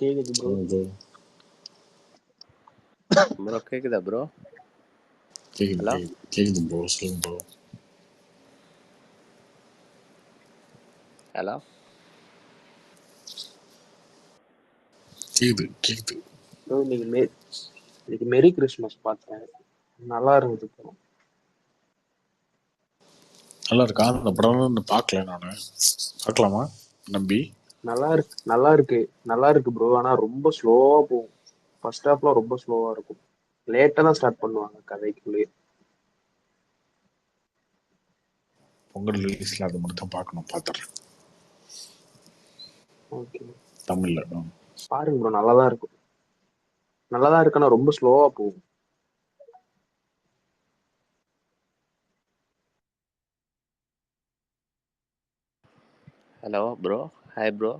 கேக்குது ப்ரோ. சொல்லுங்க bro. Bro கேக்குதா ப்ரோ? கேக்குது ஹலோ கேக்குது ப்ரோ. சொல்லுங்க ப்ரோ. ஹலோ கேக்குது ப்ரோ இன்னைக்கு மெரி கிறிஸ்மஸ் பார்த்தேன். நல்லா இருந்தது ப்ரோ. நல்லா இருக்கா அந்த படம்? பார்க்கல நானு. பார்க்கலாமா நம்பி? நல்லா இருக்கு ப்ரோ. ஆனா ரொம்ப ஸ்லோவா போகும். ஃபர்ஸ்ட் ஹாஃப்லாம் ரொம்ப ஸ்லோவா இருக்கும். லேட்டா தான் ஸ்டார்ட் பண்ணுவாங்க கதைக்குள்ளேயே. பொங்கல் ரிலீஸ்ல அது மட்டும் தான் பார்க்கணும். பார்த்துறேன் ஓகே தமிழ்ல. பாருங்க ப்ரோ, நல்லாதான் இருக்கும். நல்லாதான் இருக்கு, ஆனா ரொம்ப ஸ்லோவா போகும். Hello bro. Hi bro.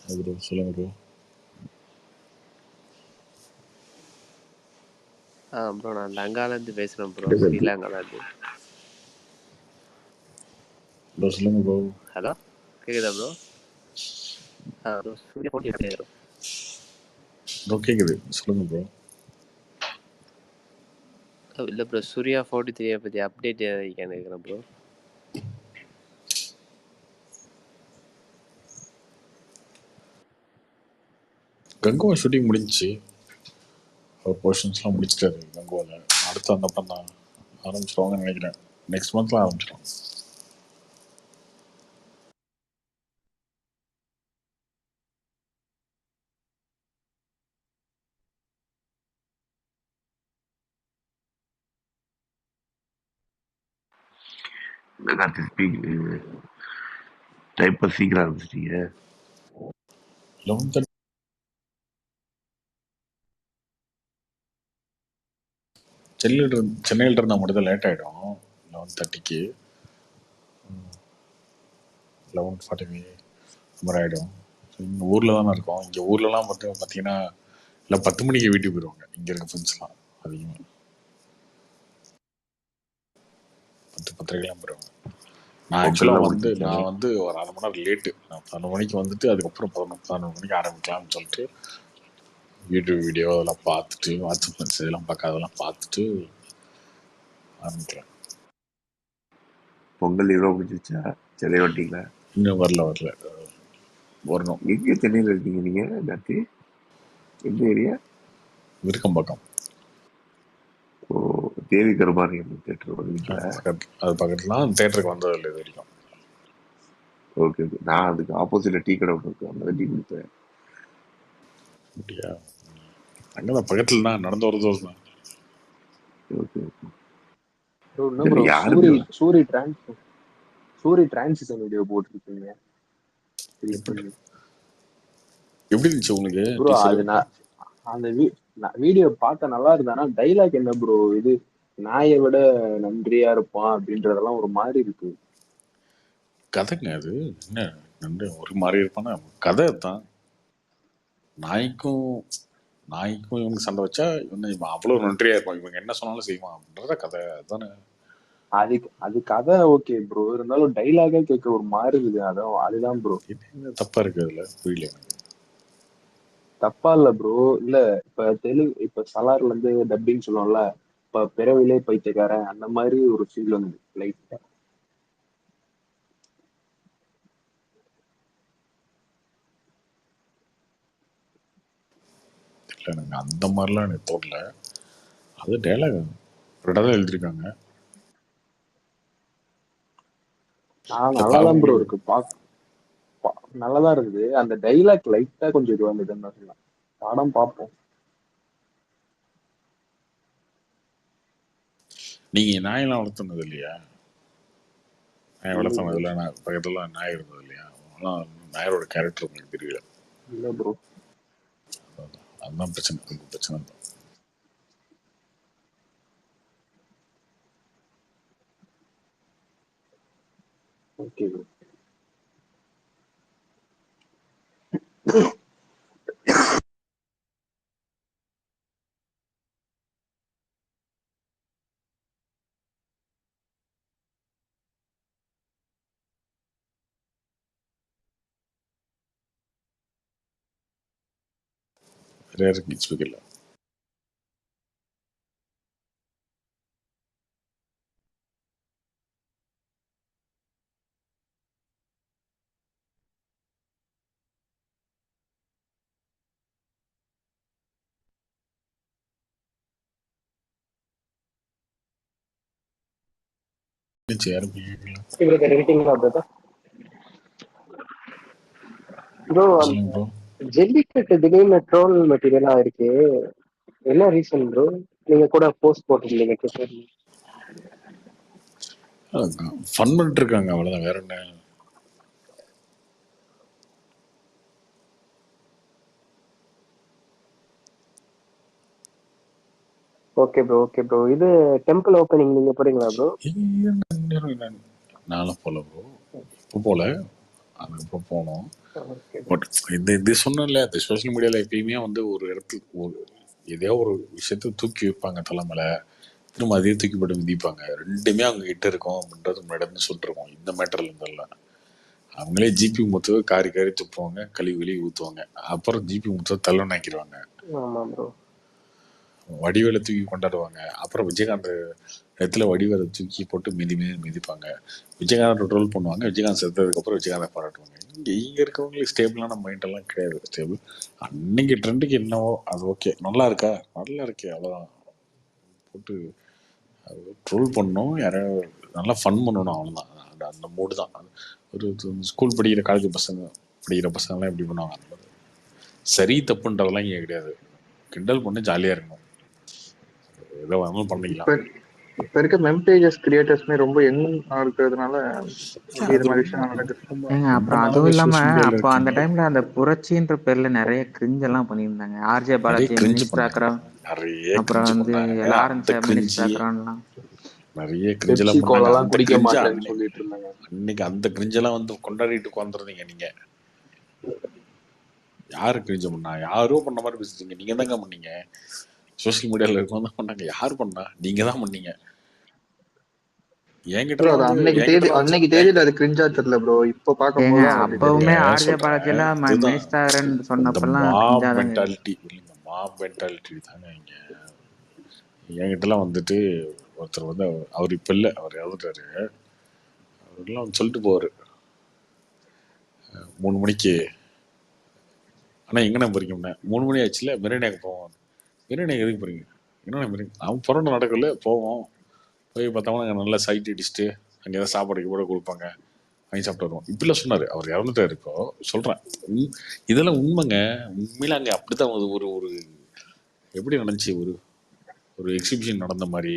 Bro சொல்லுங்க ப்ரோ. ப்ரோ நான் லங்காலேருந்து பேசுகிறேன் ப்ரோ, ஸ்ரீலங்காலேருந்து. ப்ரோ சொல்லுங்க ப்ரோ. ஹலோ கேக்குதா ப்ரோ? ப்ரோ சூர்யா போட்டி ப்ரோ. ப்ரோ கேக்குது, சொல்லுங்க ப்ரோ. இல்லை ப்ரோ, சூர்யா 43 பற்றி அப்டேட் கேட்குறேன் ப்ரோ. கங்குவா ஷூட்டிங் முடிஞ்சிச்சு. அவர் போர்ஷன்ஸ்லாம் முடிச்சிட்டாரு கங்குவாவில். அடுத்து அந்த படம் தான் ஆரம்பிச்சிருவாங்கன்னு நினைக்கிறேன். நெக்ஸ்ட் மந்த்ல ஆரம்பிச்சிடும். டைப்பை சீக்கிரம் ஆரம்பிச்சிட்டீங்க. 11:30 சென்னையில் இருந்தால் மட்டும் தான் லேட் ஆகிடும். 11:30க்கு 11:45 மாதிரி ஆகிடும். இங்கே ஊரில் தானே இருக்கோம். இங்கே ஊர்லலாம் மட்டும் பார்த்தீங்கன்னா இல்லை 10 மணிக்கு வீட்டுக்கு போயிடுவாங்க. இங்கே இருக்க ஃப்ரெண்ட்ஸ்லாம் அதிகமாக 10:30 போயிடுவாங்க. நான் ஆக்சுவலாக வந்து ஒரு 1/2 மணி நேரம் லேட்டு. நான் 11 மணிக்கு வந்துட்டு அதுக்கப்புறம் 11 மணிக்கு ஆரம்பிக்கலாம்னு சொல்லிட்டு யூடியூப் வீடியோ அதெல்லாம் பார்த்துட்டு வாட்ஸ்அப் மெசேஜ் இதெல்லாம் அதெல்லாம் பார்த்துட்டு ஆரம்பிக்கலாம். பொங்கல் லீவ் முடிஞ்சிச்சா? சென்னை வந்துட்டீங்களா? இன்னும் வரல வரணும். எங்கே சென்னையில் இருக்கீங்க நீங்கள்? கார்த்தி எந்த ஏரியா? விருக்கம்பாக்கம். ஓ, தேவி கருமாரியம்மன் தேட்டர் வருவீங்களா? அது பக்கத்துலாம் தேட்டருக்கு வந்ததில்லை இது வரைக்கும். Okay okay. நான் அதுக்கு ஆப்போசிட்ல டீ கடை ஒன்று இருக்கு, அங்கே டீ குடிப்பேன். அப்படியா? அங்கதான் பக்கத்துல தான், நடந்து ஒரு தூரம் தான். Okay okay. ப்ரோ என்ன ப்ரோ சூரி டிரான்சிஷன் வீடியோ போட்டிருக்கீங்க. எப்படி இருந்துச்சு உங்களுக்கு ப்ரோ அது அந்த வீடியோ பார்க்க நல்லா இருந்தா, டைலாக் என்ன ப்ரோ இது, நாயை விட நன்றியா இருப்பான் அப்படின்றதெல்லாம் ஒரு மாதிரி இருக்கு. கதைங்க அது என்ன நன்றி ஒரு மாதிரி இருப்பானா? கதை தான். நாய்க்கும் இவங்க சண்டை வச்சா இவன் அவ்வளவு நன்றியா இருப்பான், இவங்க என்ன சொன்னாலும் செய்வான் அப்படின்றத கதை தானே. அது கதை ஓகே ப்ரோ, இருந்தாலும் டைலாகே கேட்க ஒரு மாதிரி இருக்குது. அதுதான் ப்ரோ தப்பா இருக்கு. அதுல புரியல எனக்கு. தப்பா இல்ல ப்ரோ, இல்ல இப்ப சலார்ல இருந்து டப்பிங் சொல்லுவோம்ல, இப்ப பிறவிலே பைத்தியக்காரன் அந்த மாதிரி ஒரு ஃபீல் வந்து லைட்டா. எனக்கு அந்த மாதிரிலாம் எனக்கு தோணல. அது டைலாக் ரெண்டாவது எழுதியிருக்காங்க. நல்லாதான் ப்ரோ இருக்கு, நல்லாதான் இருக்குது. அந்த டைலாக் லைட்டா கொஞ்சம் இது வந்ததுன்னு சொல்லலாம். படம் பார்ப்போம். நீங்க நாயெல்லாம் வளர்த்துனது இல்லையா? நாய் வளர்த்துனதுல பக்கத்துல நாய் இருந்தது இல்லையா? நாயோட கேரக்டர் உங்களுக்கு தெரியல. இல்ல ப்ரோ. அதுதான் பிரச்சனை தான். Okay bro. ரேர் ஸ்பீக்கர்ல யாரும் கேட்கல. இவருக்கு எடிட்டிங்களா பிரதர்? ப்ரோ சொல்லுங்க ப்ரோ. ஜல்லிக்கட்டு திடீர்னு ட்ரோல் மெட்டீரியலா இருக்கு, என்ன ரீசன் ப்ரோ? நீங்க கூட போஸ்ட் போட்டிருந்தீங்க ட்விட்டர்ல. ஃபன் பண்ணிட்டு இருக்காங்க, அவ்வளவுதான், வேற என்ன. Okay bro, okay bro. இது டெம்பிள் ஓப்பனிங் நீங்க போறீங்களா ப்ரோ? நானும் போல ப்ரோ, இப்போ போல, அதுக்கப்புறம் போனோம். ஓகே பட் இது சொன்னேன் இல்லையா, இந்த சோஷியல் மீடியாவில் எப்பயுமே வந்து ஒரு இடத்துக்கு ஒரு எதையோ ஒரு விஷயத்த தூக்கி வைப்பாங்க தலைமையில, திரும்ப அதையே தூக்கி போட்டு மிதிப்பாங்க. ரெண்டுமே அவங்க கிட்ட இருக்கும் அப்படின்றது முன்னாடி சொல்லிருக்கோம். இந்த மேட்டர்ல இருந்தெல்லாம் அவங்களே ஜிபி முத்தவை காரி காரி துப்புவாங்க, கழுவி வெளியே ஊற்றுவாங்க, அப்புறம் ஜிபி முத்தவை தள்ளனாக்கிடுவாங்க, ஆமா ப்ரோ. வடிவேலை தூக்கி கொண்டாடுவாங்க, அப்புறம் விஜயகாந்த் இடத்துல வடிவேலை தூக்கி போட்டு மிதிப்பாங்க, விஜயகாந்த் ட்ரோல் பண்ணுவாங்க, விஜயகாந்த் செத்ததுக்கப்புறம் விஜயகாந்தை பாராட்டுவாங்க. இங்கே இருக்கவங்களுக்கு ஸ்டேபிளான மைண்ட் எல்லாம் கிடையாது. ஸ்டேபிள் அன்னைக்கு ட்ரெண்டுக்கு என்னவோ அது ஓகே, நல்லா இருக்கா, நல்லா இருக்கே, அவ்வளோதான், போட்டு ட்ரோல் பண்ணணும், யாரையோ நல்லா ஃபன் பண்ணணும், அவ்வளோதான். அந்த மூடு தான். ஒரு ஸ்கூல் படிக்கிற காலேஜ் படிக்கிற பசங்கள்லாம் எப்படி பண்ணுவாங்க, அந்த மாதிரி. சரி தப்புன்றதெல்லாம் இங்கே கிடையாது, கிண்டல் பண்ணி ஜாலியாக இருக்கணும், ஏதோ வேணாலும் பண்ணிக்கலாம். இப்ப இருக்க மெம்பேஜஸ் கிரியேட்டர்ஸ்மே ரொம்ப யங்கா இருக்கிறதுனால இது மாதிரி விஷயம் நடக்குது. அப்புறம் அதுவும் இல்லாம அப்போ அந்த டைம்ல அந்த புரட்சின்ற பேர்ல நிறைய கிரிஞ்ச் எல்லாம் பண்ணியிருந்தாங்க. ஆர்ஜே பாலாஜி மினிஸ்டர் ஆக்குறோம், அப்புறம் வந்து லாரன்ஸ் மினிஸ்டர் ஆக்குறோம்லாம் நிறைய கிரிஞ்செல்லாம் கோலெல்லாம் பண்ணாங்க. குடிக்க மாட்டேன்னு சொல்லிட்டு இருந்தாங்க. அன்னைக்கு அந்த கிரிஞ்செல்லாம் வந்து கொண்டாடிட்டு உட்காந்துருந்தீங்க. நீங்க யாரு கிரிஞ்ச பண்ணா? யாரோ பண்ண மாதிரி பேசுறீங்க, நீங்க தாங்க பண்ணீங்க. சோசியல் மீடியால இருக்கவங்க தான் பண்ணாங்க. யார் பண்ணா? நீங்க தான் பண்ணீங்க. அன்னைக்கு தேதியில அது கிரிஞ்சா தெரியல ப்ரோ, இப்ப பாக்கும்போது அப்பவுமே ஆர்ஜே பாலாஜி எல்லாம் மினிஸ்டர் சொன்னப்பெல்லாம் மாப் மென்டாலிட்டி தாங்க இங்க. என்கிட்டலாம் வந்துட்டு ஒருத்தர் வந்து, அவர் இப்ப இல்ல, அவர் இறந்துட்டாரு, அவரெல்லாம் சொல்லிட்டு போவாரு 3 மணிக்கு, ஆனா எங்கண்ணா போறீங்க, 3 மணி ஆச்சுல, மெரினாக்கு போவோம். மெரினாக்கு எதுக்கு போறீங்க? என்னண்ணா மெரினா? அவன் புறண்டு நடக்கல, போவோம், போய் பார்த்தோம்னா அங்கே நல்லா சைட் அடிச்சுட்டு அங்கே ஏதாவது சாப்பாடு கூட கொடுப்பாங்க, வாங்கி சாப்பிட்டு வருவோம். இப்படிலாம் சொன்னார். அவர் இறந்துட்டாரு. இப்போ சொல்கிறேன், இதெல்லாம் உண்மைங்க. உண்மையில அங்கே அப்படித்தான் ஒரு ஒரு எப்படி நடந்துச்சு, ஒரு ஒரு எக்ஸிபிஷன் நடந்த மாதிரி,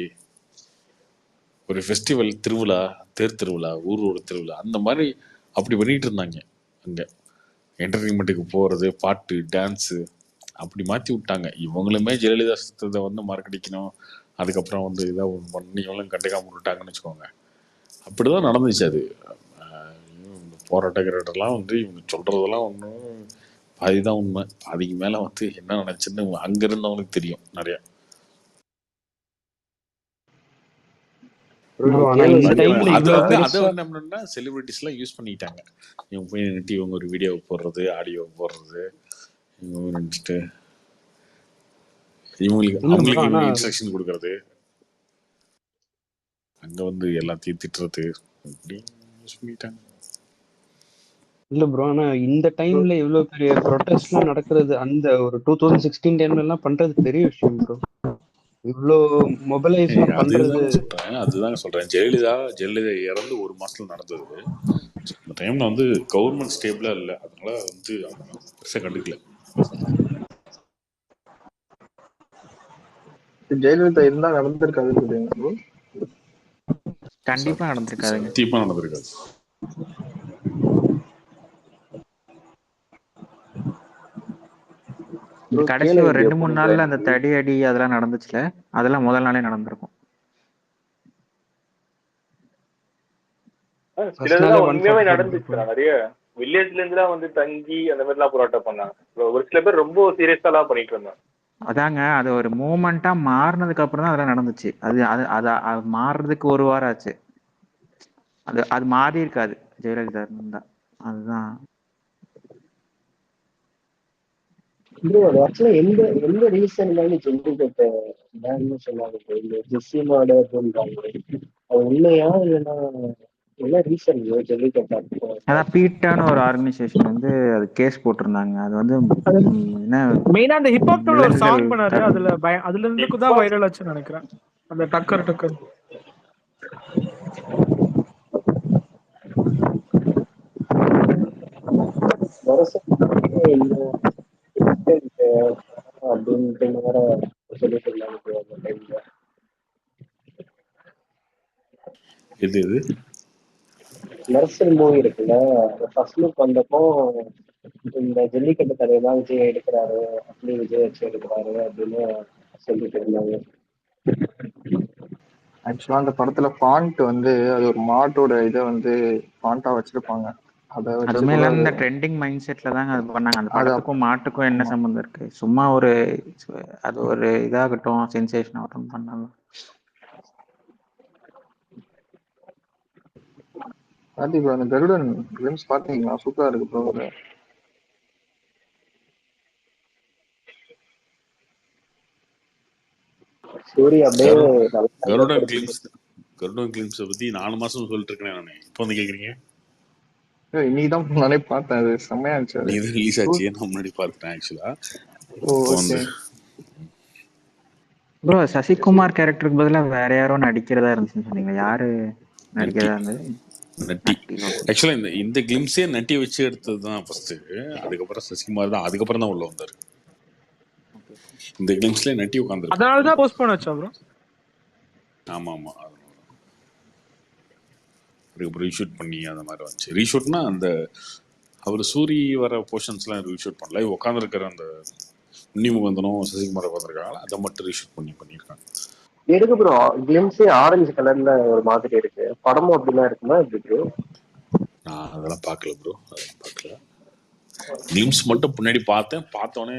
ஒரு ஃபெஸ்டிவல், திருவிழா, தேர் திருவிழா, ஊரோட திருவிழா, அந்த மாதிரி அப்படி பண்ணிட்டு இருந்தாங்க அங்கே. என்டர்டெயின்மெண்ட்டுக்கு போகிறது, பாட்டு, டான்ஸு, அப்படி மாற்றி விட்டாங்க. இவங்களுமே ஜெயலலிதா சித்தத்தை வந்து மறக்கடிக்கணும், அதுக்கப்புறம் வந்து இதாக பண்ணி இவங்களும் கண்டுக்காம விட்டாங்கன்னு வச்சுக்கோங்க. அப்படிதான் நடந்துச்சு அது. போராட்டக்காரர்லாம் வந்து இவங்க சொல்றதெல்லாம் ஒன்றும் பாதிதான் உண்மை, பாதிக்கு மேலே வந்து என்ன நினைச்சுன்னு அங்க இருந்தவங்களுக்கு தெரியும் நிறைய. செலிபிரிட்டிஸ் எல்லாம் யூஸ் பண்ணிட்டாங்க. இவங்க போய் நிறுத்தி இவங்க ஒரு வீடியோ போடுறது, ஆடியோ போடுறது, இவங்க நினைச்சிட்டு அவங்களுக்கு இன்ஸ்ட்ரக்ஷன் கொடுக்கறது, அங்க வந்து எல்லாத்தையும் திட்டுறது, இப்படி யூஸ் பண்ணிட்டாங்க. இல்ல ப்ரோ, ஆனா இந்த டைம்ல இவ்வளவு பெரிய ப்ரொடெஸ்ட்லாம் நடக்கிறது, அந்த ஒரு 2016 டைம்ல எல்லாம் பண்றது பெரிய விஷயம் ப்ரோ. இவ்வளோ மொபைலைஸ் பண்றது. அதுதான் சொல்றேன், ஜெயலலிதா இறந்து 1 மாசத்துல நடந்தது. அந்த டைம்ல வந்து கவர்மெண்ட் ஸ்டேபிளா இல்ல, அதனால வந்து அவங்க பெருசா கண்டுக்கல. ஜெயலலிதா இருந்தா நடந்திருக்காது, கண்டிப்பா நடந்திருக்காது, சத்தியமா நடந்திருக்காது. கடைசி ஒரு 2-3 நாள்ல அந்த தடி அடி அதெல்லாம் நடந்துச்சுல, அதெல்லாம் முதல் நாளே நடந்திருக்கும். உண்மையாவே நடந்துச்சு. நிறைய வில்லேஜ்ல இருந்து எல்லாம் வந்து தங்கி அந்த மாதிரி எல்லாம் போராட்டம் பண்ணாங்க. ஒரு சில பேர் ரொம்ப சீரியஸா எல்லாம் பண்ணிட்டு இருந்தாங்க. அதாங்க, அது ஒரு மூமெண்டா மாறினதுக்கு அப்புறம் தான் அதெல்லாம் நடந்துச்சு. அது மாறுறதுக்கு 1 வாரம் ஆச்சு. அது மாறி இருக்காது ஜெயலலிதா இருந்தா. அதுதான் ப்ரோ அது ஆக்சுவலா எந்த எந்த ரீசன்னாலும் ஜல்லிக்கட்டை பேன்னு சொன்னாங்க bro. இந்த ஜெர்சி மாடு அப்படின்றாங்க. அது உண்மையா இல்லைன்னா என்ன ரீசன் ஜல்லிக்கட்டை அதான் பீட்டான்னு ஒரு ஆர்கனைசேஷன் வந்து அது கேஸ் போட்டிருந்தாங்க. அது வந்து என்ன மெயினா அந்த ஹிப்ஹாப்ல ஒரு விலங்குகள் சாங் பண்ணாரு, அதுல இருந்து தான் வைரல் ஆச்சுன்னு நினைக்கிறேன். அந்த டக்கர் டக்கர் அப்படின்ட்டு வேற சொல்லிட்டு இருந்தாங்க bro அந்த டைம்ல. இது இது மெர்சல் மூவி இருக்குல்ல, ஃபர்ஸ்ட் லுக் வந்தப்போ இந்த ஜல்லிக்கட்டு கதையை தான் விஜய் எடுக்கிறாரு, அப்படி விஜய் வச்சு எடுக்கிறாரு அப்படின்னு சொல்லிட்டு இருந்தாங்க. ஆக்சுவலா அந்த படத்துல ஃபாண்ட் வந்து அது ஒரு மாட்டோட இதை வந்து ஃபாண்டா வச்சிருப்பாங்க. அதை வச்சு அதுவுமே கூட இல்லாம இந்த ட்ரெண்டிங் மைண்ட் செட்ல தாங்க அது பண்ணாங்க. அந்த அது படத்துக்கும் மாட்டுக்கும் என்ன ஆமா. சம்மந்தம் இருக்கு? சும்மா ஒரு அது ஒரு இதாகட்டும், சென்சேஷன் ஆகட்டும் பண்ணாங்க. கார்த்தி ப்ரோ அந்த கருடன் கிளிம்ஸ் பாத்தீங்களா? சூப்பரா இருக்கு ப்ரோ. ஒரு சூரிய அப்படியே கருடன் கிளிம்ஸை பத்தி 4 மாசம் சொல்லிட்டு இருக்கேன் நானு. இப்போ வந்து கேக்குறீங்க? இன்னைக்குதான் நானே பார்த்தேன். அது செம்மையா இருந்துச்சு. அது இது ரிலீஸ் ஆச்சு, நான் முன்னாடி பார்த்துட்டேன் ஆக்சுவலா. ஓகே ப்ரோ சசிகுமார் கேரக்டருக்கு பதிலா வேற யாரோ நடிக்கிறதா இருந்துச்சுன்னு சொன்னீங்க. யாரு நடிக்கிறதா இருந்தது? நட்டி. ஆக்சுவலா இந்த கிளிம்ஸே நட்டி வச்சு எடுத்தது தான் ஃபர்ஸ்ட். அதுக்கப்புறம் சசிகுமார் தான் அதுக்கப்புறம் தான் உள்ள வந்தாரு. இந்த கிளிம்ஸ்ல நட்டி உட்கார்ந்து. அதனால தான் போஸ்ட்போன் ஆச்சா ப்ரோ? ஆமா ஆமா, அதுக்கப்புறம் ரீஷூட் பண்ணி அந்த மாதிரி வந்துச்சு. ரீஷூட்னா அந்த அவர் சூரி வர போர்ஷன்ஸ்லாம் ரீஷூட் பண்ணல, உட்காந்துருக்கிற அந்த உன்னிமுகந்தனும் சசிகுமார் உட்காந்துருக்காங்களா, அதை மட்டும் ரீஷூட் பண்ணியிருக்காங்க. எதுக்கு ப்ரோ கிளிம்ஸே ஆரஞ்சு கலர்ல ஒரு மாதிரி இருக்கு, படமும் அப்படிலாம் இருக்குமா எப்படி ப்ரோ? நான் அதெல்லாம் பார்க்கல ப்ரோ, அதெல்லாம் பார்க்கல. கிளிம்ஸ் மட்டும் பின்னாடி பார்த்தோன்னே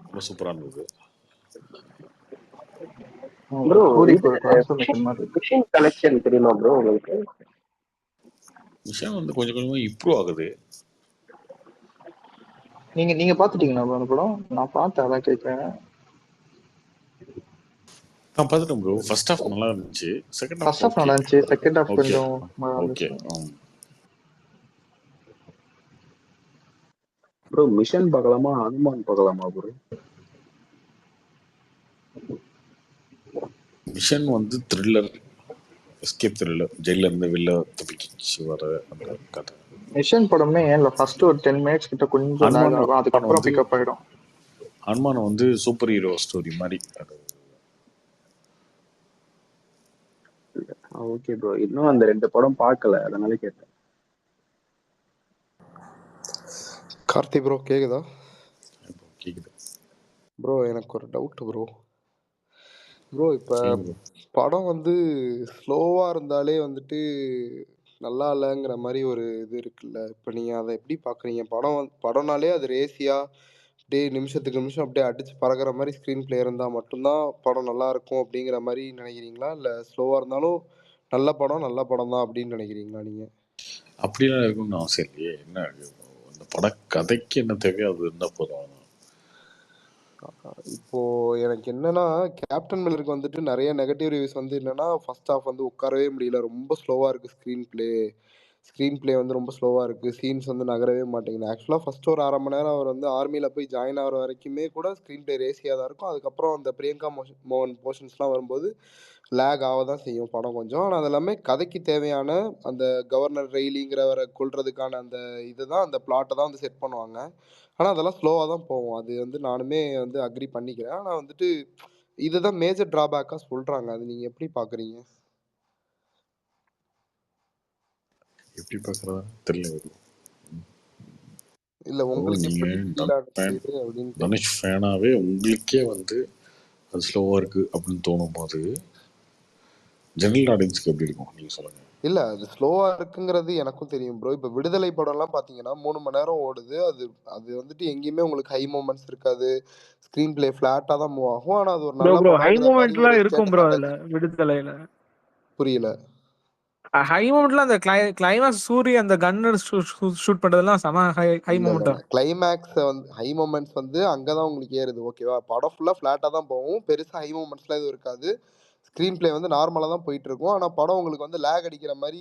ரொம்ப சூப்பரா இருந்தது ப்ரோ. மிஷின் கலெக்ஷன் தெரியுமா ப்ரோ உங்களுக்கு? விஷயம் வந்து கொஞ்சம் கொஞ்சமா இம்ப்ரூவ் ஆகுது. நீங்க பாத்துட்டீங்களா அந்த படம்? நான் பார்த்தேன், அதான் கேட்கிறேன். நான் பார்த்துட்டேன் ப்ரோ. ஃபர்ஸ்ட் ஹாஃப் நல்லா இருந்துச்சு, செகண்ட் ஹாஃப் நல்லா இருந்துச்சு, செகண்ட் ஹாஃப் கொஞ்சம் ஓகே. ப்ரோ மிஷன் பார்க்கலாமா ஹனுமான் பார்க்கலாமா ப்ரோ? மிஷன் வந்து த்ரில்லர், எஸ்கேப் த்ரில்லர், ஜெயில இருந்து வெளில தப்பிச்சு வர அந்த கதை. மிஷன் படமே ஏன்ல ஃபர்ஸ்ட் ஒரு 10 மினிட்ஸ் கிட்ட கொஞ்சம் லாக் ஆகும், அதுக்கப்புறம் பிக்கப் ஆயிடும். ஹனுமான் வந்து சூப்பர் ஹீரோ ஸ்டோரி மாதிரி. ஓகே ப்ரோ, இன்னும் அந்த 2 படம் பார்க்கல, அதனால கேட்டேன். கார்த்தி ப்ரோ கேக்குதா? கேக்குது ப்ரோ. எனக்கு ஒரு டவுட் ப்ரோ. இப்போ படம் வந்து ஸ்லோவா இருந்தாலே வந்துட்டு நல்லா இல்லைங்கிற மாதிரி ஒரு இது இருக்குல்ல. இப்போ நீங்க அதை எப்படி பாக்குறீங்க? படம்னாலே அது ரேசியா அப்படியே நிமிஷத்துக்கு நிமிஷம் அப்படியே அடிச்சு பறக்கிற மாதிரி ஸ்க்ரீன் பிளே இருந்தா மட்டும்தான் படம் நல்லா இருக்கும் அப்படிங்கிற மாதிரி நினைக்கிறீங்களா, இல்ல ஸ்லோவா இருந்தாலும் நல்ல படம் தான் அப்படின்னு நினைக்கிறீங்களா நீங்க? அப்படிலாம் இருக்கும்னு அவசியம் இல்லையே. என்ன அந்த பட கதைக்கு என்ன தேவையோ அது இருந்தா போதும். இப்போ எனக்கு என்னன்னா, கேப்டன் மில்லருக்கு வந்துட்டு நிறைய நெகட்டிவ் ரிவ்யூஸ் வந்து என்னன்னா, ஃபர்ஸ்ட் ஹாஃப் வந்து உட்காரவே முடியல, ரொம்ப ஸ்லோவா இருக்கு ஸ்க்ரீன் பிளே வந்து ரொம்ப ஸ்லோவா இருக்கு, சீன்ஸ் வந்து நகரவே மாட்டேங்குது. ஆக்சுவலா ஃபர்ஸ்ட் ஒரு 1/2 மணி நேரம் அவர் வந்து ஆர்மியில போய் ஜாயின் ஆகிற வரைக்குமே கூட ஸ்க்ரீன் பிளே ரேசியா தான் இருக்கும். அதுக்கப்புறம் அந்த பிரியங்கா மோகன் போர்ஷன்ஸ்லாம் வரும்போது லேக் ஆக தான் செய்யும் படம் கொஞ்சம். ஆனால் அது எல்லாமே கதைக்கு தேவையான அந்த கவர்னர் ரெய்லிங்கிறவரை கொல்றதுக்கான அந்த இதுதான், அந்த பிளாட்டை தான் வந்து செட் பண்ணுவாங்க. ஆனால் அதெல்லாம் ஸ்லோவாக தான் போகும். அது வந்து நானுமே வந்து அக்ரி பண்ணிக்கிறேன். ஆனால் வந்துட்டு இதுதான் மேஜர் டிராபேக்காக சொல்கிறாங்க. அது நீங்கள் எப்படி பார்க்குறீங்க? எப்படி பார்க்குறதா தெரியல. இல்லை உங்களுக்கு எப்படி தனுஷ் ஃபேனாவே உங்களுக்கே வந்து அது ஸ்லோவாக இருக்கு அப்படின்னு தோணும் போது ஜெனரல் ஆடியன்ஸ்க்கு எப்படி இருக்கும் நீங்கள் சொல்லுங்கள். இல்லை அது ஸ்லோவாக இருக்குங்கிறது எனக்கும் தெரியும் ப்ரோ. இப்போ விடுதலை படம்லாம் பார்த்தீங்கன்னா 3 மணி நேரம் ஓடுது. அது வந்துட்டு எங்கேயுமே உங்களுக்கு ஹை மூமெண்ட்ஸ் இருக்காது, ஸ்க்ரீன் பிளே ஃப்ளாட்டாக தான் மூவ் ஆகும். ஆனால் அது ஒரு நல்ல ஹை மூமெண்ட்லாம் இருக்கும் ப்ரோ அதில் விடுதலையில். புரியல. ஹை மூமெண்ட்ல அந்த கிளைமாக்ஸ் சூரிய அந்த கன்னு ஷூட் பண்றதெல்லாம் செம ஹை இல்ல மூமெண்டா. கிளைமேக்ஸ் வந்து ஹை மூமெண்ட்ஸ் வந்து அங்கதான் உங்களுக்கு ஏறுது. ஓகேவா, படம் ஃபுல்லா ஃபிளாட்டா தான் போகும், பெருசா ஹை மூமெண்ட்ஸ்லாம் எதுவும் இருக்காது. ஸ்க்ரீன் பிளே வந்து நார்மலா தான் போயிட்டு இருக்கும். ஆனா படம் உங்களுக்கு வந்து லேக் அடிக்கிற மாதிரி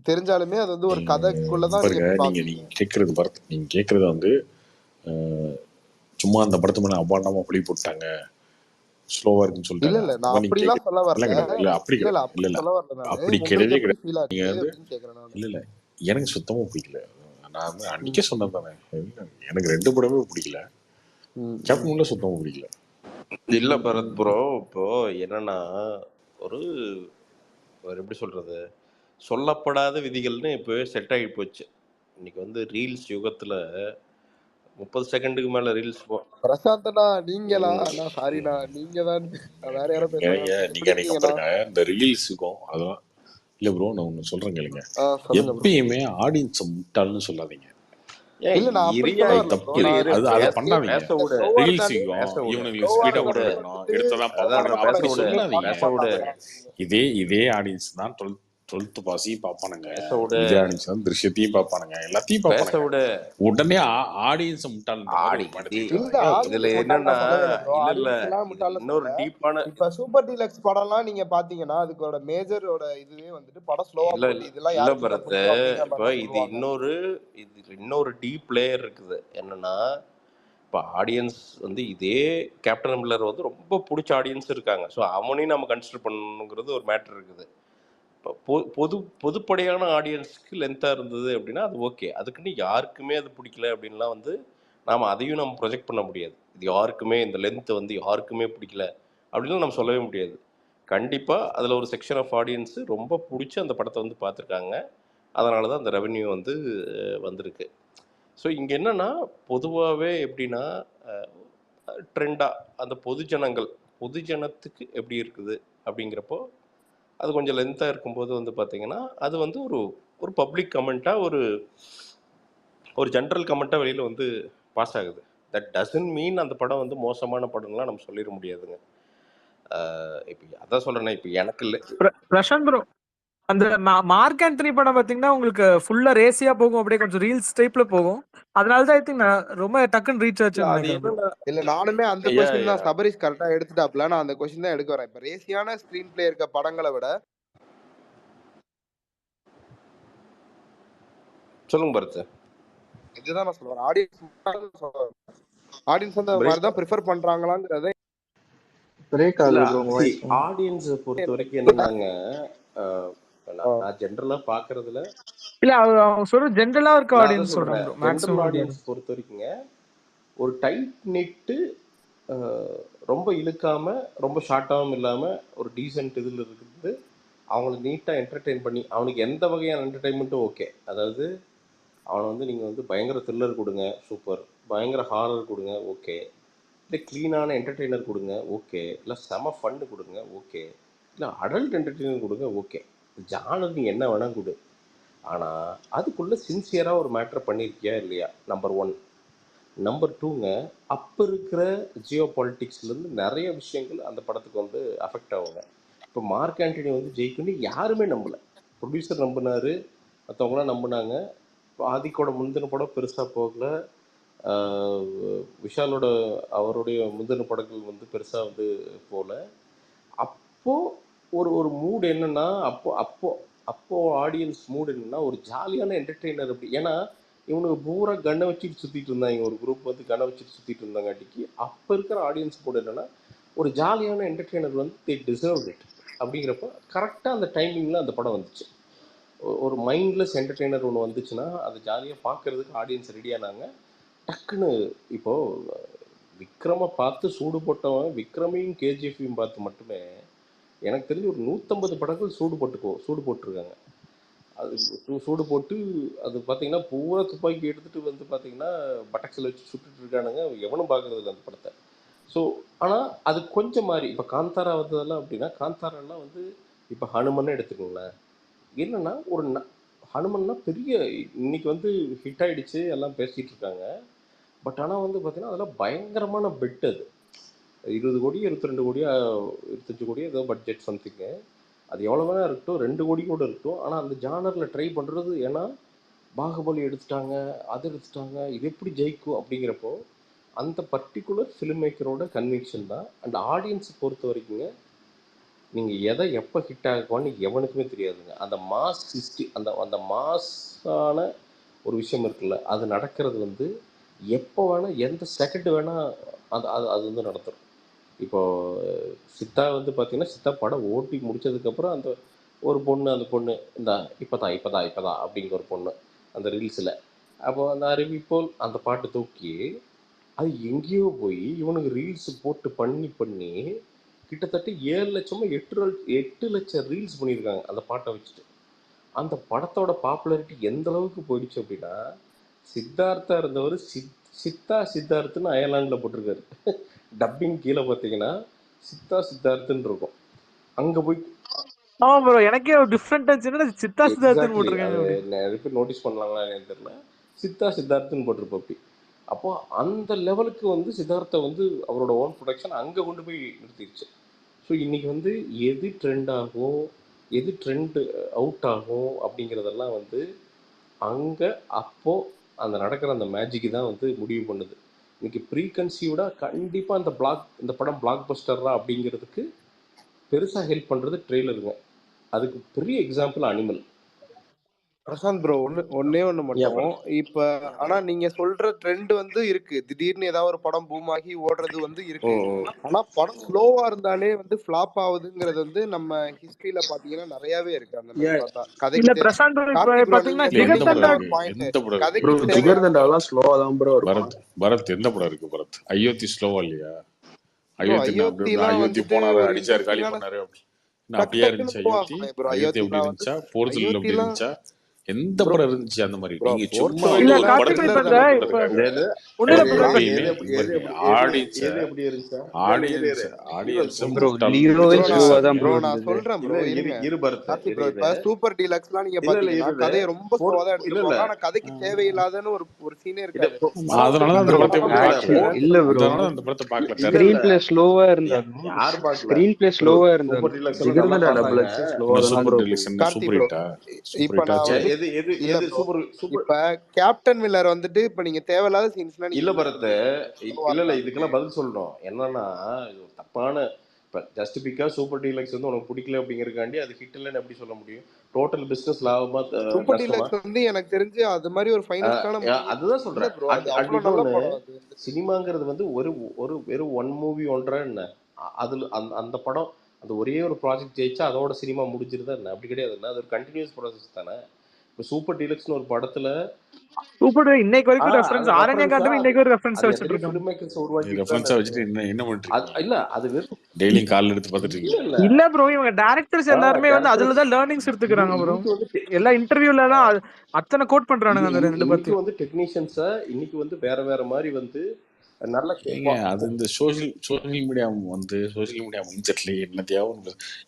தெரிஞ்சாலுமே அது வந்து ஒரு கதைக்குள்ளதான் நீங்க பாருங்க, பாப்பீங்க. நீங்க கேட்கறது பரத், நீங்க கேட்கறது வந்து சும்மா அந்த படத்து மேல அபாண்டமா பழி போட்டாங்க, ஸ்லோவா இருக்குன்னு இல்ல சொல்லிட்டாங்க. இல்ல, நான் அதான் நீங்க அப்படிலாம் சொல்ல வரல. கிடையாது. இல்ல அப்படி இல்ல இல்ல, கிடையாது. அப்படி சொல்ல வரல நானு. அப்படி உங்களுக்கு கிடையவே எப்படி கிடையாது. ஃபீல் நீங்க ஆச்சு வந்து அப்படின்னு கேக்குறேன் நான். இல்ல எனக்கு சுத்தமா பிடிக்கல. நான் வந்து அன்னைக்கே சொன்னது தானே, எனக்கு 2 படமே பிடிக்கல. கேப்டன்ல சுத்தமா பிடிக்கல. இல்ல பரத் ப்ரோ, இப்போ என்னன்னா ஒரு எப்படி சொல்றது, சொல்லப்படாத விதிகள்னு இப்போவே செட் ஆகி போச்சு. இன்னைக்கு வந்து ரீல்ஸ் யுகத்துல 30 செகண்டுக்கு மேல ரீல்ஸ் பிரசாந்தனா நீங்களா? நான் சாரிண்ணா, நீங்க தான். வேற யாரோ பேசுறாங்க. எப்படி இருக்கீங்கண்ணா? பாருங்க இந்த ரீல்ஸுக்கும் அதெல்லாம் இல்ல ப்ரோ, நான் ஒண்ணு சொல்றேன் கேளுங்க. சொல்லுங்க bro. எப்பயுமே ஆடியன்ஸ் முட்டாள்னு சொல்லாதீங்க. இல்ல நான் அப்படி சொல்ல வரல bro. அது பண்ணாதீங்க. ரீல்ஸுக்கும் இவனுங்களுக்கு ஸ்பீடா ஓட வைக்கணும், எடுத்ததான் பாப்பானுங்க அப்படி சொல்லாதீங்க. இதே ஆடியன்ஸ் தான் 12th பாசி பாப்பானுங்க, இதே ஆடியன்ஸ் தான் திருஷ்யத்தையும் பாப்பானுங்க, எல்லாத்தையும் பாப்பானுங்க. உடனே ஆடியன்ஸ் முட்டாள் இதுல என்னன்னா இன்னொரு டீப்பான இப்ப சூப்பர் டீலக்ஸ் படம்லாம் நீங்க பாத்தீங்கன்னா அதுக்கோட மேஜரோட இதுவே வந்துட்டு படம் ஸ்லோவா போகுது, இதெல்லாம் இல்ல யாருக்கு பரத். பிடிக்கும் அப்படிங்கிற இப்ப மாதிரி இது இன்னொரு டீப் லேயர் இருக்குது. என்னன்னா இப்போ ஆடியன்ஸ் வந்து இதே கேப்டன் மில்லர் வந்து ரொம்ப பிடிச்ச ஆடியன்ஸ் இருக்காங்க. ஸோ அவனையும் நம்ம கன்சிடர் பண்ணணுங்கிறது ஒரு மேட்டர் இருக்குது. இப்போ பொதுப்படையான ஆடியன்ஸ்க்கு லென்த்தாக இருந்தது அப்படின்னா அது ஓகே. அதுக்குன்னு யாருக்குமே அது பிடிக்கல அப்படின்லாம் வந்து நாம் அதையும் நம்ம ப்ரொஜெக்ட் பண்ண முடியாது. இது யாருக்குமே இந்த லென்த் வந்து யாருக்குமே பிடிக்கல அப்படின்னு நம்ம சொல்லவே முடியாது. கண்டிப்பாக அதில் ஒரு செக்ஷன் ஆஃப் ஆடியன்ஸு ரொம்ப பிடிச்சி அந்த படத்தை வந்து பார்த்துருக்காங்க. அதனால தான் அந்த ரெவென்யூ வந்து வந்திருக்கு. ஸோ இங்கே என்னென்னா பொதுவாகவே எப்படின்னா ட்ரெண்டாக அந்த பொதுஜனத்துக்கு எப்படி இருக்குது அப்படிங்கிறப்போ அது கொஞ்சம் லென்த்தாக இருக்கும்போது வந்து பார்த்திங்கன்னா அது வந்து ஒரு பப்ளிக் கமெண்ட்டாக ஒரு ஜென்ரல் கமெண்ட்டாக வெளியில் வந்து பாஸ் ஆகுது. தட் டசன்ட் மீன் அந்த படம் வந்து மோசமான படம்லாம் நம்ம சொல்லிட முடியாதுங்க. இப்போ அதான் சொல்கிறேன்னா, இப்போ எனக்கு இல்லை பிரசாந்த் ப்ரோ, அந்த மார்க் ஆண்டனி படம் பாத்தீங்கன்னா உங்களுக்கு ஃபுல்லா ரேசியா போகும், அப்படியே கொஞ்சம் ரீல்ஸ் டைப்ல போகும். அதனால தான் ஐ திங்க் ரொம்ப டக்குன்னு ரீச் ஆச்சுன்னு நினைக்கிறேன். இல்ல நானுமே அந்த கொஸ்டின் தான் சபரிஷ் கரெக்டா எடுத்துட்டாப்ல. நான் அந்த கொஸ்டின் தான் எடுக்க வரேன். இப்ப ரேசியான ஸ்கிரீன் பிளே இருக்க படங்களை விட சொல்லுங்க பரத். இதுதான் நான் சொல்லுவேன். ஆடியன்ஸ் வந்து மாதிரி தான் ப்ரிஃபர் பண்றாங்களாங்கிறத ஆடியன்ஸ் பொறுத்த வரைக்கும் என்னன்னாங்க, நான் ஜென்ரலா பாக்குறதுல இல்ல அவங்க சொல்ற ஜென்ரலா இருக்க ஆடியன்ஸ் சொல்றேன். ஜென்ரல் ஆடியன்ஸ் பொறுத்த வரைக்குங்க ஒரு டைட் நெட்டு, ரொம்ப இழுக்காம ரொம்ப ஷார்ட்டாகவும் இல்லாம ஒரு டீசென்ட் இதில் இருக்குது. அவங்களை நீட்டாக என்டர்டெயின் பண்ணி அவனுக்கு எந்த வகையான என்டர்டெயின்மெண்ட்டும் ஓகே. அதாவது அவனை வந்து நீங்கள் வந்து பயங்கர த்ரில்லர் கொடுங்க, சூப்பர். பயங்கர ஹாரர் கொடுங்க, ஓகே. இல்லை க்ளீனான என்டர்டெய்னர் கொடுங்க, ஓகே. இல்லை செம ஃபண்டு கொடுங்க, ஓகே. இல்லை அடல்ட் என்டர்டெய்னர் கொடுங்க, ஓகே. ஜானர் நீ என்ன வேணால் கொடு. ஆனால் அதுக்குள்ளே சின்சியராக ஒரு மேட்ரு பண்ணியிருக்கியா இல்லையா, நம்பர் 1. நம்பர் 2ங்க, அப்போ இருக்கிற ஜியோ பாலிட்டிக்ஸ்லேருந்து நிறைய விஷயங்கள் அந்த படத்துக்கு வந்து அஃபெக்ட் ஆகுங்க. இப்போ மார்க் ஆண்டனி வந்து ஜெயிக்குன்னு யாருமே நம்பலை. ப்ரொடியூசர் நம்பினார், மற்றவங்களாம் நம்பினாங்க. இப்போ ஆதிக்கோட முந்தின படம் பெருசாக போகல, விஷாலோட அவருடைய முந்தின படங்கள் வந்து பெருசாக வந்து போகல. அப்போது ஒரு மூடு என்னென்னா, அப்போது ஆடியன்ஸ் மூடு என்னென்னா ஒரு ஜாலியான என்டர்டெய்னர். அப்படி ஏன்னா இவனுக்கு பூரா கண்ணை வச்சுட்டு சுற்றிட்டு இருந்தாங்க. ஒரு குரூப் வந்து கண்ணை வச்சுட்டு சுற்றிட்டு இருந்தாங்காட்டிக்கு அப்போ இருக்கிற ஆடியன்ஸ் கூட என்னென்னா ஒரு ஜாலியான என்டர்டெய்னர் வந்து தே டிசர்வ் இட். அப்படிங்கிறப்ப கரெக்டாக அந்த டைமிங்கில் அந்த படம் வந்துச்சு. ஒரு மைண்ட்லெஸ் என்டர்டெய்னர் ஒன்று வந்துச்சுன்னா அது ஜாலியாக பார்க்குறதுக்கு ஆடியன்ஸ் ரெடியானாங்க. டக்குன்னு இப்போது விக்ரமை பார்த்து சூடு போட்டவன் விக்ரமையும் கேஜிஎஃப்பையும் பார்த்து மட்டுமே எனக்கு தெரிஞ்சு ஒரு 150 படங்கள் சூடு போட்டிருக்காங்க. அது சூடு போட்டு அது பார்த்தீங்கன்னா பூரா துப்பாக்கி எடுத்துகிட்டு வந்து பார்த்தீங்கன்னா பட்டக்ஸில் வச்சு சுட்டுட்டு இருக்கானுங்க. எவனும் பார்க்குறது இல்லை அந்த படத்தை. ஸோ ஆனால் அது கொஞ்சம் மாதிரி இப்போ காந்தாரா வந்ததெல்லாம் அப்படின்னா, காந்தாரெல்லாம் வந்து இப்போ ஹனுமன்னு எடுத்துக்கோங்களேன். என்னென்னா ஒரு ஹனுமன்னா பெரிய இன்னைக்கு வந்து ஹிட் ஆகிடுச்சு, எல்லாம் பேசிகிட்டு இருக்காங்க. பட் ஆனால் வந்து பார்த்தீங்கன்னா அதெல்லாம் பயங்கரமான பெட். அது 20 கோடி 22 கோடியா 25 கோடி ஏதோ பட்ஜெட் சம்திங்கு. அது எவ்வளோ வேணா இருக்கட்டும், 2 கோடி கூட இருக்கட்டும். ஆனால் அந்த ஜானரில் ட்ரை பண்ணுறது, ஏன்னா பாகுபலி எடுத்துட்டாங்க, அது எடுத்துட்டாங்க, இது எப்படி ஜெயிக்கும் அப்படிங்கிறப்போ அந்த பர்டிகுலர் ஃபிலிம் மேக்கரோட கன்விக்ஷன் தான். அண்ட் ஆடியன்ஸை பொறுத்த வரைக்குங்க, நீங்கள் எதை எப்போ ஹிட் ஆகுவான்னு எவனுக்குமே தெரியாதுங்க. அந்த மாஸ் ஹிஸ்ட்ரி, அந்த அந்த மாஸான ஒரு விஷயம் இருக்குல்ல, அது நடக்கிறது வந்து எப்போ வேணால், எந்த செகண்ட் வேணால் அது அது அது வந்து நடத்தும். இப்போது சித்தா வந்து பார்த்தீங்கன்னா, சித்தா படம் ஓட்டி முடிச்சதுக்கப்புறம் அந்த ஒரு பொண்ணு, அந்த பொண்ணு இந்த இப்போதான் இப்போதான் இப்போதான் அப்படிங்கிற ஒரு பொண்ணு அந்த ரீல்ஸில், அப்போது அந்த அறிவிப்போல் அந்த பாட்டு தூக்கி அது எங்கேயோ போய் இவனுக்கு ரீல்ஸ் போட்டு பண்ணி கிட்டத்தட்ட 7 லட்சமோ 8 லட்சம் ரீல்ஸ் பண்ணியிருக்காங்க அந்த பாட்டை வச்சுட்டு. அந்த படத்தோட பாப்புலாரிட்டி எந்த அளவுக்கு போயிடுச்சு அப்படின்னா, சித்தார்த்தா இருந்தவர் சித்தார்த்துன்னு அயர்லாண்டில் போட்டிருக்காரு. டப்பிங் கீழே பார்த்தீங்கன்னா சித்தார்த்துன்னு இருக்கும். அங்கே போய் ஆமா ப்ரோ, எனக்கே ஒரு டிஃப்ரெண்ட் என்னடா சித்தார்த்துன்னு எக்ஸாக்ட்லி போட்டிருக்காங்க அது அப்படி. நிறைய பேர் நோட்டீஸ் பண்ணலாங்களா எனக்கு தெரியல. சித்தார்த்துன்னு போட்டிருப்போம் அப்படி. அப்போ அந்த லெவலுக்கு வந்து சித்தார்த்தை வந்து அவரோட ஓன் ப்ரொடக்ஷன் அங்கே கொண்டு போய் நிறுத்திடுச்சு. ஸோ இன்றைக்கி வந்து எது ட்ரெண்ட் ஆகும், எது ட்ரெண்டு அவுட் ஆகும் அப்படிங்கிறதெல்லாம் வந்து அங்கே அப்போது அந்த நடக்கிற அந்த மேஜிக்கு தான் வந்து முடிவு பண்ணுது. இன்றைக்கி ப்ரீகன்சீவ்டாக கண்டிப்பாக இந்த படம் பிளாக் பஸ்டர்ரா அப்படிங்கிறதுக்கு பெருசாக ஹெல்ப் பண்ணுறது ட்ரெய்லருங்க. அதுக்கு பெரிய எக்ஸாம்பிள் அனிமல். பிரசாந்த் ப்ரோ, ஒன்னே ஒன்று மட்டும். இப்போ ஆனால் நீங்கள் சொல்கிற ட்ரெண்ட் வந்து இருக்கு. திடீர்னு ஏதாவது ஒரு படம் பூம் ஆகி ஓடுறது வந்து இருக்கு. ஆனால் படம் ஸ்லோவாக இருந்தாலே வந்து ஃப்ளாப் ஆகுதுங்கிறது வந்து நம்ம ஹிஸ்ட்ரியில் பார்த்தீங்கன்னா நிறையாவே இருக்கு. அந்த மாதிரி பார்த்தா இல்ல கதைக்கு பிரசாந்த் ப்ரோ, இப்ப கார்த்தி ப்ரோ பாத்தீங்கன்னா நீங்க இல்ல எந்த சொன்னீங்க படம் ஒரு இருக்கு? பாயிண்ட், எந்த படம் இருக்கு? கதைக்கு ப்ரோ தேவையான ஜிகர் தண்டாவெல்லாம் ஸ்லோவா தான் ப்ரோ இருக்கும். பரத் எந்த படம் இருக்கு பரத்? அயோத்தி ஸ்லோவா இல்லையா? ப்ரோ. அயோத்தி அப்படி அயோத்திலாம் அயோத்தி வந்துட்டு போனாரு, ஒரு அடிச்சாரு, காலி இன்ட்ரெஸ்டிங்கான பண்ணாரு அப்படி டக்கு அப்படியா டக்குன்னு இருந்துச்சு மூவ் அயோத்தி? ஆகுமே ப்ரோ. அயோத்தி எப்படி அயோத்திலாம் வந்து இருந்துச்சா? போர்ச்சுகல் எப்படி அயோத்திலாம் இருந்துச்சா? எந்த ப்ரோ படம் இருந்துச்சு அந்த மாதிரி? ப்ரோ நீங்க சும்மா போர்ச்சுகல் இல்ல ஒரு எல்லாம் கார்த்திக் படத்துக்கு இப்ப த்ரில்லர் இந்த தானே ப்ரோ. இப்ப பண்றதுக்காக ஒண்ணு இல்ல ப்ரோ, இப்ப எப்பயுமே ஆடியன்ஸ எப்படி இருந்துச்சா? ப்ரோ முட்டாள் லியோவே ப்ரோ ஸ்லோவா நான் தான் ப்ரோ நான் இருந்தது. சொல்றேன் ப்ரோ, இருங்க பரத் கார்த்தி ப்ரோ. இப்ப சூப்பர் டீலக்ஸ்லாம் நீங்க இல்ல பாத்தீங்கன்னா இரு கதையை ரொம்ப ஸ்லோவா தான் எடுத்துட்டு இல்ல போவாங்க. ஆனா கதைக்கு தேவையில்லாதன்னு ஒரு சீனே இருக்காது. ஆமா, ஆனா வந்து அதனாலதான் அந்த நல்ல ப்ரோ படத்தை படமா போய் இருக்கும். பார்க்கல. இல்ல ப்ரோ, அதனாலதான் அந்த படத்தை பார்க்கல. ஸ்கிரீன் பிளே ஸ்லோவா இருந்தாலும் யார் பார்க்கல ஸ்கிரீன் பிளே ப்ரோ? ஸ்லோவா சூப்பர் இருந்தாலும் டீலக்ஸ் எல்லாம் ஜிகர் நல்லா தண்டா டபுள் பார்த்தாங்க. எக்ஸ் ஸ்லோவா தான் சூப்பர் ப்ரோ டீலக்ஸ் போகும். என்ன கார்த்தி சூப்பர் ப்ரோ, ஹிட்டா? சூப்பர் இப்ப ஹிட்டா நான் ஆச்சு. வந்து எது எது இல்ல எது ப்ரோ, சூப்பர் இப்ப கேப்டன் மில்லர் வந்துட்டு இப்ப நீங்க தேவையில்லாத சீன்ஸ்லாம் நீங்க இல்ல யூஸ் பரத் பண்றீங்க ஸ்லோவா இல்ல இருந்தாலும். இதுக்கெல்லாம் பதில் சொல்லணும். என்னன்னா இது ஒரு தப்பான, இப்போ ஜஸ்ட் பிகாஸ் சூப்பர் டீலக்ஸ் வந்து உனக்கு பிடிக்கல அப்படிங்கிறக்காண்டி அது ஹிட் இல்லைன்னு எப்படி சொல்ல முடியும்? டோட்டல் பிஸ்னஸ் லாபமா சூப்பர் நஷ்டமா? டீலக்ஸ் வந்து எனக்கு தெரிஞ்சு அது மாதிரி ஒரு ஃபைனஸ்டான மூவி அதுதான் இல்ல சொல்றேன். ப்ரோ. அது அவ்வளவு நல்ல இன்னொன்னு, படம். அது வந்து சினிமாங்கிறது வந்து ஒரு ஒரு வெறும் ஒன் மூவி ஒன்றா என்ன, அதுல அந்த அந்த படம் அந்த ஒரே ஒரு ப்ராஜெக்ட் ஜெயிச்சா அதோட சினிமா முடிஞ்சிருதா என்ன? அப்படி கிடையாதுன்னா அது ஒரு கண்டினியூஸ் ப்ராசஸ் தானே. இப்போ சூப்பர் டீலக்ஸ்னு ஒரு படத்துல சூப்பர் இன்னைக்கு வரைக்கும் அது ரெஃபரன்ஸ் ஆரண்யா ரெஃபரன்ஸா, காட்டுக்கு இன்னைக்கு ஒரு ரெஃபரன்ஸ் அது வச்சுட்டு எத்தனையோ இருக்காங்க. ஃபிலிம் மேக்கர்ஸ் உருவாக்கிட்டு தான் ரெஃபரன்ஸா இருக்கு. வச்சுட்டு என்ன பண்ணிட்டு இருக்கீங்க? இல்ல அது வெறும் டெய்லியும் கால் எடுத்து பார்த்துட்டு இல்ல இருக்கீங்க? இல்ல இல்ல ப்ரோ, இவங்க டைரக்டர்ஸ் எல்லாருமே வந்து டேரக்டர்ஸ் அதுலதான் லேர்னிங்ஸ் எடுத்துக்கிறாங்க ப்ரோ. இன்னைக்கு வந்து எல்லா இன்டர்வியூல எல்லாம் அத்தனை கோட் பண்றானுங்க அந்த ரெண்டு இன்னைக்கு பத்தி. வந்து டெக்னீஷியன்ஸை இன்னைக்கு வந்து வேற மாதிரி வந்து நல்ல ஏங்க அது இந்த சோஷியல் மீடியா முடிஞ்சிடல என்னத்தையாவும்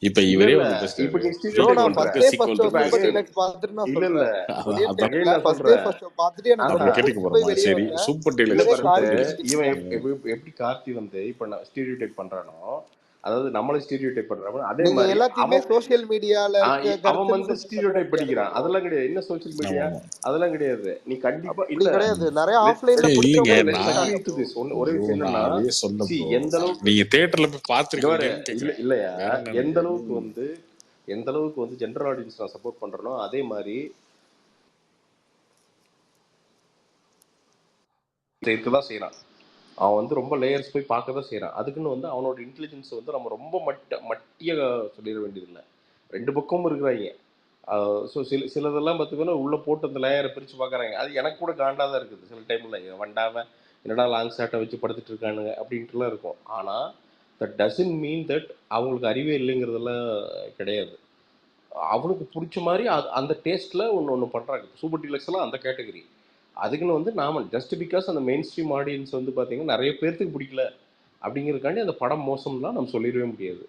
இப்ப இல்ல இவரே இல்ல வந்து இப்ப நீ ப்ரோ ஸ்டீரியோ நான் பண்ற first day sequel first show இருக்கு. சூப்பர் டீலக்ஸ் பார்த்துட்டு நான் இல்ல இல்ல சொல்றேன். புதிய அதான் தேட்டர்ல நான் ஃபர்ஸ்ட் டே சொல்றேன். ஃபர்ஸ்ட் ஷோ பார்த்துட்டு எனக்கு நம்ம வந்து அதான் கேட்டுக்க பிடிச்சி போய் போறோமா? வெளியே சரி வந்தேன். சூப்பர் இல்ல டீலக்ஸ் உண்மையிலே பரத், கார்த்தி இவன் எப்படி கார்த்தி வந்து இப்ப நான் ஸ்டீரியோ டைப் பண்றானோ, அதாவது நம்மளே ஸ்டீரியோ டைப் பண்றானோ அதே நீங்க மாதிரி எல்லாத்தையுமே அவன் சோசியல் மீடியால இருக்க அவன் கருத்துன்னு வந்து சொல்லி ஸ்டீரியோ சொல்லிட டைப் முடியாது படிக்கிறான். ப்ரோ. அதெல்லாம் கிடையாது. என்ன சோஷியல் மீடியா ஆமா. அதெல்லாம் கிடையாது. நீ கண்டிப்பா அப்படி இல்ல கிடையாது. நிறைய லெட் ஆஃப்லைன்ல இல்லைங்க பிடிச்சவங்க லெட்ஸ் நான் அக்ரி இருக்காங்க டு ப்ரோ. திஸ். ஒரே bro, விஷயம் நான் என்னன்னா, அதே சொல்ல ப்ரோ, எந்த அளவுக்கு நீங்க தியேட்டர்ல போய் இங்க பாரு, பார்த்துருக்கீங்கன்னு கேக்குறேன். இல்லையா வேற என்ன எந்த எனக்கு? அளவுக்கு வந்து எந்த அளவுக்கு வந்து ஜென்ரல் ஆடியன்ஸ் நான் சப்போர்ட் பண்றேனோ அதே மாதிரி இருக்கதான் செய்யறான். அவன் வந்து ரொம்ப லேயர்ஸ் போய் பார்க்க தான் செய்யறான். அதுக்குன்னு வந்து அவனோட இன்டெலிஜென்ஸ் வந்து நம்ம ரொம்ப மட்டிய சொல்லிட வேண்டியதில்லை. ரெண்டு பக்கமும் இருக்கிறாங்க. ஸோ சிலதெல்லாம் பார்த்தீங்கன்னா உள்ளே போட்டு அந்த லேயரை பிரித்து பார்க்குறாங்க. அது எனக்கு கூட காண்டாக தான் இருக்குது சில டைமில். வண்டாமல் என்னடா லாங் ஷாட்டை வச்சு படுத்துட்டு இருக்கானுங்க அப்படின்ட்டுலாம் இருக்கும். ஆனால் தட் டசன்ட் மீன் தட் அவங்களுக்கு அறிவே இல்லைங்கிறதெல்லாம் கிடையாது. அவனுக்கு பிடிச்ச மாதிரி அந்த டேஸ்ட்டில் ஒன்று பண்ணுறாங்க. சூப்பர் டீலக்ஸ்லாம் அந்த கேட்டகரி. அதுக்குன்னு வந்து நாம் ஜஸ்ட் பிகாஸ் அந்த மெயின் ஸ்ட்ரீம் ஆடியன்ஸ் வந்து பார்த்தீங்கன்னா நிறைய பேர்த்துக்கு பிடிக்கல அப்படிங்கிறதுக்காண்டி அந்த படம் மோசம்லாம் நம்ம சொல்லிடவே முடியாது.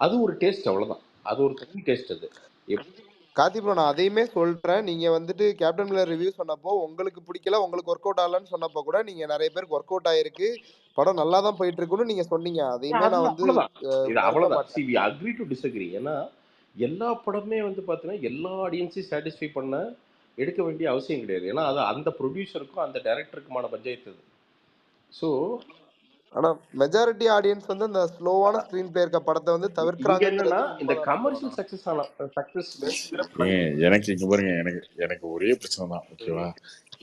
அது ஒரு டேஸ்ட், அவ்வளோதான். அது ஒரு தனி டேஸ்ட். அது கார்த்தி ப்ரோ, நான் அதையுமே சொல்றேன். நீங்க வந்துட்டு கேப்டன் மில்லர் ரிவ்யூ சொன்னப்போ உங்களுக்கு பிடிக்கல, உங்களுக்கு ஒர்க் அவுட் ஆகலன்னு சொன்னப்போ கூட நீங்க நிறைய பேருக்கு ஒர்க் அவுட் ஆயிருக்கு, படம் நல்லா தான் போயிட்டு இருக்குன்னு நீங்க சொன்னீங்க. அதையுமே நான் வந்து அவ்வளோதான். இது மறுக்க அவ்வளோதான். மாட்டேன். We agree to disagree. ஏன்னா எல்லா படமே வந்து பார்த்தீங்கன்னா எல்லா ஆடியன்ஸையும் சாட்டிஸ்ஃபை பண்ண எடுக்க வேண்டிய அவசியம் கிடையாது. ஏன்னா அது அந்த ப்ரொடியூசருக்கும் அந்த டைரக்டருக்குமான பஞ்சாயத்து அது. ஸோ ஆனா மெஜாரிட்டி ஆடியன்ஸ் வந்து அந்த ஸ்லோவான ஸ்கிரீன் பிளே இருக்க படத்தை வந்து இங்க தவிர்க்கிறாங்கிறது என்னன்னா இந்த உண்மைதானே bro? கமர்ஷியல் சக்சஸ் ஆன சக்சஸ் எனக்கு இங்க பாருங்க, எனக்கு ஒரே பிரச்சனை தான். ஓகேவா,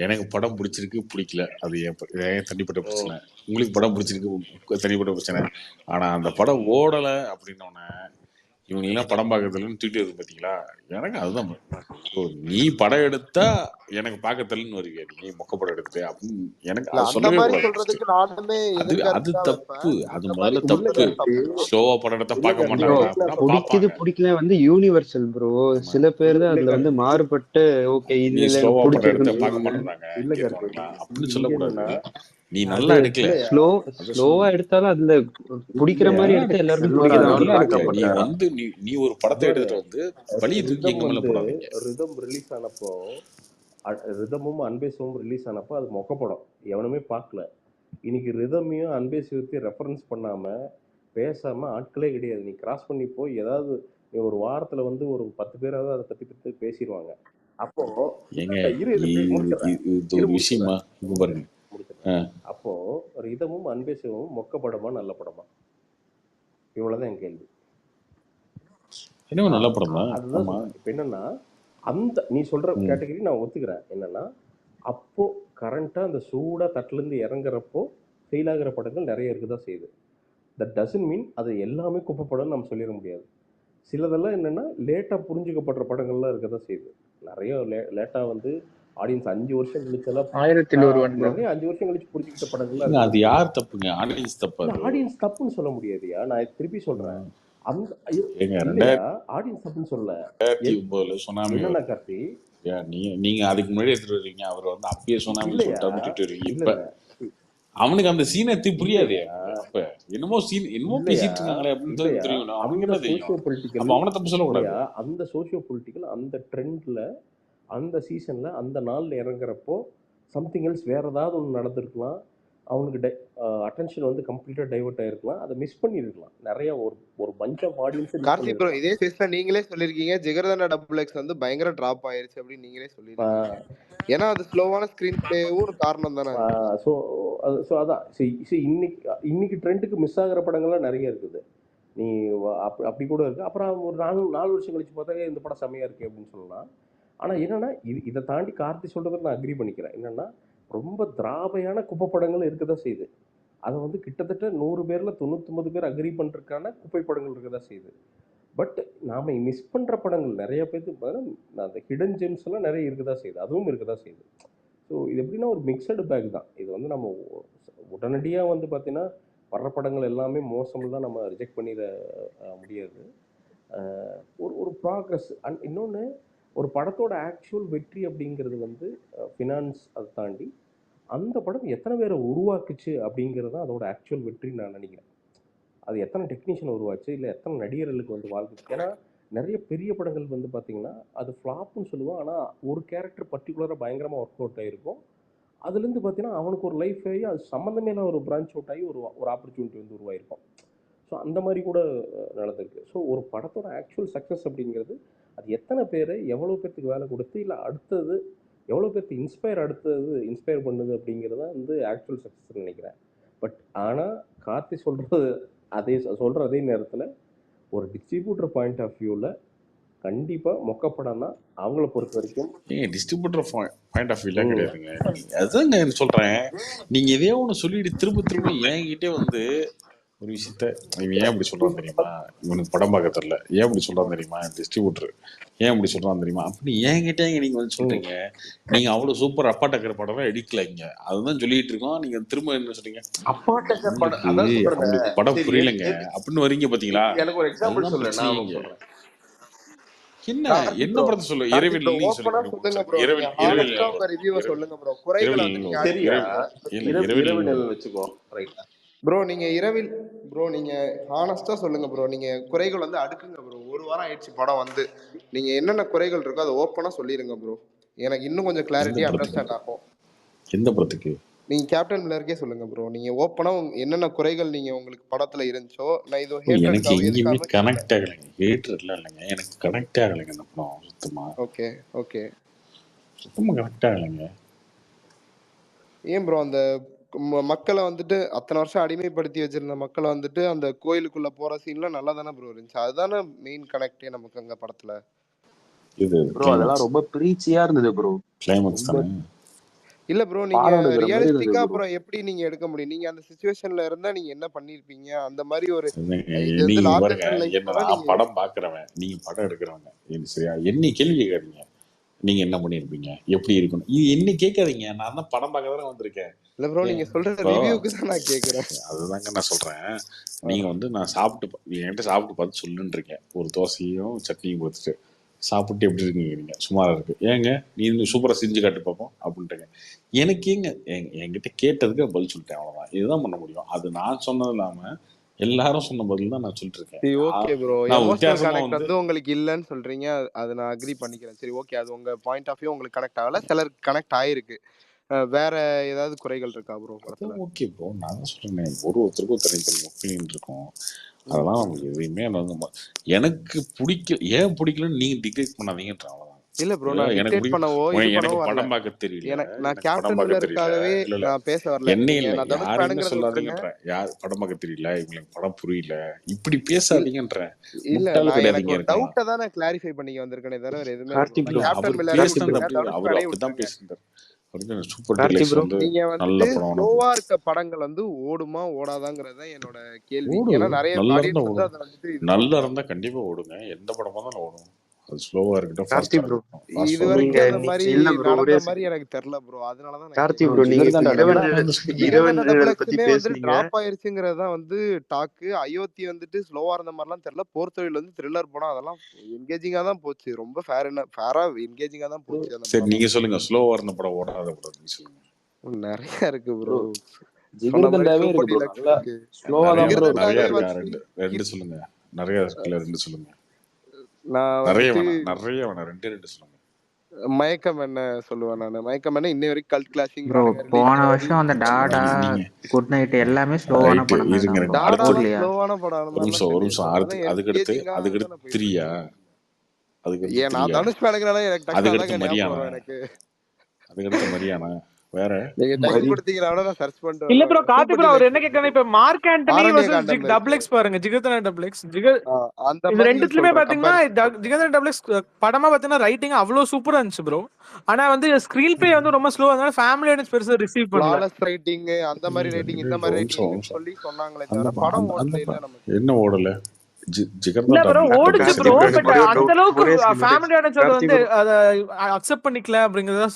எனக்கு படம் பிடிச்சிருக்கு பிடிக்கல, அது என் தனிப்பட்ட பிரச்சனை. உங்களுக்கு படம் பிடிச்சிருக்கு தனிப்பட்ட பிரச்சனை. ஆனா அந்த படம் ஓடலை அப்படின்னோடனே இவங்க படம் பார்க்கறதுலன்னு தூக்கிட்டு வருது பாத்தீங்களா. எனக்கு அதுதான் ஸோ நீ படம் எடுத்தா எனக்கு பார்க்க தெரியலன்னு வருவியா நீ மொக்க படம் எடுத்து அப்படின்னு எனக்கு இல்ல அது அந்த சொல்லவே மாதிரி கூடாது. சொல்றதுக்கு நானுமே அது எதிர்கருத்து தான் தப்பு. வைப்பேன். அது அந்த முதல்ல மாதிரி தப்பு. சொல்றது தப்பு தான். ஸ்லோவா படம் எடுத்தா பார்க்க ப்ரோ மாட்டாங்களா அப்படின்னா பிடிக்குது பார்ப்பாங்க. பிடிக்கல வந்து யூனிவர்சல் ப்ரோ. சில பேர் தான் அதுல வந்து மாறுபட்டு ஓகே நீ இதுல எனக்கு ஸ்லோவா படம் எடுத்த பிடிச்சிருக்குன்னு பார்க்க சொல்லுவாங்க. மாட்டேறாங்க இல்ல இங்க கார்த்தி, இருக்காங்களா அப்படின்னு இங்க சொல்லக்கூடாது. என்னன்னா நீ அது நல்லா எடுக்கல, அதை ஸ்லோவா சொல்லணும். எடுத்தாலும் அதுல பிடிக்கிற மாதிரி நல்லா எடுத்தா எடுக்க எல்லாருக்கும் செல்வர் பிடிக்க அது தான் நல்லா வந்து செய்யும். எடுக்கல. நீ வந்து நீ ஒரு படத்தை எடுத்துட்டு வந்து பழிய தூக்கி எங்க மேல போடாதீங்க. ரிதம் ரிலீஸ் ஆனப்போ ரிதமும் அன்பேசும் ரிலீஸ் ஆனப்போ அது மொக்க படம், எவனுமே பார்க்கல. இன்னைக்கு ரிதமையும் அன்பேசுவத்தையும் ரெஃபரன்ஸ் பண்ணாம பேசாம ஆட்களே கிடையாது. நீ கிராஸ் பண்ணி போய் ஏதாவது நீ ஒரு வாரத்துல வந்து ஒரு 10 பேராவது அதை பத்தி பேசிடுவாங்க. அப்போ ஏங்க இரு முடிச்சிடுறேன் இது ஒரு விஷயமா இங்க பாருங்க. அப்போ ரிதமும் அன்பேசுவும் மொக்க படமா நல்ல படமா? இவ்வளவுதான் என் கேள்வி. என்ன நல்ல படம் தான். அதுதான் சொல்றேன். இப்ப என்னன்னா அந்த நீ சொல்ற கேட்டகரி நான் ஒத்துக்கிறேன். என்னன்னா அப்போ கரண்டா அந்த சூடா தட்டுல இருந்து இறங்குறப்போ ஃபெயில் ஆகிற படங்கள் நிறைய இருக்குதான் செய்யுது. தட் டசன்ட் மீன் அது எல்லாமே குப்பை படம்னு நம்ம சொல்லிட முடியாது. சிலதெல்லாம் என்னன்னா லேட்டா புரிஞ்சுக்கப்படுற படங்கள்லாம் இருக்கதான் செய்யுது. நிறைய லேட்டா வந்து ஆடியன்ஸ் 5 வருஷம் கழிச்செல்லாம் 1001 bro. நிறைய 5 வருஷம் கழிச்சு புரிஞ்சுக்கிட்ட படங்கள்லாம் அது யார் தப்புங்க? ஆடியன்ஸ் தப்பு. ஆடியன்ஸ் தப்புன்னு சொல்ல முடியாதுயா. நான் திருப்பி சொல்றேன். அந்த ஆடியன்ஸ் தப்புன்னு சொல்ல 2009 சுனாமி என்னன்னா கார்த்தி, நீங்க அதுக்கு முன்னாடி எடுத்துட்டு வருவீங்க. அவர் வந்து அப்பயே சுனாமி சொல்லிட்டு விட்டுட்டு வருவீங்க. இப்ப அவனுக்கு அந்த சீனை புரியாது. அப்ப என்னமோ பேசிட்டு இருக்காங்களே அப்படின்னு தெரியும். அவனுக்கு என்ன தெரியும்? அப்ப அவனை தப்பு சொல்லக்கூடாது. அந்த சோசியோ பொலிட்டிக்கல் அந்த ட்ரெண்ட்ல அந்த சீசன்ல அந்த நாள்ல இறங்குறப்போ சம்திங் எல்ஸ் வேற ஏதாவது ஒன்று நடந்திருக்கலாம். அவனுக்கு அட்டென்ஷன் வந்து கம்ப்ளீட்டா டைவர்ட் ஆயிருக்கலாம். அதை மிஸ் பண்ணிருக்கலாம். நிறைய ஒரு bunch of audience. Karthi bro இதே ஃபேஸ்ல நீங்களே சொல்லிருக்கீங்க ஜிகர்தண்டா டபுள் எக்ஸ் வந்து பயங்கர டிராப் ஆயிருச்சு அப்படின்னு நீங்களே சொல்லிருக்கீங்க. ஏன்னா அது ஸ்லோவான ஸ்கிரீன் பிளேவும் ஒரு காரணம் தானே. ஸோ அதான் இன்னைக்கு ட்ரெண்டுக்கு மிஸ் ஆகிற படங்கள்லாம் நிறைய இருக்குது. நீ அப்படி கூட இருக்கு. அப்புறம் ஒரு 4 வருஷம் கழிச்சு பார்த்தா இந்த படம் செம்மையா இருக்கு அப்படின்னு சொல்லலாம். ஆனா என்னன்னா இதை தாண்டி கார்த்தி சொல்றதை நான் அக்ரி பண்ணிக்கிறேன். என்னன்னா ரொம்ப திராபையான குப்பை படங்கள் இருக்கதான் செய்யுது. அதை வந்து கிட்டத்தட்ட 100 பேர்ல 99 பேர் அக்ரி பண்றதுக்கான குப்பை படங்கள் இருக்கதான் செய்யுது. பட் நாம மிஸ் பண்ற படங்கள் நிறைய பேருக்கு அந்த ஹிடன் ஜெம்ஸ் எல்லாம் நிறைய இருக்கதான் செய்யுது. அதுவும் இருக்கதான் செய்யுது. ஸோ இது எப்படின்னா ஒரு மிக்சடு பேக் தான். இது வந்து நம்ம உடனடியாக வந்து பார்த்தீங்கன்னா வர்ற படங்கள் எல்லாமே மோசம் தான் நம்ம ரிஜெக்ட் பண்ணிட முடியாது. ஒரு ப்ராக்ரஸ். அண்ட் இன்னொன்று ஒரு படத்தோட ஆக்சுவல் வெற்றி அப்படிங்கிறது வந்து ஃபினான்ஸ் அதை தாண்டி அந்த படம் எத்தனை பேரை உருவாக்குச்சு அப்படிங்கிறது தான் அதோட ஆக்சுவல் வெற்றின்னு நான் நினைக்கிறேன். அது எத்தனை டெக்னீஷியன் உருவாச்சு, இல்லை எத்தனை நடிகர்களுக்கு வந்து வாழ்க்கை. ஏன்னா நிறைய பெரிய படங்கள் வந்து பார்த்தீங்கன்னா அது ஃப்ளாப்னு சொல்லுவோம். ஆனால் ஒரு கேரக்டர் பர்டிகுலராக பயங்கரமாக ஒர்க் அவுட் ஆகிருக்கும். அதுலேருந்து பார்த்தீங்கன்னா அவனுக்கு ஒரு லைஃப் ஆகி அது சம்மந்தமே இல்லாத ஒரு பிரான்ச் அவுட் ஆகி ஒரு ஆப்பர்ச்சுனிட்டி வந்து உருவாயிருக்கும். ஸோ அந்த மாதிரி கூட நடந்திருக்கு. ஸோ ஒரு படத்தோட ஆக்சுவல் சக்ஸஸ் அப்படிங்கிறது அது எத்தனை பேரை எவ்வளோ பேர்த்துக்கு வேலை கொடுத்து, இல்லை அடுத்தது எவ்வளோ பேர்த்து இன்ஸ்பயர் பண்ணுது அப்படிங்கிறத வந்து ஆக்சுவல் சக்ஸஸ்ன்னு நினைக்கிறேன். பட் ஆனால் கார்த்தி சொல்கிறது அதே நேரத்தில் ஒரு டிஸ்ட்ரிபியூட்டர் பாயிண்ட் ஆஃப் வியூவில் கண்டிப்பாக மொக்கப்படம்னா அவங்கள பொறுத்த வரைக்கும் டிஸ்ட்ரிபியூட்டர் பாயிண்ட் ஆஃப் வியூலாம் கிடையாதுங்க. அதுதான் நான் சொல்கிறேன். நீங்கள் எதையோ ஒன்று சொல்லிட்டு திரும்ப என்கிட்டே வந்து ஒரு விஷயத்த இவன் ஏன் இப்படி சொல்கிறான் தெரியுமா, இவனுக்கு படம் பார்க்க தெரியல, ஏன் இப்படி சொல்கிறான் தெரியுமா, டிஸ்ட்ரிபியூட்டர் ஏன் இப்படி சொல்கிறான் தெரியுமா அப்படி என்கிட்ட நீங்கள் வந்து சொல்கிறீங்க. நீங்கள் அவ்வளோ சூப்பர் அப்பா டக்கர் படம் எடுக்கல இங்க, அதுதான் சொல்லிட்டு இருக்கோம். நீங்கள் திரும்ப என்ன சொல்றீங்க, அப்பா டக்கர் படம் அவங்களுக்கு படம் புரியலைங்க அப்படின்னு வரீங்க பார்த்தீங்களா. எனக்கு ஒரு எக்ஸாம்பிள் சொல்லுங்க. என்ன படத்தை சொல்ல, இரவில் வச்சுக்கோ. ப்ரோ நீங்க இரவில் ப்ரோ நீங்க ஹானஸ்டா சொல்லுங்க ப்ரோ. நீங்க குறைகள் வந்து அடுக்குங்க ப்ரோ. ஒரு வாரம் ஆயிடுச்சு படம் வந்து. நீங்க என்னென்ன குறைகள் இருக்கோ அதை ஓப்பனா சொல்லிருங்க ப்ரோ. எனக்கு இன்னும் கொஞ்சம் கிளாரிட்டியா அண்டர்ஸ்டாண்ட் ஆகும். எந்த படத்துக்கு நீங்க கேப்டன் மில்லருக்கே சொல்லுங்க ப்ரோ. நீங்க ஓப்பனா என்னென்ன குறைகள் நீங்க உங்களுக்கு படத்துல இருந்துச்சோ, நான் இது எனக்கு ஹேட்டருக்காக எங்கேயுமே எதுக்காகவே சொல்லல. கனெக்ட் ஆகலைங்க. ஹேட்டர்லாம் இல்லைங்க, எனக்கு கனெக்ட் ஆகலைங்க அந்த படம். சுத்தமா ஓகே ஓகே. சுத்தமா கனெக்ட் ஆகலைங்க. ஏன் ப்ரோ அந்த மக்களை வந்துட்டு அத்தனை வருஷம் அடிமைப்படுத்தி வச்சிருந்த மக்களை வந்துட்டு அந்த கோயிலுக்குள்ள போற சீன்லாம் நல்லா தானே ப்ரோ இருந்துச்சு. அதுதானே மெயின் கனெக்டே நமக்கு அங்க படத்துல. இது ப்ரோ அதெல்லாம் ரொம்ப பிரீச்சியா இருந்தது ப்ரோ. கிளைமேக்ஸ் ரொம்ப தானே. இல்ல ப்ரோ, நீங்க பாடம் எடுக்கிற மாதிரி இருந்தது ரியலிஸ்டிக்கா ப்ரோ. அப்புறம் எப்படி நீங்க எடுக்க முடியும்? நீங்க அந்த சிச்சுவேஷன்ல இருந்தா நீங்க என்ன பண்ணிருப்பீங்க? அந்த மாதிரி ஒரு இது நீங்க வந்து லார்ஜர் பாருங்க, தென் லைஃப் என்ன நீங்க நான் படம் பாக்குறவன், நீங்க படம் எடுக்கிறவங்க, சரியா? என்ன கேள்வி கேட்காதீங்க, நீங்க என்ன பண்ணிருப்பீங்க, எப்படி இருக்கணும், இது என்ன கேட்காதீங்க. நான் தான் படம் பார்க்க தானே வந்திருக்கேன். இல்ல ப்ரோ, நீங்க சொல்ற ரிவ்யூக்கு தான் நான் கேக்குறேன். அதுதாங்க நான் சொல்றேன். நீங்க வந்து நான் சாப்பிட்டு என்கிட்ட சாப்பிட்டு பார்த்து சொல்லுன்னு இருக்கேன். ஒரு தோசையும் சட்னியும் கொடுத்துட்டு சாப்பிட்டு எப்படி இருக்கீங்க, நீங்க சுமாரா இருக்கு, ஏங்க நீ சூப்பரா செஞ்சு காட்டு பார்ப்போம் அப்படின்ட்டுங்க. எனக்கு ஏங்க என்கிட்ட கேட்டதுக்கு பதில் சொல்லிட்டேன், அவ்வளவுதான். இதுதான் பண்ண முடியும். அது நான் சொன்னது இல்லாம எல்லாரும் சொன்ன பதில் தான் நான் சொல்லிட்டு இருக்கேன். சரி ஓகே ப்ரோ, நான் எமோஷனல் வித்தியாசமா கனெக்ட் வந்து வந்து உங்களுக்கு இல்லைன்னு சொல்றீங்க. அது நான் அக்ரி பண்ணிக்கிறேன். சரி ஓகே, அது உங்க பாயிண்ட் ஆஃப் வியூ உங்களுக்கு கனெக்ட் ஆகல, சிலருக்கு கனெக்ட் ஆயிருக்கு. வேற ஏதாவது குறைகள் இருக்கா ப்ரோ படத்துல? ஓகே ப்ரோ, நான் தான் சொல்றேன், ஒருத்தருக்கும் தனித்தனி ஒப்பீனியன் இருக்கும். அதெல்லாம் நமக்கு எதுவுமே எனக்கு பிடிக்கல, ஏன் பிடிக்கலன்னு நீங்க டிக்ரேட் பண்ணாதீங்கன்ற. இல்ல ப்ரோ, நான் டிக்டேட் பண்ணவோ இது எனக்கு பண்ணவோ வரல. படம் பார்க்க தெரியல, நான் எனக்கு படம் கேப்டன் பார்க்க தெரியல. மில்லருக்காகவே இல்ல நான் பேச வரல. என்ன நீங்க இல்லை, நான் தனுஷ் யாரையுமே ஃபேனுங்கிறத விட்டுருங்க. சொல்லாதீங்கன்ற. யார் படம் பார்க்க தெரியல, இவங்களுக்கு படம் புரியல, இப்படி பேசாதீங்கன்ற. இல்ல, முட்டாள் நான் எனக்கு கிடையாதுங்க ஒரு இருக்கலாம். டவுட்டை தான் நான் கிளாரிஃபை பண்ணிக்க வந்திருக்கேனே தவிர வேற எதுவுமே கார்த்தி இல்லை. ப்ரோ, கேப்டன் அவர் மில்லரையும் பேசினது விட்டுருங்க, அப்படி, தனுஷ் அவர் ஃபேனையும் அப்படிதான் விட்டுருங்க. பேசியிருந்தார். சூப்பர் கார்த்தி டீலக்ஸ் ப்ரோ, வந்து நீங்க நல்ல வந்துட்டு படம். ஸ்லோவா இருக்க படங்கள் வந்து ஓடுமா ஓடாதாங்கிறத என்னோட கேள்வி. ஓடு, ஏன்னா நிறைய நல்லா இருந்தா ஆடியன்ஸ் வந்து ஓடும். அதை வந்துட்டு இது நல்லா பண்றாங்க. இருந்தா கண்டிப்பா ஓடுங்க. எந்த படமா தான் ஓடும். அது ஸ்லோவா இருக்கட்டும், கார்த்தி ஃபாஸ்டா ப்ரோ, இருக்கட்டும். ஃபாஸ்ட் இது ஃபார்வர்ட் வரைக்கும் அந்த இருக்கட்டும். மாதிரி இல்ல ப்ரோ, ஒரே நடந்த மாதிரி எனக்கு தெரியல ப்ரோ. அதனாலதான் நான் கார்த்தி ப்ரோ ப்ரோ, நீங்க இப்ப ஜிகர்தண்டா இரவு டபுள் இரவு ஜிகர்தண்டா நிழல் டபுள் பத்தி எக்ஸுமே வந்து பேசுனீங்க. டிராப் ஆயிருச்சுங்கிறதா வந்து டாக்கு. அயோத்தி வந்துட்டு ஸ்லோவா இருந்த மாதிரிலாம் தெரியல. போர் தொழில் வந்து த்ரில்லர் படம், அதெல்லாம் என்கேஜிங்கா தான் போச்சு. ரொம்ப ஃபேரா என்கேஜிங்கா தான் போச்சு அந்த சரி, படம். நீங்க சொல்லுங்க, ஸ்லோவா இருந்த படம், ஓடாத படம் நீங்க சொல்லுங்க. நிறைய இருக்கு ப்ரோ. ப்ரோ சொன்ன மாதிரி ஜிகர்தண்டாவே சூப்பர் இருக்கு ப்ரோ, டீலக்ஸ் நல்லா இருக்கு. ஸ்லோவா தான் ப்ரோ நிறைய ஜிகர்தண்டாவே இருக்கா? வந்து ரெண்டு சொல்லுங்க. நிறைய இருக்குல்ல, ரெண்டு சொல்லுங்க. நான் நிறைய வந்துட்டு வேணாம், நிறைய வேணாம், ரெண்டு சொல்லுங்க. மயக்கம் என்ன சொல்லுவேன் நான். மயக்கம் என்ன இன்னை வரைக்கும் கல்ட் ப்ரோ கிளாசிக்கிறானுங்க. போன ரிலீஸ் வருஷம் அந்த டாடா, நீங்க குட் நைட் எல்லாமே ஸ்லோவான ரைட்டு படங்கள் இருங்க தான் ப்ரோ. டாடாலாம் ஊர்லயா? ஸ்லோவான படம் அந்த ஒரு மாதிரிலாம் நிமிஷம் தெரியல ப்ரோ. அடுத்து அதெல்லாம் அதுக்கடுத்து என்கேஜிங்கா தானே போயிட்டு த்ரீயா? இருக்கு. அதுக்கடுத்து ஏன் நான் த்ரீயா? தனுஷ் பேனுங்கிறனால எனக்கு டக்குனு அதுக்கடுத்து அதாங்க ஞாபகம் மரியானா? வரும் எனக்கு. அதுக்கடுத்து மரியானா? வேற நீங்க டைம் மரி கொடுத்தீங்கன்னா நான் சர்ச் பண்ணிட்டு இல்ல ப்ரோ, வருவேன். கார்த்தி சூப்பர் ப்ரோ அவர் டீலக்ஸ் என்ன இருக்கு. கேட்கறாரு, இப்ப மார்க் ஆண்டனி ஆரண்ய வர்சஸ் காண்டம் டபுள் இருக்கு. எக்ஸ் பாருங்க, ஜிகர்தண்டா டபுள் எக்ஸ். அந்த இது மாதிரி ரெண்டுத்துலயுமே சொல்றேன், பாத்தீங்கன்னா கம்பேரிசன் சொல்றேன். ஜிகர்தண்டா டபுள் எக்ஸ் படமா பாத்தீங்கன்னா ரைட்டிங் அவ்வளவு சூப்பரா இருந்துச்சு ப்ரோ. ஆனா வந்து ஸ்கிரீன் பிளே வந்து ரொம்ப ஸ்லோவா இருந்தாலும் ஃபேமிலி ஆடியன்ஸ் பெருசா ரிசீவ் பண்ணல. ஃப்ளாலஸ் ரைட்டிங், அந்த மாதிரி ரைட்டிங், இந்த மாதிரி ஒரு ரைட்டிங்னு சொல்லி சொன்னாங்களே அந்த தவிர படம் ஓடல. இல்ல நமக்கு என்ன ஓடல? இல்ல ஜிகர்தண்டா ப்ரோ, ஓடுச்சு கார்த்தி ப்ரோ. ப்ரோ, பட் எனக்கு ஒரே அந்த டவுட், அளவுக்கு ஒரே செகண்ட், ஃபேமிலி ஆடியன்ஸ் அதை கார்த்தி வந்து ப்ரோ, அதை அக்செப்ட் பண்ணிக்கல அப்படிங்கறத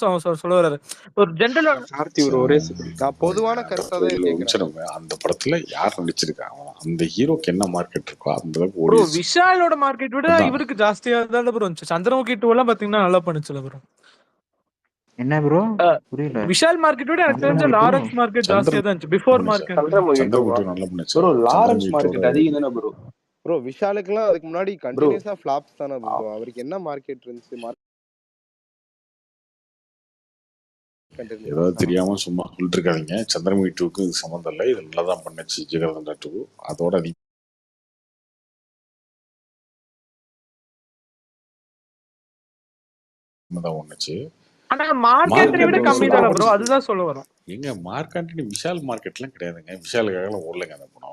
சொல்ல வர்றாரு. ஒரு ஜென்ரல் கார்த்தி ப்ரோ, ஒரே செகண்ட். நான் பொதுவான கருத்தை தான் கேட்கிறேன். அந்த படத்துல யார் நடிச்சிருக்காங்க? அந்த ஹீரோக்கு என்ன மார்க்கெட் இருக்கோ அந்த அளவுக்கு ப்ரோ, ஓடிச்சு. விஷாலோட மார்க்கெட் விட அதான் இவருக்கு ஜாஸ்தியா தான் ப்ரோ இருந்துச்சு. சந்திரமுகி 2 எல்லாம் பாத்தீங்கன்னா நல்லா பண்ணுச்சுல ப்ரோ. என்ன ப்ரோ? புரியல. விஷால் மார்க்கெட் விட எனக்கு தெரிஞ்ச சந்திரமுகி 2 லாரன்ஸ் மார்க்கெட் ஜாஸ்தியா தான் இருந்துச்சு பிஃபோர் மார்க் ஆண்டனி. சந்திரமுகி டூவா சந்திரமுகி நல்லா பண்ணுச்சு. ப்ரோ? லாரன்ஸ் சந்திரமுகி மார்க்கெட் அதிகம் தானே ப்ரோ? ப்ரோ விஷாலுக்குலாம் அதுக்கு முன்னாடி ப்ரோ கண்டினியூஸா ஃபிளாப்ஸ் தானே ப்ரோ. அவருக்கு என்ன மார்க்கெட் இருந்துச்சு? ஏதாவது தெரியாம சும்மா சொல்லிட்டு இருக்காதீங்க. சந்திரமுகி 2க்கு இது சம்மந்தம் இல்லை. இது நல்லா தான் பண்ணுச்சு ஜிகர்தண்டா 2. அதோட அதிகமாக ஒண்ணுச்சு. ஆனா மார்க் ஆண்டனி விட கம்மி தானே ப்ரோ, அதுதான் சொல்ல வரோம். எங்க மார்க் ஆண்டனி விஷால் மார்க்கெட்லாம் கிடையாதுங்க. விஷாலுக்காக ஓடலைங்க அந்த படம்.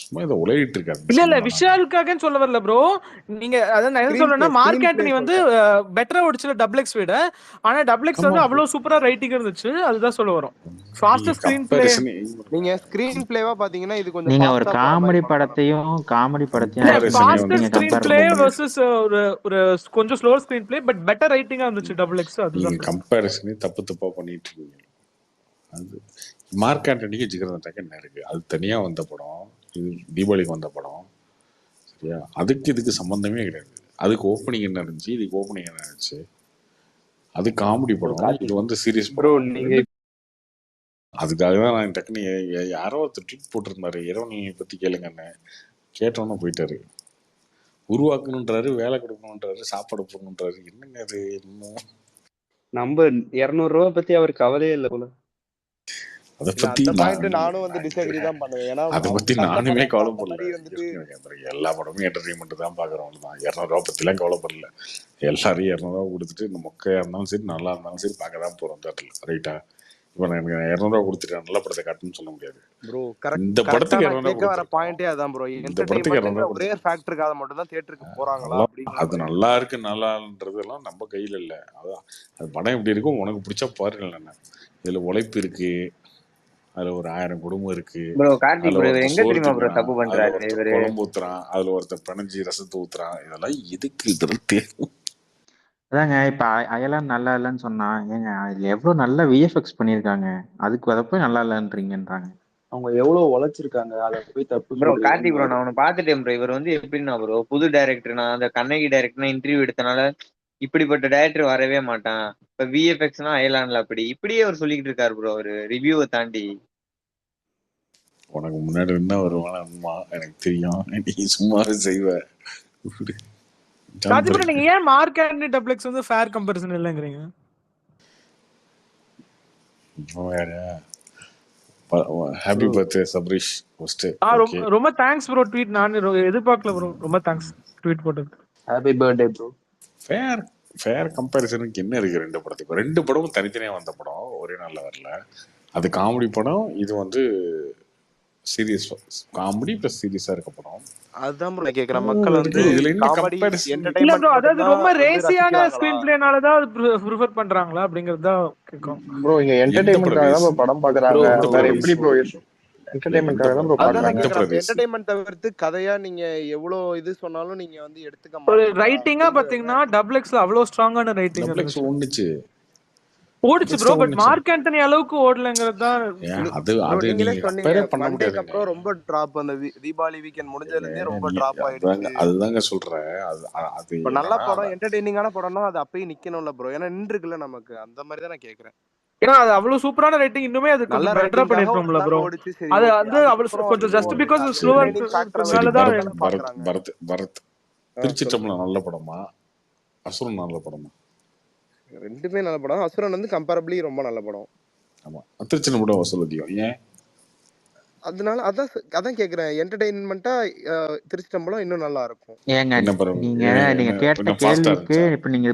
சும்மா இதை உலகிட்டு இருக்காரு. இல்ல விஷாலுக்காக சொல்ல வரல ப்ரோ. நீங்க அதான் நான் என்ன சொல்றேன்னா, மார்க் ஆண்டனி வந்து பெட்டரா ஓடிச்சுல டபுள் எக்ஸ் விட. ஆனா டபுள் எக்ஸ் வந்து அவ்வளவு சூப்பரா ரைட்டிங் இருந்துச்சு, அதுதான் சொல்ல வரோம். Faster screenplay. நீங்க ஸ்கிரீன் பிளேவா பாத்தீங்கன்னா இது கொஞ்சம் நீங்க ஒரு ஃபாஸ்டா காமெடி படத்தையும் ஃபாஸ்டர் ஸ்கிரீன் பிளே வெர்சஸ் ஒரு கொஞ்சம் slow screen play but better ரைட்டிங்கா இருந்துச்சு டபுள் எக்ஸ். அதுதான் கம்பேரிசனே தப்பா பண்ணிட்டு இருக்கீங்க. அது மார்க் ஆண்டனிக்கு ஜிகர்தண்டாக்கு என்ன இருக்கு? அது தனியா வந்த படம், இது தீபாவளிக்கு வந்த படம், சரியா? இதுக்கு சம்பந்தமே கிடையாது. அதுக்கு ஓப்பனிங் என்ன இருந்துச்சு, இதுக்கு ஓப்பனிங் என்ன இருந்துச்சு? அது காமெடி படம், இது வந்து சீரியஸ் படம். அதுக்காக தான் நான் டக்குனு யாரோ ஒருத்தர் ட்வீட் போட்டிருந்தாரு, இரவணியை பத்தி கேளுங்கன்னு. கேட்டோன்னு போயிட்டாரு. உருவாக்கணுன்றாரு, வேலை கொடுக்கணுன்றாரு, சாப்பாடு போடணுன்றாரு. என்னங்க அது? இன்னும் நம்ம 200 ரூபா பத்தி அவர் கவலையே இல்லை போல. அதை இல்ல பத்தி அந்த பாயிண்ட் நானும் வந்து டிஸ்அக்ரி தான் பண்ணுவேன். ஏன்னா அதை அவங்க பத்தி கண்ட நானுமே படம் அந்த கவலைப்படல. மாதிரி வந்துட்டு எல்லா படமும் என்டர்டைன்மெண்ட் தான் பாக்குறவங்க தான். 200 பத்திலாம் கவலைப்படல. எல்லாரையும் 200 கொடுத்துட்டு இந்த மொக்கையா இருந்தாலும் சரி நல்லா இருந்தாலும் சரி பார்க்க தான் போறோம் தேட்டர்ல. ரைட்டா? இப்போ நான் எனக்கு 200 கொடுத்துட்டு நல்ல படத்தை காட்டுன்னு சொல்ல முடியாது. Bro correct. இந்த கரெக்டா படத்துக்கு நான் 200 கேட்க வர கொடுத்துருக்கோம். பாயிண்டே அதான் ப்ரோ. இந்த படத்துக்கு 200 என்டர்டைன்மெண்ட்ங்கிற ஒரே கொடுத்துருக்கோம். ஃபேக்டருக்காக மட்டும் தான் தியேட்டருக்கு போறாங்களா நல்லா அப்படிங்கிற அது மாதிரி. நல்லா இருக்கு நல்லான்றதெல்லாம் நம்ம கையில இல்ல. அதான் அது படம் எப்படி இருக்கும் உனக்கு பிடிச்சா பாருங்க. என்ன இதுல உழைப்பு இருக்கு, அதுல ஒரு 1000 குடும்பம் இருக்கு, ப்ரோ கார்த்திக் அதுல ப்ரோ இவர் ஒருத்தர் எங்க சோறு தெரியுமா ப்ரோ திங்கிறான், தப்பு அதுல பண்றாரு ஒருத்தர் இவரு? குழம்பு ஊத்துறான், அதுல ஒருத்தர் பிணைஞ்சி ரசத்தை ஊத்துறான். இதெல்லாம் எதுக்கு? இதெல்லாம் தேவை? அதாங்க இப்ப அயலான் நல்லா இல்லைன்னு சொன்னா ஏங்க அதுல எவ்வளவு நல்ல விஎஃப்எக்ஸ் பண்ணிருக்காங்க, அதுக்கு அதை போய் நல்லா இல்லைன்றீங்கன்றாங்க. அவங்க எவ்வளவு உழைச்சிருக்காங்க, அதை போய் தப்பு ப்ரோ கார்த்திக் ப்ரோ சொல்றீங்கன்னு நான் ஒன்னு பாத்துட்டேன் ப்ரோ. இவர் வந்து எப்படின்னா ப்ரோ புது டைரக்டர், நான் அந்த கண்ணகி டைரக்டர் இன்டர்வியூ எடுத்தனால இப்படிப்பட்ட டைரக்டர் வரவே மாட்டான். இப்ப விஎஃப்எக்ஸ்னா அயலான்ல இப்படியே அவர் சொல்லிக்கிட்டு இருக்காரு ப்ரோ அவரு ரிவ்யூவை தாண்டி. உனக்கு முன்னாடி என்ன வருவான அம்மா எனக்கு தெரியும், நீ சும்மாவே செய்வ. கார்த்திக் ப்ரோ நீங்க ஏன் மார்க் ஆண்டனி டபுள் எக்ஸ் வந்து ஃபேர் கம்பேரிசன் இல்லைங்கிறீங்க? Happy birthday Sabreesh first. ரொம்ப தேங்க்ஸ் ப்ரோ ட்வீட். நான் எதிர்பார்க்கல ப்ரோ. ரொம்ப தேங்க்ஸ் ட்வீட் போட்டது. Happy birthday bro. ஃபேர் கம்பேரிசனுக்கு என்ன இருக்கு? ரெண்டு படத்துக்கு, ரெண்டு படமும் தனித்தனியா வந்த படம், ஒரே நாள்ல வரல. அது காமெடி படம், இது வந்து சீரியஸ் காமெடி பிளஸ் சீரியஸா இருக்க படம். அதுதான் ப்ரோ நான் கேக்குறேன். மக்கள் வந்து இதுல என்ன காமெடி கம்பேரிசன்? இல்ல ப்ரோ அதாவது என்டர்டைன்மெண்ட் ரொம்ப ரேசியான ரசிக்கிறாங்களா? ஸ்கிரீன் பிளேனால தான் ப்ரிஃபர் பண்றாங்களா அப்படிங்கறது தான் கேக்கும். ப்ரோ இங்க என்டர்டைன்மெண்ட்காக தான் படம் பாக்குறாங்க. வேற எப்படி ப்ரோ? என்டர்டைன்மெண்ட்காக தான் ப்ரோ அதான் நான் பாக்குறாங்க. கேக்குறேன். என்டர்டைன்மெண்ட் தவிர்த்து கதையா நீங்க எவ்வளவு இது சொன்னாலும் நீங்க வந்து எடுத்துக்க ஒரு மாட்டீங்களா ரைட்டிங்கா பாத்தீங்கன்னா டபுள் எக்ஸ்ல அவ்வளவு ஸ்ட்ராங்கான ரைட்டிங் டப்ளெக்ஸ் ஒண்ணுச்சு ஓடிச்சு ப்ரோ. பட் மார்க் ஆண்டனி அளவுக்கு ஓடலங்கிறது தான். அது அது நீங்களே நீங்க சொன்னீங்க கம்பேரே பண்ண மண்டேக்கு முடியாதுங்க. அப்புறம் ரொம்ப டிராப். அந்த தீபாவளி வீக்கெண்ட் முடிஞ்சதுல இருந்தே ரொம்ப டிராப் ஆயிடுச்சு. அதுதாங்க சொல்றேன். அது இப்ப நல்ல படம் என்டர்டெய்னிங்கான படம்னா அது அப்பயும் நிக்கணும்ல ப்ரோ. ஏன்னா நின்று இருக்குல்ல நமக்கு. அந்த மாதிரி தான் நான் கேக்குறேன். ஏன்னா அது அவ்வளவு சூப்பரான ரைட்டிங், இன்னுமே அது நல்ல கொஞ்சம் பெட்டரா பண்ணிருப்போம்ல ப்ரோ. அது வந்து அவ்வளவு கொஞ்சம் ஜஸ்ட் பிகாஸ் ஸ்லோவா இருக்கிறதுனால தான். பரத் திருச்சிற்றம்பலம் நல்ல படமா, அசுரன் நல்ல படமா? ரெண்டுமே நல்ல படம். அசுரன் வந்து கம்பேரபிளி ரொம்ப நல்ல படம். ஆமா, திருச்சிற்றம்பலம் வசூல் அதிகம். ஏன்? அதனால அதான் கேக்குறேன். என்டர்டெயின்மெண்டா திருச்சிற்றம்பலம் இன்னும் நல்லா இருக்கும். ஏங்க நீங்க கேட்ட கேள்விக்கு இப்ப நீங்க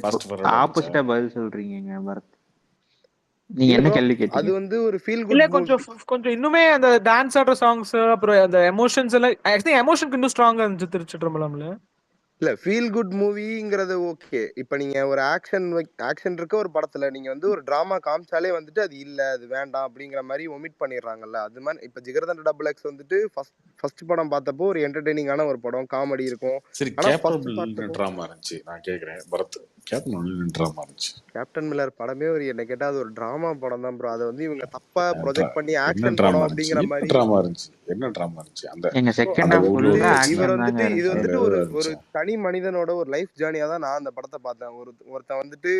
ஆப்போசிட்டா பதில் சொல்றீங்க பரத். நீங்க என்ன கேள்வி கேட்டீங்க? அது வந்து ஒரு ஃபீல் குட். இல்ல கொஞ்சம் இன்னுமே அந்த டான்ஸ் ஆடுற சாங்ஸ் அப்புறம் அந்த எமோஷன்ஸ் எல்லாம் ஆக்சுவலி எமோஷனுக்கு இன்னும் ஸ்ட்ராங்கா இருந்துச்சு திருச்சிற்றம்பலம்ல. இல்ல ஃபீல் குட் மூவிங்கிறது ஓகே. இப்ப நீங்க ஒரு ஆக்ஷன் இருக்க ஒரு படத்துல நீங்க வந்து ஒரு டிராமா காமிச்சாலே வந்துட்டு அது இல்ல அது வேண்டாம் அப்படிங்கிற மாதிரி ஒமிட் பண்ணிடுறாங்கல்ல. அது மாதிரி இப்ப ஜிகர்தண்டா டபுள் எக்ஸ் வந்துட்டு ஃபர்ஸ்ட் படம் பார்த்தப்போ ஒரு என்டர்டெய்னிங்கான ஒரு படம், காமெடி இருக்கும். சரி, கேப்டன் டிராமா இருந்துச்சு. நான் கேக்குறேன் பரத், கேப்டன் டிராமா இருந்துச்சு. கேப்டன் மில்லர் படமே ஒரு என்ன கேட்டா அது ஒரு டிராமா படம் தான் ப்ரோ. அதை வந்து இவங்க தப்பா ப்ரொஜெக்ட் பண்ணி ஆக்ஷன் படம் அப்படிங்கிற மாதிரி. டிராமா இருந்துச்சு. என்ன டிராமா இருந்துச்சு? அந்த செகண்ட் ஹாஃப் ஃபுல்லா இவர் வந்துட்டு இது வந்துட்டு ஒரு தனி மனிதனோட ஒரு லைஃப் ஜேர்னியா தான் நான் அந்த படத்தை பார்த்தேன். ஒருத்தன் வந்துட்டு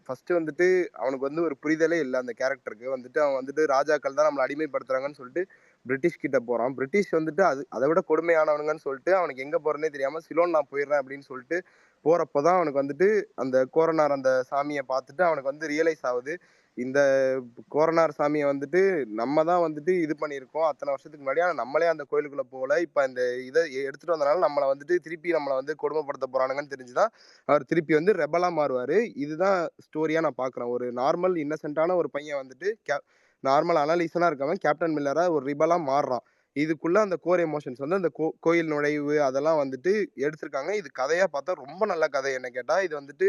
ஃபர்ஸ்ட் வந்துட்டு அவனுக்கு வந்து ஒரு புரிதலே இல்லை அந்த கேரக்டருக்கு. வந்துட்டு அவன் வந்துட்டு ராஜாக்கள் தான் நம்மளை அடிமைப்படுத்துறாங்கன்னு சொல்லிட்டு பிரிட்டிஷ் கிட்ட போறான். பிரிட்டிஷ் வந்துட்டு அதை விட கொடுமையானவனுங்கன்னு சொல்லிட்டு அவனுக்கு எங்க போறேன்னே தெரியாம சிலோன் நான் போயிடுறேன் அப்படின்னு சொல்லிட்டு போறப்பதான் அவனுக்கு வந்துட்டு அந்த கோரனார் அந்த சாமியை பார்த்துட்டு அவனுக்கு வந்து ரியலைஸ் ஆகுது, இந்த கோரனார் சாமியை வந்துட்டு நம்ம தான் வந்துட்டு இது பண்ணியிருக்கோம் அத்தனை வருஷத்துக்கு முன்னாடி. ஆனால் நம்மளே அந்த கோயிலுக்குள்ள போகல. இப்போ இந்த இதை எடுத்துட்டு வந்தனால நம்மளை வந்துட்டு திருப்பி நம்மளை வந்து கொடுமைப்படுத்த போறானுங்கன்னு தெரிஞ்சுதான் அவர் திருப்பி வந்து ரெபலா மாறுவாரு. இதுதான் ஸ்டோரியா நான் பாக்குறேன். ஒரு நார்மல் இன்னசென்ட்டான ஒரு பையன் வந்துட்டு நார்மல் அனலிசனா இருக்கவன் கேப்டன் மில்லரா ஒரு ரிபலா மாறுறான். இதுக்குள்ள அந்த கோர் எமோஷன்ஸ் வந்து அந்த கோயில் நுழைவு அதெல்லாம் வந்துட்டு எடுத்திருக்காங்க. இது கதையா பார்த்தா ரொம்ப நல்ல கதை என்ன கேட்டா. இது வந்துட்டு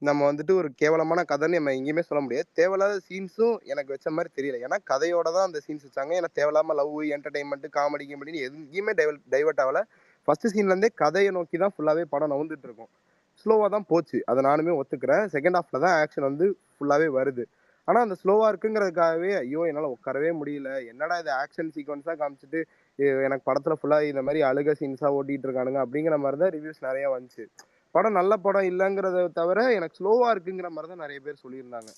நம்ம வந்துட்டு ஒரு கேவலமான கதைன்னு நம்ம எங்கேயுமே சொல்ல முடியாது. தேவையில்லாத சீன்ஸும் எனக்கு வச்ச மாதிரி தெரியல. ஏன்னா கதையோட தான் அந்த சீன்ஸ் வச்சாங்க. ஏன்னா தேவையில்லாம லவ் என்டர்டைன்மெண்ட் காமெடி கிமெடின்னு எங்கேயுமே டைவர்ட் ஆகல. ஃபர்ஸ்ட் சீன்ல இருந்தே கதையை நோக்கி தான் ஃபுல்லாவே படம் நவுந்துட்டு இருக்கும். ஸ்லோவா தான் போச்சு, அதை நானுமே ஒத்துக்கிறேன். செகண்ட் ஹாஃப்ல தான் ஆக்ஷன் வந்து ஃபுல்லாவே வருது. ஆனா அந்த ஸ்லோவா இருக்குங்கிறதுக்காகவே ஐயோ என்னால உட்காரவே முடியல, என்னடா இது ஆக்ஷன் சீக்வன்ஸா காமிச்சிட்டு எனக்கு படத்துல ஃபுல்லா இந்த மாதிரி அழுக சீன்ஸா ஓட்டிட்டு இருக்கானுங்க அப்படிங்கிற மாதிரி தான் ரிவ்யூஸ் நிறைய வந்துச்சு. படம் நல்ல படம் இல்லைங்கிறத தவிர எனக்கு ஸ்லோவா இருக்குங்கிற மாதிரி தான் நிறைய பேர் சொல்லியிருந்தாங்க.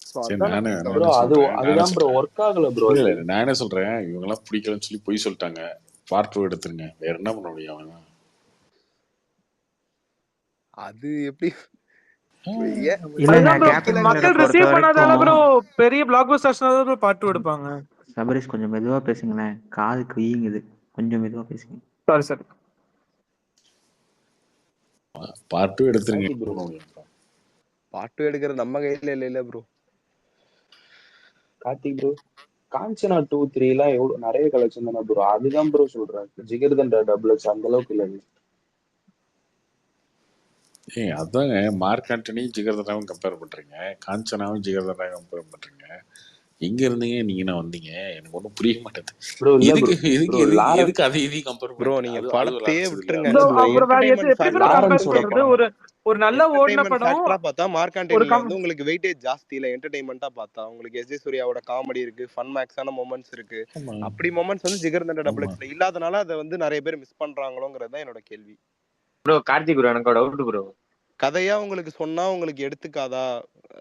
நான் என்ன சொல்றேன், இவங்க எல்லாம் பிடிக்கலன்னு சொல்லி பொய் சொல்லிட்டாங்க, பார்ட் 2 எடுத்துருங்க, வேற என்ன பண்ண முடியும் அவன்? அது எப்படி மக்கள் ரிசீவ் பண்ணாதால ப்ரோ பெரிய பிளாக் பஸ்டர்ஸ்னால ப்ரோ பார்ட் 2 எடுப்பாங்க. சபரிஷ் கொஞ்சம் மெதுவா பேசுங்களேன், காது கிழியுங்குது. கொஞ்சம் மெதுவா பேசுங்க. சாரி பார்ட் 2 எடுத்துருங்க. கார்த்தி ப்ரோ பாட்டு எடுக்கிறது நம்ம கையில இல்ல ப்ரோ. கார்த்திக் ப்ரோ காஞ்சனா 2, 3 எல்லாம் எவ்வளவு நிறைய கலெக்ஷன் தானே ப்ரோ. அதுதான் ப்ரோ சொல்றேன். ஜிகர்தண்டா டபுள் எக்ஸ் அந்த அளவுக்கு இல்லை. அதாங்க மார்க் ஆண்டனி ஜிகர்தண்டாவும் கம்பேர் பண்றீங்க, காஞ்சனாவும் ஜிகர்தண்டாவும் கம்பேர் பண்றீங்க. எங்க இருந்தீங்க நீங்க என்ன வந்தீங்க? எனக்கு ஒன்றும் புரிய மாட்டேது. ப்ரோ இல்ல ப்ரோ எதுக்கு அதை இதையும் கம்பேர் ப்ரோ பண்ணுறீங்க? நீங்க அது படத்தையே விட்டுருங்க. அப்புறம் வேற எப்படி ப்ரோ கம்பேர் பண்றது? ஒரு நல்ல ஓடின படம் ஃபேக்டரா பார்த்தா மார்க் ஆண்டனில வந்து உங்களுக்கு வெயிட்டேஜ் ஜாஸ்தி இல்ல. என்டர்டெயின்மெண்டா பார்த்தா உங்களுக்கு எஸ் ஜே சூர்யாவோட காமெடி இருக்கு, ஃபன் மேக்ஸான மொமெண்ட்ஸ் இருக்கு. அப்படி மொமெண்ட்ஸ் வந்து ஜிகர்தண்டா டபுள் எக்ஸ்ல இல்லாதனால அதை வந்து நிறைய பேர் மிஸ் பண்றாங்களோங்கிறது தான் என்னோட கேள்வி. ப்ரோ கார்த்திக் ப்ரோ எனக்கு டவுட் ப்ரோ. கதையா உங்களுக்கு சொன்னா உங்களுக்கு எடுத்துக்காதா?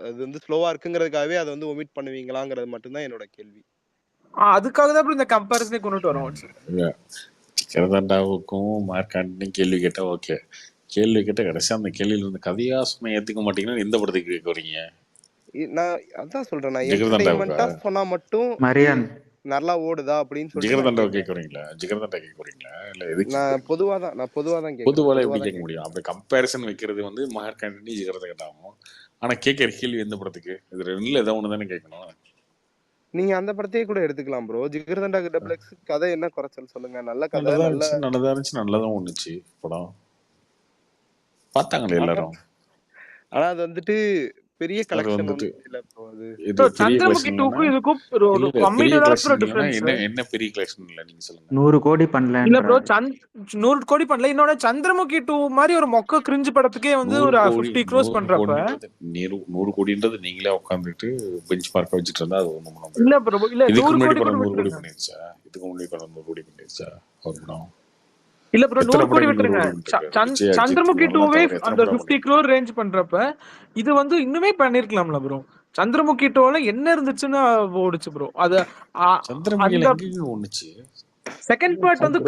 அது வந்து ஸ்லோவா இருக்குங்கிறதுக்காகவே அதை வந்து ஒமிட் பண்ணுவீங்களாங்கிறது மட்டும்தான் என்னோட கேள்வி. அதுக்காக தான் இந்த கம்பேரிசனை கொண்டுட்டு வரோம். ஜிகர்தண்டாவுக்கும் மார்க் ஆண்டனி கேள்வி கேட்டா ஓகே, கேள்வி கேட்ட கடைசியா அந்த கேள்வியில இருந்து கதையா சொன்ன ஏத்துக்க மாட்டீங்கன்னா எந்த படத்துக்கு கேட்க வரீங்க? நான் அதான் சொல்றேன், நான் என்டர்டெயின்மெண்டா சொன்னா மட்டும் நல்லா ஓடுதா அப்படின்னு சொல்லி ஜிகர்தண்டாவை கேட்க வரீங்களா? ஜிகர்தண்டா கேட்க வரீங்களா? இல்ல எதுக்கு? நான் பொதுவா தான் கேட்கிறேன். பொதுவாக எப்படி கேட்க முடியும்? அப்படி கம்பேரிசன் வைக்கிறது வந்து மார்க் ஆண்டனி ஜிகர்தண்டாவும். ஆனா கேட்கிற கேள்வி எந்த படத்துக்கு? இது ரெண்டுல ஏதோ ஒண்ணு தானே கேட்கணும். நீங்க அந்த படத்தையே கூட எடுத்துக்கலாம் ப்ரோ. ஜிகர்தண்டா டபுள் எக்ஸ் கதை என்ன குறைச்சல் சொல்லுங்க? நல்ல கதை, நல்லதா இருந்துச்சு, நல்லதான் ஒண்ணுச்சு படம். பார்த்தாங்களே எல்லாரும். ஆனா அது வந்துட்டு பெரிய கலெக்ஷன் வந்து இல்ல ப்ரோ. அது இது சந்திரமுகி 2க்கு இதுக்கும் ஒரு கம்மி டாலர்ஸ் டிஃபரன்ஸ். என்ன பெரிய கலெக்ஷன் இல்ல நீங்க சொல்லுங்க. 100 கோடி பண்ணல இல்ல ப்ரோ, 100 கோடி பண்ணல. இன்னொரு சந்திரமுகி 2 மாதிரி ஒரு மொக்க கிரிஞ்சு படத்துக்கே வந்து ஒரு 50 crores பண்றப்ப 100 கோடின்றது நீங்களே உட்கார்ந்துட்டு பெஞ்ச் மார்க் வச்சிட்டு இருந்தா அது ஒண்ணும் பண்ண முடியாது. இல்ல ப்ரோ, இல்ல 100 கோடி பண்ணிருச்சா? இதுக்கு முன்னாடி படம் 100 கோடி பண்ணிருச்சா ஒரு படம்? இல்ல ப்ரோ 100 கோடி விட்டுருங்க. சந்திரமுகி 2வே அந்த 50 crore ரேஞ்ச் பண்றப்ப இது வந்து இன்னுமே பண்ணிருக்கலாம்ல ப்ரோ. சந்திரமுகி 2ல என்ன இருந்துச்சுன்னு ஓடுச்சு ப்ரோ. அது சந்திரமுகில எங்க ஓடுச்சு? செகண்ட் பார்ட் வந்து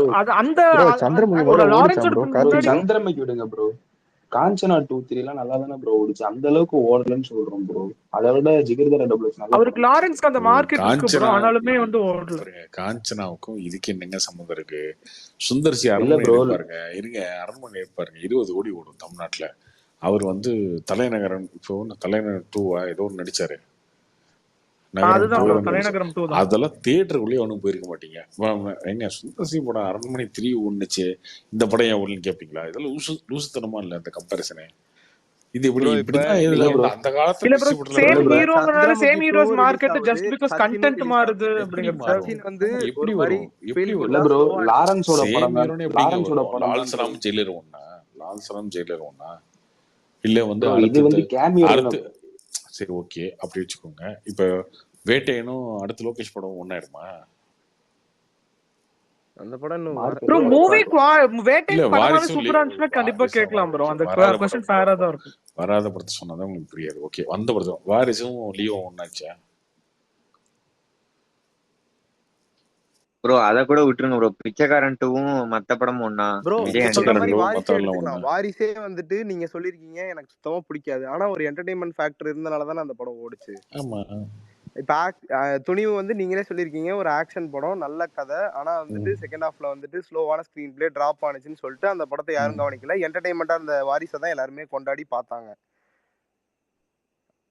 அந்த சந்திரமுகி சந்திரமுகி விடுங்க ப்ரோ. காஞ்சனா 2, 3 எல்லாம் நல்லா தானே ப்ரோ ஓடுச்சு. அந்த அளவுக்கு ஓடலன்னு சொல்றோம் ப்ரோ. அதை விட ஜிகர்தண்டா டபுள் எக்ஸ் நல்லா. அவருக்கு லாரன்ஸ்க்கு அந்த மார்க்கெட் இருக்கு ப்ரோ, ஆனாலுமே வந்து ஓடல. காஞ்சனாவுக்கும் இதுக்கு என்னங்க சம்பந்தம் இருக்கு? சுந்தர்சி அரண்மனை பாருங்க, இருங்க அரண்மனை பாருங்க, 20 கோடி ஓடும் தமிழ்நாட்டுல. அவர் வந்து தலைநகரம், இப்போ தலைநகரம் 2 ஏதோ ஒன்று நடிச்சாரு. அதெல்லாம் தியேட்டருக்குள்ளேயே ஒன்றும் போயிருக்க மாட்டீங்க. எங்க சுந்தர்சி படம் அரண்மனை 3 ஒண்ணுச்சு, இந்த படம் ஏன் ஒண்ணுன்னு கேட்பீங்களா? இதெல்லாம் லூசுத்தனமா இல்ல இந்த கம்பேரிசனே? இது எப்படி இப்படிதான் அந்த காலத்துல same heroes market just because content மாறுது அப்படிங்கிறது வந்து எப்படி வரும்? எப்படி இல்ல ப்ரோ, லாரன்ஸோட படம் லால்சராம் ஜெயிலர் ஒண்ணா? லால்சராம் ஜெயிலர் ஒண்ணா? இல்ல வந்து இது வந்து அடுத்து சரி ஓகே அப்படி வச்சுக்கோங்க. இப்ப வேட்டையனும் அடுத்த லோகேஷ் படம் ஒண்ணாயிருமா? அந்த படம் ப்ரோ மூவி வேட்டையன் படம் சூப்பரா இருந்துச்சுன்னா கண்டிப்பா கேட்கலாம் ப்ரோ. அந்த क्वेश्चन ஃபேரா தான் இருக்கும். வராத படத்தை சொன்னாதான் உங்களுக்கு புரியாது. ஓகே, வந்த படத்தை வாரிசும் லியோ ஒண்ணாச்சா ப்ரோ? அத கூட விட்டுருங்க ப்ரோ. பிச்சைக்காரன் 2வும் மத்த படமும் ஒண்ணா ப்ரோ? வாரிசே வந்துட்டு நீங்க சொல்லிருக்கீங்க எனக்கு சுத்தமா பிடிக்காது, ஆனா ஒரு என்டர்டெயின்மெண்ட் ஃபேக்டர் இருந்தனால தானே அந்த படம் ஓடுச்சு. ஆமா. இப்ப துணிவு வந்து நீங்களே சொல்லிருக்கீங்க ஒரு ஆக்ஷன் படம், நல்ல கதை, ஆனா வந்துட்டு செகண்ட் ஹாஃப்ல வந்துட்டு ஸ்லோவான ஸ்கிரீன் பிளே டிராப் ஆனிச்சுன்னு சொல்லிட்டு அந்த படத்தை யாரும் கவனிக்கல. என்டர்டெயின்மெண்டா அந்த வாரிசை தான் எல்லாருமே கொண்டாடி பார்த்தாங்க.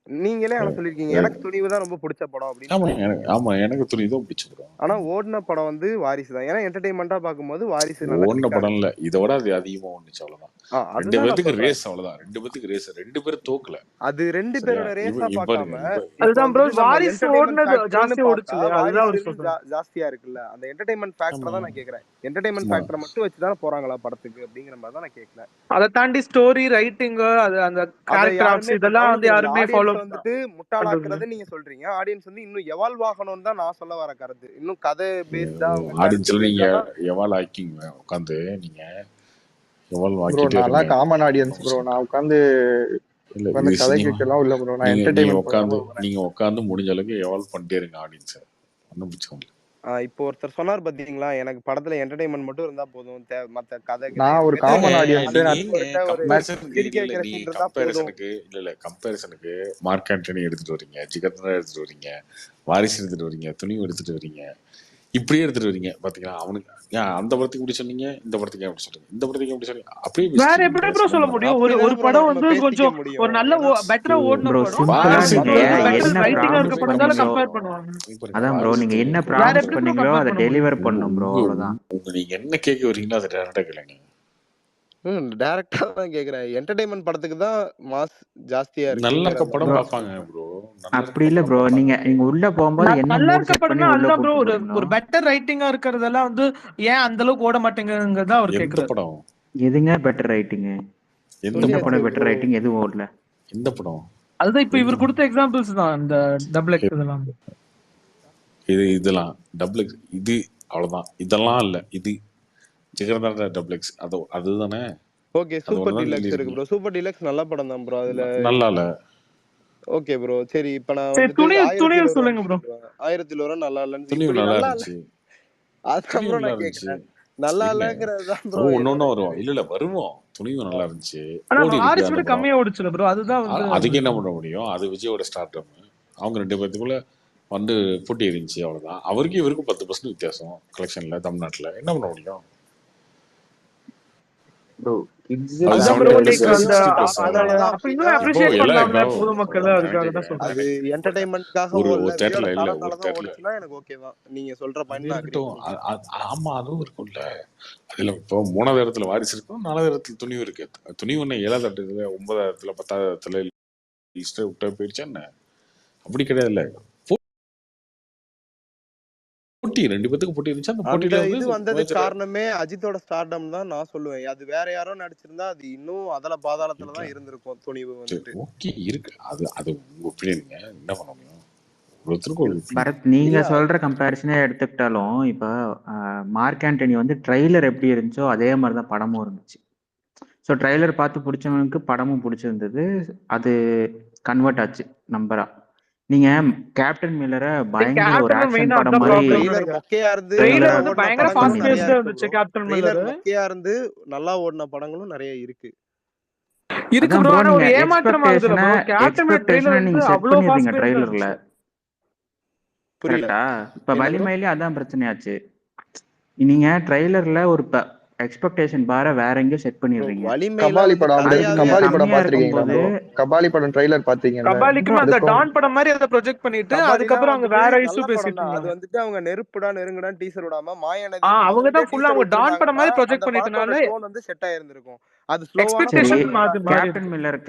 நீங்களே ஆனா சொல்லிருக்கீங்க எனக்கு துணிவு தான் ரொம்ப பிடிச்ச படம் அப்படின்னு. ஆமா, எனக்கு துணிவு தான் பிடிச்ச படம். ஆனா ஓடின படம் வந்து வாரிசு தான். ஏன்னா என்டர்டெயின்மெண்டா பாக்கும்போது வாரிசு ஓடின படம் இல்ல, இதோட அது அதிகமா ஒண்ணுச்சு அவ்வளவுதான். ரெண்டு பேருக்கு ரேஸ் அவ்வளவுதான். ரெண்டு பேருக்கு ரேஸ், ரெண்டு பேரும் தோக்கல. அது ரெண்டு பேரோட ரேஸா பார்க்காம அதுதான் ப்ரோ வாரிசு ஓடுனது ஜாஸ்தி ஓடுச்சு. அதுதான் ஒரு ஜாஸ்தியா இருக்குல்ல. அந்த என்டர்டெயின்மெண்ட் ஃபேக்டர் தான் நான் கேக்குறேன். என்டர்டெயின்மெண்ட் ஃபேக்டர் மட்டும் வச்சு தான் போறாங்களா படத்துக்கு அப்படிங்கிற மாதிரி தான் நான் கேக்குறேன். அத தாண்டி ஸ்டோரி ரைட்டிங் அது அந்த கேரக்டர் ஆர்ட்ஸ் இதெல்லாம் வந்து யாருமே ஃபாலோ வந்துட்டு முட்டாளாக்குறது நீங்க சொல்றீங்க. ஆடியன்ஸ் வந்து இன்னும் எவால்வ் ஆகணும்னு தான் நான் சொல்ல வர கருத்து. இன்னும் கதை பேஸ்டா ஆடியன்ஸ்ல நீங்க எவால்வ் ஆக்கிங்க உட்கார்ந்து நீங்க எவால்வ் ஆக்கிட்டே இருங்க. நான் காமன் ஆடியன்ஸ் ப்ரோ. நான் உட்கார்ந்து கதை கேட்கலாம் இல்ல ப்ரோ. நான் என்டர்டெயின்மென்ட் உட்கார்ந்து நீங்க உட்கார்ந்து முடிஞ்ச அளவுக்கு எவால்வ் பண்ணிட்டே இருங்க ஆடியன்ஸ். ஒண்ணும் பிரச்சனை இல்ல. இப்போ ஒருத்தர் சொன்னார் பாத்தீங்களா, எனக்கு படத்துல என்டர்டைன்மெண்ட் மட்டும் இருந்தா போதும், மத்த கதை கிதை நான் ஒரு எதுவுமே காமன் தேவையில்ல, ஆடியன்ஸ். ஜாலியா நீங்க ஒரு கம்பேரிசனுக்கு சிரிக்க வைக்கிற நீ சீன் இருந்தா போதும். கம்பேரிசனுக்கு மார்க் ஆண்டனி எடுத்துட்டு வரீங்க, ஜிகர்தண்டா எடுத்துட்டு வரீங்க, வாரிசு எடுத்துட்டு வரீங்க, துணிவு எடுத்துட்டு வரீங்க, இப்படியே எடுத்துட்டு வரீங்க பாத்தீங்களா. அவனுக்கு ஏன் அந்த படத்துக்கு இப்படி சொன்னீங்க, இந்த படத்துக்கு எப்படி சொல்றீங்க, இந்த படத்துக்கு எப்படி சொன்னீங்க, அப்படியே வேற எப்படி ப்ரோ சொல்ல முடியும்? ஒரு படம் வந்து கொஞ்சம் ஒரு நல்ல பெட்டரா ஓடுன ப்ரோ படம் சிம்பிளா நீங்க பெட்டர் என்ன ரைட்டிங்கா இருக்க ப்ராமிஸ் படம் தான் பண்ணீங்களோ கம்பேர் பண்ணுவாங்க. அதான் ப்ரோ நீங்க என்ன வேற ப்ராமிஸ் எப்படி ப்ரோ பண்ணீங்களோ கம்பேர் அதை பண்ண முடியும்? டெலிவர் பண்ணும் ப்ரோ, அவ்வளவுதான். நீங்க என்ன கேட்க வரீங்களோ அதை டேரக்டா கேளுங்க. டைரக்டா தான் கேக்குறேன். என்டர்டைன்மெண்ட் படத்துக்கு தான் மாஸ் ஜாஸ்தியா நல்ல இருக்குங்கிற இருக்க படம் ப்ரோ பாப்பாங்க ப்ரோ. அப்படி இல்ல ப்ரோ, நீங்க நீங்க உள்ள போகும்போது என்ன நல்லா மூட் இருக்க செட் பண்ணி படம்னா உள்ள அதுதான் ப்ரோ. கூட்டு ஒரு போறீங்களோ. ஒரு பெட்டர் ரைட்டிங்கா இருக்கிறதெல்லாம் வந்து ஏன் அந்த அளவுக்கு ஓட மாட்டேங்குதுங்கிறதா அவர் எந்த கேக்குறாரு. படம் எதுங்க பெட்டர் ரைட்டிங்? எந்த படம் பெட்டர் ரைட்டிங்? எதுவும் ஓடல. எந்த படம்? அதுதான் இப்ப இவர் கொடுத்த எக்ஸாம்பிள்ஸ் தான் இந்த டபுள் எக்ஸ் இதெல்லாம். இதெல்லாம் டபுள் எக்ஸ் இது அவ்வளவுதான். இதெல்லாம் இல்ல, இது ஜிகர்தண்டா டபுள் எக்ஸ் அதுதானே. ஓகே, சூப்பர் டீலக்ஸ் இருக்கு ப்ரோ. சூப்பர் டீலக்ஸ் நல்ல படம் தான் ப்ரோ. அதுல நல்லா இல்ல. ஓகே ப்ரோ, சரி. இப்ப நான் சரி, வந்துட்டு துணிவு சொல்லுங்க ப்ரோ. 1001 நல்லா இல்லன்னு துணிவு இப்படி நல்லா நல்லா இருந்துச்சு. அதான் ப்ரோ நான் கேக்குறேன். நல்லா இல்லங்கிறது தான் ப்ரோ. ஒன்னொன்னு வருவோம். இல்ல வருவோம். துணிவு நல்லா இருந்துச்சு. ஆனா ஓடி வாரிசு இருக்கு விட அந்த கம்மியா படம். ஓடிச்சுல ப்ரோ. அதுதான் வந்து அதுக்கு என்ன பண்ண முடியும்? அது விஜயோட ஸ்டார்டம். அவங்க 2 பேத்துக்குள்ள வந்து போட்டி இருந்துச்சு, அவ்வளவுதான். அவருக்கும் இவருக்கும் 10% வித்தியாசம் கலெக்ஷன்ல தமிழ்நாட்டுல. என்ன பண்ண முடியும்? அது என்டர்டைன்மென்ட்காக ஓடல, விஜயோட ஸ்டார்டம்னால தான் ஓடுச்சுனா எனக்கு ஓகே தான். நீங்க சொல்ற பாயிண்ட் நான் அக்ரி பண்ணிக்கிறேன். ஆமா, அதுவும் இருக்கும்ல. அதுல இப்போ 3வது இடத்துல வாரிசு இருக்கும், 4வது இடத்துல துணிவு இருக்கு. துணிவு என்ன 7வது இடத்துல 9வது இடத்துல 10வது இடத்துல லிஸ்ட் விட்டா போயிடுச்சா என்ன? அப்படி கிடையாதுல்ல. போட்டி 2 பேத்துக்கு போட்டி இருந்துச்சு. அந்த போட்டியில இது வந்ததுக்கு காரணமே அஜித்தோட ஸ்டார்டம் தான் நான் சொல்லுவேன். அது வேற யாரோ நடிச்சிருந்தா அது இன்னும் அதல பாதாளத்துல தான் இருந்திருக்கும் துணிவு வந்துட்டு. ஓகே இருக்கு. அது உங்க ஒப்பீனியன்ங்க. என்ன பண்ண முடியும்? பரத், நீங்க சொல்ற கம்பேரிசனே எடுத்துக்கிட்டாலும் இப்ப மார்க் ஆண்டனி வந்து ட்ரெய்லர் எப்படி இருந்துச்சோ அதே மாதிரிதான் படமும் இருந்துச்சு. ஸோ ட்ரெய்லர் பார்த்து பிடிச்சவனுக்கு படமும் பிடிச்சிருந்தது. அது கன்வெர்ட் ஆச்சு நம்பரா. நீங்க கேப்டன் மில்லரை பயங்கர ஒரு ஆக்ஷன் படம் மாதிரி மொக்கையா இருந்து பயங்கர ஃபாஸ்ட் பேஸ்டா இருந்துச்சு. கேப்டன் மில்லர் மொக்கையா இருந்து நல்லா ஓடின படங்களும் நிறைய இருக்கு. இருக்கு ப்ரோ. ஆனா ஒரு ஏமாற்றமா இருக்குல ப்ரோ. கேப்டன் மில்லர் ட்ரெய்லர் வந்து அவ்வளவு ஃபாஸ்ட் பேஸ்டா ட்ரெய்லர்ல. புரியல. இப்ப வலிமையிலே அதான் பிரச்சனையாச்சு. நீங்க ட்ரெய்லர்ல ஒரு எக்ஸ்பெக்டேஷன் பார வேற எங்கேயோ செட் பண்ணிடுறீங்க. கபாலி படம் பாத்திருக்கீங்களா ப்ரோ? கபாலி படம் ட்ரெய்லர் பாத்தீங்களா? கபாலிக்கு அந்த டான் படம் மாதிரி அதை ப்ரொஜெக்ட் பண்ணிட்டு அதுக்கப்புறம் அவங்க வேற இஷ்யூ பேசிட்டு இருந்தாங்க. அது வந்துட்டு அவங்க நெருப்புடா நெருங்குடா டீசர் விடாம மாயானதி அவங்க தான் ஃபுல்லா அவங்க டான் படம் மாதிரி ப்ரொஜெக்ட் பண்ணிட்டனால டோன் வந்து செட் ஆயிருந்திருக்கும். அது ஸ்லோவான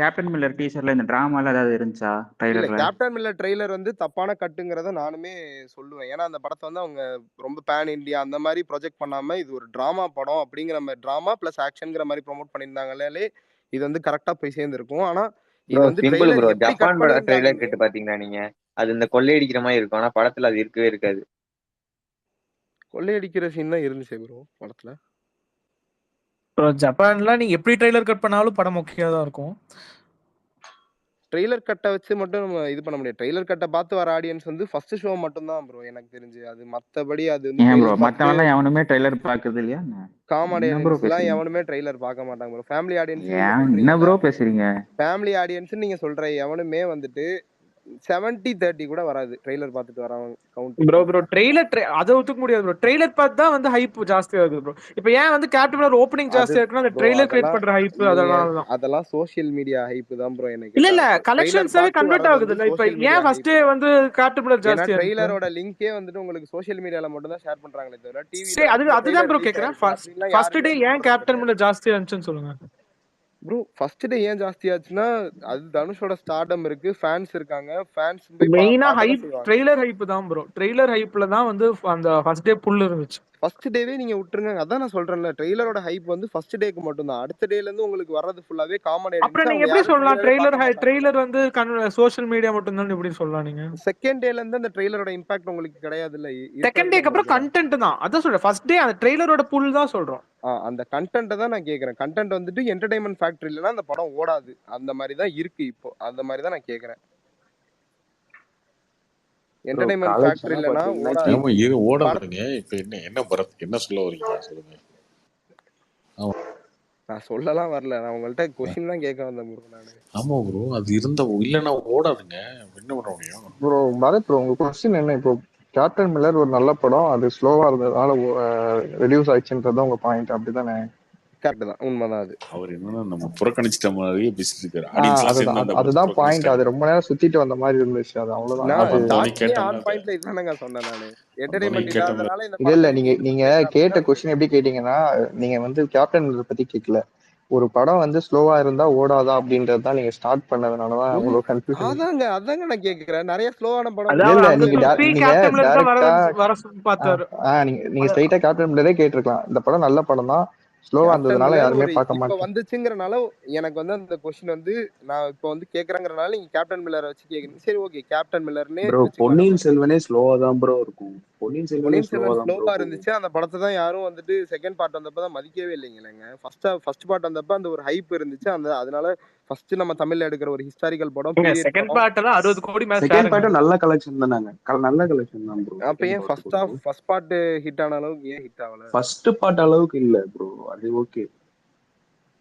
கேப்டன் மில்லர் டீசர்ல இந்த டிராமால ஏதாவது இருந்துச்சா ட்ரெய்லர்ல? கேப்டன் மில்லர் ட்ரெய்லர் வந்து தப்பான கட்டுங்கறத நானுமே சொல்லுவேன். ஏன்னா அந்த படத்தை வந்து அவங்க ரொம்ப பேன் இந்தியா அந்த மாதிரி ப்ரொஜெக்ட் பண்ணாம இது ஒரு டிராமா படம் அப்படிங்கிற மாதிரி டிராமா பிளஸ் ஆக்ஷன்ங்கிற மாதிரி ப்ரோமோட் பண்ணியிருந்தாங்களே இது வந்து கரெக்டா போய் சேர்ந்திருக்கும். ஆனா இது வந்து ஜப்பான் பட ட்ரெய்லர் கேட்டு பாத்தீங்கன்னா நீங்க அது இந்த கொள்ளையடிக்கிற மாதிரி இருக்கும். ஆனா படத்துல அது இருக்கவே இருக்காது. கொள்ளையடிக்கிற சீன் தான் இருந்துச்சு ப்ரோ படத்துல. ஜப்பான்ல நீங்க எப்படி ட்ரெய்லர் கட் பண்ணாலும் படம் ஓகேயா தான் இருக்கும். ட்ரெய்லர் கட்டை வச்சு மட்டும் நம்ம இது பண்ண முடியாது. ட்ரெய்லர் கட்டை பார்த்து வர ஆடியன்ஸ் வந்து ஃபர்ஸ்ட் ஷோ மட்டும் தான் ப்ரோ எனக்கு தெரிஞ்சு. அது மத்தபடி அது வந்து ப்ரோ மத்தவங்க எவனுமே ட்ரெய்லர் பாக்குறது இல்லையா? காமெடி ஆடியன்ஸ்லாம் எவனுமே ட்ரெய்லர் பார்க்க மாட்டாங்க ப்ரோ. ஃபேமிலி ஆடியன்ஸ் என்ன ப்ரோ பேசுறீங்க? ஃபேமிலி ஆடியன்ஸ் நீங்க சொல்ற எவனுமே வந்துட்டு 70-30 கூட வராது ட்ரெய்லர் பார்த்துட்டு வரவங்க கவுண்ட். ப்ரோ ட்ரெய்லர் அதை ஒத்துக்க முடியாது ப்ரோ. ட்ரெய்லர் பார்த்து தான் வந்து ஹைப் ஜாஸ்தியா இருக்கு ப்ரோ. இப்போ ஏன் வந்து கேப்டன் மில்லர் ஓப்பனிங் ஜாஸ்தியா இருக்குன்னா அந்த ட்ரெய்லர் கிரியேட் பண்ற ஹைப் அதெல்லாம் சோஷியல் மீடியா ஹைப் தான் ப்ரோ. எனக்கு இல்ல கலெக்ஷன்ஸாவே கன்வெர்ட் ஆகுது இல்ல. இப்போ ஏன் ஃபர்ஸ்ட் வந்து கேப்டன் மில்லர் ஜாஸ்தியா இருக்கு? ட்ரெய்லரோட லிங்கே வந்துட்டு உங்களுக்கு சோஷியல் மீடியால மட்டும் தான் ஷேர் பண்றாங்களே தவிர டிவி அதுதான் ப்ரோ கேக்குறேன். ஃபர்ஸ்ட் டே ஏன் கேப்டன் மில்லர் ஜாஸ்தியா இருந்துச்சுன்னு சொல்லுங்க ப்ரோ. ஃபர்ஸ்ட் டே ஏன் ஜாஸ்தி ஆச்சுன்னா அது தனுஷோட ஸ்டார்டம் இருக்கு, ஃபேன்ஸ் இருக்காங்க. ஃபேன்ஸ் மெயினா ஹைப் ட்ரெய்லர் ஹைப் தான் ப்ரோ. ட்ரெய்லர் ஹைப்ல தான் வந்து அந்த ஃபர்ஸ்ட் டே புல் இருந்துச்சு. ஃபர்ஸ்ட் டேவே நீங்க விட்டுருங்க. அதான் நான் சொல்றேன்ல ட்ரெய்லரோட ஹைப் வந்து ஃபர்ஸ்ட் டேக்கு மட்டும் தான். அடுத்த டேல இருந்து உங்களுக்கு வர்றது ஃபுல்லாவே காமெடி. அப்புறம் நீங்க எப்படி சொல்லலாம் ட்ரெய்லர் வந்து சோஷியல் மீடியா மட்டும் தான் எப்படி சொல்லலாம் நீங்க? செகண்ட் டேல இருந்து அந்த ட்ரெய்லரோட இம்பாக்ட் உங்களுக்கு கிடையாது இல்ல. செகண்ட் டேக்கு அப்புறம் கண்டென்ட் தான். அதான் சொல்றேன். ஃபர்ஸ்ட் டே அந்த ட்ரெய்லரோட புல் தான் சொல்றோம். அந்த கண்டென்ட் தான் நான் கேக்குறேன். கண்டென்ட் வந்துட்டு என்டர்டெயின்மென்ட் ஃபேக்டர் இல்லனா அந்த படம் ஓடாது. அந்த மாதிரி தான் இருக்கு இப்போ. அந்த மாதிரி தான் நான் கேக்குறேன். என்டர்டைன்மெண்ட் ஃபேக்டர் இல்லைன்னா ஓடாது. ஆமா இது ஓடாதுங்க. இப்ப என்ன பரத் என்ன சொல்ல வரீங்க சொல்லுங்க. நான் சொல்லலாம் வரல, நான் உங்கள்ட்ட கொஸ்டின் தான் கேட்க வந்தேன் ப்ரோ நானு. ஆமா ப்ரோ அது இருந்த இல்லைன்னா ஓடாதுங்க. என்ன பண்ண முடியும் ப்ரோ? பரத் ப்ரோ, உங்க கொஸ்டின் என்ன? இப்போ கேப்டன் மில்லர் ஒரு நல்ல படம், அது ஸ்லோவா இருந்ததுனால ரெடியூஸ் ஆயிடுச்சுன்றது உங்க பாயிண்ட், அப்படிதானே? கரெக்ட் தான், உண்மைதான் அது. அவர் என்னன்னா நம்ம புறக்கணிச்சிட்ட மாதிரியே பேசிட்டு இருக்காரு. ஆடியன்ஸ் எல்லாம் சேர்ந்து அந்த அதுதான் பாயிண்ட். அது ரொம்ப நேரம் சுத்திட்டு வந்த மாதிரி இருந்துச்சு, அது அவ்வளவுதான். ஆன் பாயிண்ட்ல இதுதானங்க சொன்னேன் நானு. என்டர்டைன்மெண்ட் இல்லாதனால இந்த இல்ல நீங்க கேட்ட கொஸ்டின் எப்படி கேட்டீங்கன்னா, நீங்க வந்து கேப்டன் மில்லர் பத்தி கேட்கல, ஒரு படம் வந்து ஸ்லோவா இருந்தா ஓடாதா அப்படின்றது தான் நீங்க ஸ்டார்ட் பண்ணதுனாலதான் அவ்வளவு கன்ஃபியூஷன். அதாங்க நான் கேக்குறேன். நிறைய ஸ்லோவான படம் இல்ல நீங்க நீங்க ஸ்ட்ரைட்டா கேப்டன் மில்லரே கேட்டிருக்கலாம். இந்த படம் நல்ல படம் தான், ஸ்லோவா இருந்ததுனால யாருமே பார்க்க இப்ப மாட்டாங்க. வந்துச்சுங்கறனால எனக்கு வந்து அந்த क्वेश्चन வந்து நான் இப்ப வந்து கேக்குறங்கறனால நீங்க கேப்டன் மில்லரை வச்சு கேக்குறீங்க. சரி ஓகே, கேப்டன் மில்லர்னே ப்ரோ பொன்னியின் செல்வனே ஸ்லோவா தான் ப்ரோ இருக்கும். பொன்னியின் செல்வன் ஸ்லோவா இருந்துச்சு. அந்த படத்தை தான் யாரும் வந்துட்டு செகண்ட் பார்ட் வந்தப்ப தான் மதிக்கவே இல்லைங்களேங்க. ஃபர்ஸ்ட் பார்ட் வந்தப்ப அந்த ஒரு ஹைப் இருந்துச்சு. அதனால ஃபர்ஸ்ட் நம்ம தமிழ்ல எடுக்கிற ஒரு ஹிஸ்டாரிக்கல் படம், செகண்ட் பார்ட்ல 60 கோடி மேல செகண்ட் பார்ட் நல்ல கலெக்ஷன் தானாங்க, நல்ல கலெக்ஷன் தான் ப்ரோ. அப்ப ஏன் ஃபர்ஸ்ட் பார்ட் ஹிட் ஆன அளவுக்கு ஏன் ஹிட் ஆகல? ஃபர்ஸ்ட் பார்ட் அளவுக்கு இல்ல ப்ரோ, அது ஓகே.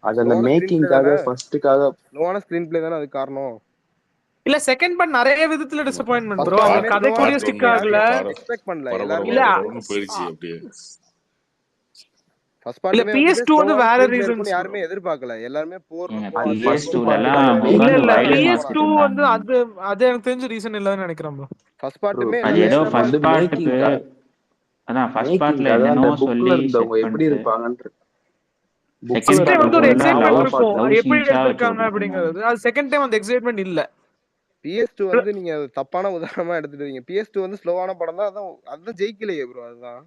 அது அந்த மேக்கிங்காக ஃபர்ஸ்ட்காக ஸ்லோவான ஸ்கிரீன் ப்ளே தான அது காரணம். இல்ல செகண்ட் பார்ட் நிறைய விதத்துல டிசப்பாயின்ட்மென்ட் ப்ரோ. அவங்க கதைக்குரிய ஸ்டிக் ஆகல, எக்ஸ்பெக்ட் பண்ணல எல்லாரும். இல்ல போயிடுச்சு அப்படியே. ஃபர்ஸ்ட் பார்ட்ல PS2 வந்து வேற ரீசன்ஸ் யாருமே எதிர்பார்க்கல. எல்லாரும் போர் இல்ல PS2 வந்து அது எனக்கு தெரிஞ்ச ரீசன் இல்லன்னு நினைக்கிறேன் ப்ரோ. ஃபர்ஸ்ட் பார்ட்டுமே ஏதோ ஃபர்ஸ்ட் பார்ட்டுக்கு அதான் ஃபர்ஸ்ட் பார்ட்ல என்னனோ சொல்லி இருந்தவங்க எப்படி இருப்பாங்கன்னு ஃபர்ஸ்ட் டைம் வந்து ஒரு எக்ஸைட்மென்ட் இருக்கும், எப்படி எடுத்துட்டாங்க அப்படிங்கிறது. அது செகண்ட் டைம் அந்த எக்ஸைட்மென்ட் இல்ல. PS2 வந்து நீங்க தப்பான உதாரணமா எடுத்துட்டீங்க. PS2 வந்து ஸ்லோவான படம் தான், அதான் ஜெயிக்கலையே ப்ரோ. அதுதான்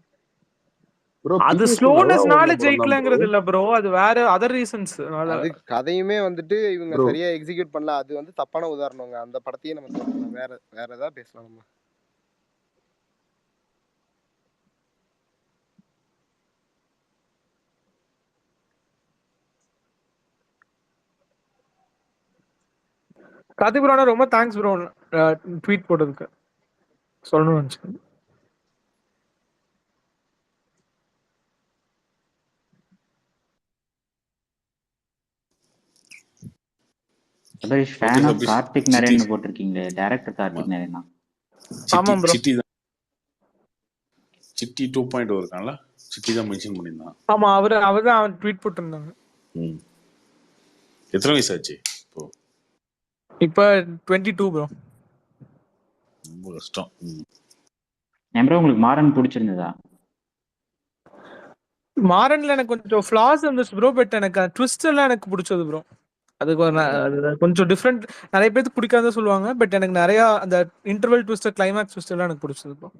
அது ஸ்லோனஸ்னால ஜெயிக்கலங்கிறது இல்ல ப்ரோ, அது வேற அதர் ரீசன்ஸ். அது கதையுமே வந்துட்டு இவங்க சரியா எக்ஸிக்யூட் பண்ணல. அது வந்து தப்பான உதாரணங்க. அந்த படத்தையே நம்ம தோற்கலாம். வேற ஏதாவது பேசலாம் நம்ம. கார்த்திக் ப்ரோ ரொம்ப தேங்க்ஸ் ப்ரோ ட்வீட் போட்டதுக்கு. சொல்லணும்னு நினைச்சேன். ஃபேன் ஆஃப் கார்த்திக் நரேன் போட்டிருக்கீங்க. டைரக்டர் கார்த்திக் நரேனா? ஆமா ப்ரோ. சிட்டி 2.0 இருக்கான்ல, சிட்டி தான் மென்ஷன் பண்ணிருந்தான். ஆமா அவர்தான் ட்வீட் போட்டிருந்தாங்க. எத்தனை வயசு ஆச்சு இப்போ? இப்ப 22 ப்ரோ. ரொம்ப கஷ்டம். ப்ரோ உங்களுக்கு மாறன் பிடிச்சிருந்ததா? மாறன்ல எனக்கு கொஞ்சம் ஃபிளாஸ் இருந்துச்சு ப்ரோ, பட் எனக்கு ட்விஸ்ட் எல்லாம் எனக்கு பிடிச்சது ப்ரோ. அது கொஞ்சம் டிஃப்ரெண்ட். நிறைய பேருக்கு பிடிக்காத சொல்லுவாங்க, பட் எனக்கு நிறைய அந்த இன்டர்வல் ட்விஸ்ட், கிளைமேக்ஸ் ட்விஸ்ட் எல்லாம் எனக்கு பிடிச்சது ப்ரோ.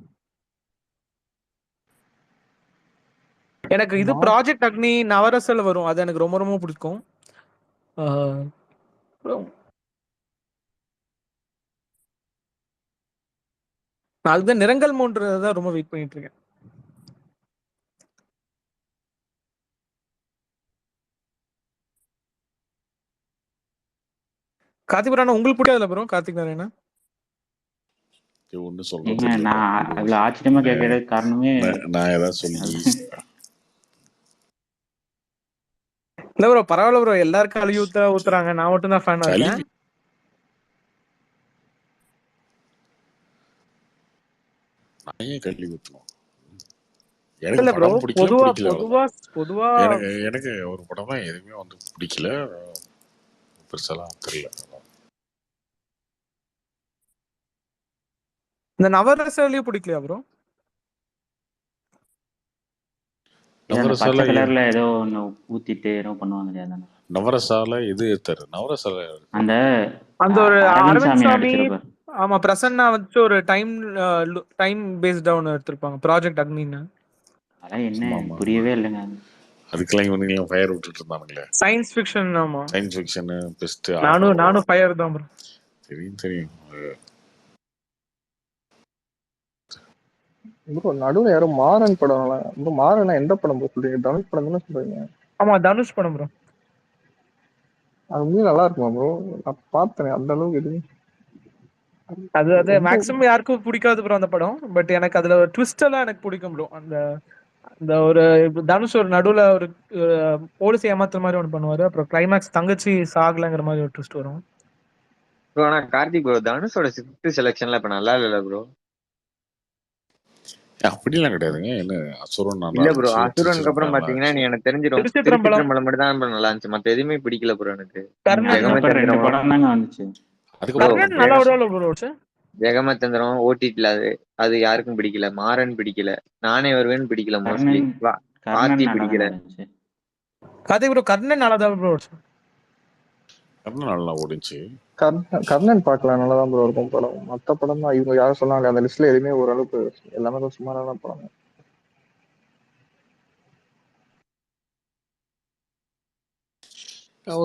எனக்கு இது ப்ராஜெக்ட் அக்னி நவரசல் வரும், அது எனக்கு ரொம்ப ரொம்ப பிடிக்கும். நான் அதுதான் நிறங்கள் மூன்றதான் ரொம்ப வெயிட் பண்ணிட்டு இருக்கேன். கார்த்திக் ப்ரோ உங்களுக்கு பிடிக்காதுல ப்ரோ கார்த்திக் நாராயணா? ஒண்ணு சொல்றேன், நான் அவ்வளவு ஆச்சரியமா கேட்கறதுக்கு காரணமே நான் ஏதாவது சொல்லி இல்ல ப்ரோ, பரவாயில்ல ப்ரோ, எல்லாருக்கும் அழுகி ஊத்துறாங்க, நான் மட்டும் தான் ஃபேனா இருக்கேன். நான் கல்வி ஊத்துவோம். எனக்கு படம் பிடிக்கல. பொதுவா எனக்கு ஒரு படம் தான் எதுவுமே வந்து பிடிக்கல, பெருசாலாம் தெரியல. இந்த நவரசலையும் பிடிக்கலையா ப்ரோ? பச்சை கலர்ல ஏதோ ஒன்னு ஊத்திட்டு ஏதோ பண்ணுவாங்க. நவரசால எது எடுத்தாரு? நவரசால அந்த ஒரு அரவிந்த் சாமி, ஆமா பிரசன்னா வச்சு ஒரு டைம் பேஸ்டா ஒன்னு எடுத்திருப்பாங்க, ப்ராஜெக்ட் அக்னின்னு. அதான் என்ன புரியவே இல்லைங்க. அதுக்கெல்லாம் இவனுங்க ஃபயர் விட்டுட்டு இருந்தானுங்களே. Science fiction. ஆமா சயின்ஸ் ஃபிக்ஷன் பெஸ்ட். நானும் ஃபயர் தான் ப்ரோ. தெரியும் ப்ரோ. நடுவுல யாரும் மாறன் படம், மாறனா எந்த படம் சொல்றீங்க? தனுஷ் படம் தானே சொல்றீங்க? ஆமா தனுஷ் படம் ப்ரோ. அது நல்லா இருக்குமா ப்ரோ? நான் பார்த்தேன், அந்த அளவுக்கு எதுவும் அது அது ரொம்ப மேக்ஸிமம் யாருக்கும் பிடிக்காது ப்ரோ அந்த படம். பட் எனக்கு அதுல ட்விஸ்ட் எல்லாம் எனக்கு பிடிக்கும் ப்ரோ. அந்த அந்த ஒரு இப்ப தனுஷ் ஒரு நடுவுல ஒரு போலீஸ் ஏமாத்துற மாதிரி ஒன்று பண்ணுவாரு. அப்புறம் கிளைமேக்ஸ் தங்கச்சி சாகலைங்கிற மாதிரி ஒரு ட்விஸ்ட் வரும். ப்ரோ ஆனா கார்த்திக் ப்ரோ தனுஷோட ஸ்கிரிப்ட் செலெக்ஷன்ல இப்ப நல்லா இல்ல ப்ரோ. அப்படிலாம் கிடையாதுங்க. என்ன அசுரன் நல்லா இல்ல ப்ரோ இருந்துச்சு, அசுரனுக்கு அப்புறம் திருச்சிற்றம்பலம் நல்லா பாத்தீங்கன்னா நீ இருந்துச்சு. எனக்கு தெரிஞ்சிடும் திருச்சிற்றம்பலம் திருச்சிற்றம்பலம் மட்டும் தான் bro நல்லா இருந்துச்சு. மத்த எதுவுமே பிடிக்கல ப்ரோ எனக்கு. கர்ணன் அதுக்கப்புறம் 2 ஜெகமச்சந்திரம் படம் தாங்க வந்துச்சு. ப்ரோ அதுக்கப்புறம் கர்ணன் நல்லா விடல ப்ரோ. ஜெகமச்சந்திரம் ஓடிடில அது யாருக்கும் பிடிக்கல. மாறன் பிடிக்கல. நானே வருவேன்னு பிடிக்கல மோஸ்ட்லி. கர்ணன் ஆர்த்தி நல்லா பிடிக்கல. தாங்க இருந்துச்சு. கார்த்திக் ப்ரோ கர்ணன் நல்லா தான் ப்ரோ. கர்ணன் நல்லா ஓடிச்சு. கர்ணன் பார்க்கலாம், நல்லா தான் ப்ரோ இருக்கும் படம். மற்ற படம் தான் இவங்க யாரும் சொன்னாங்க அந்த லிஸ்ட்ல எதுவுமே ஓரளவுக்கு எல்லாமே கொஞ்சம் சுமாரான படம்.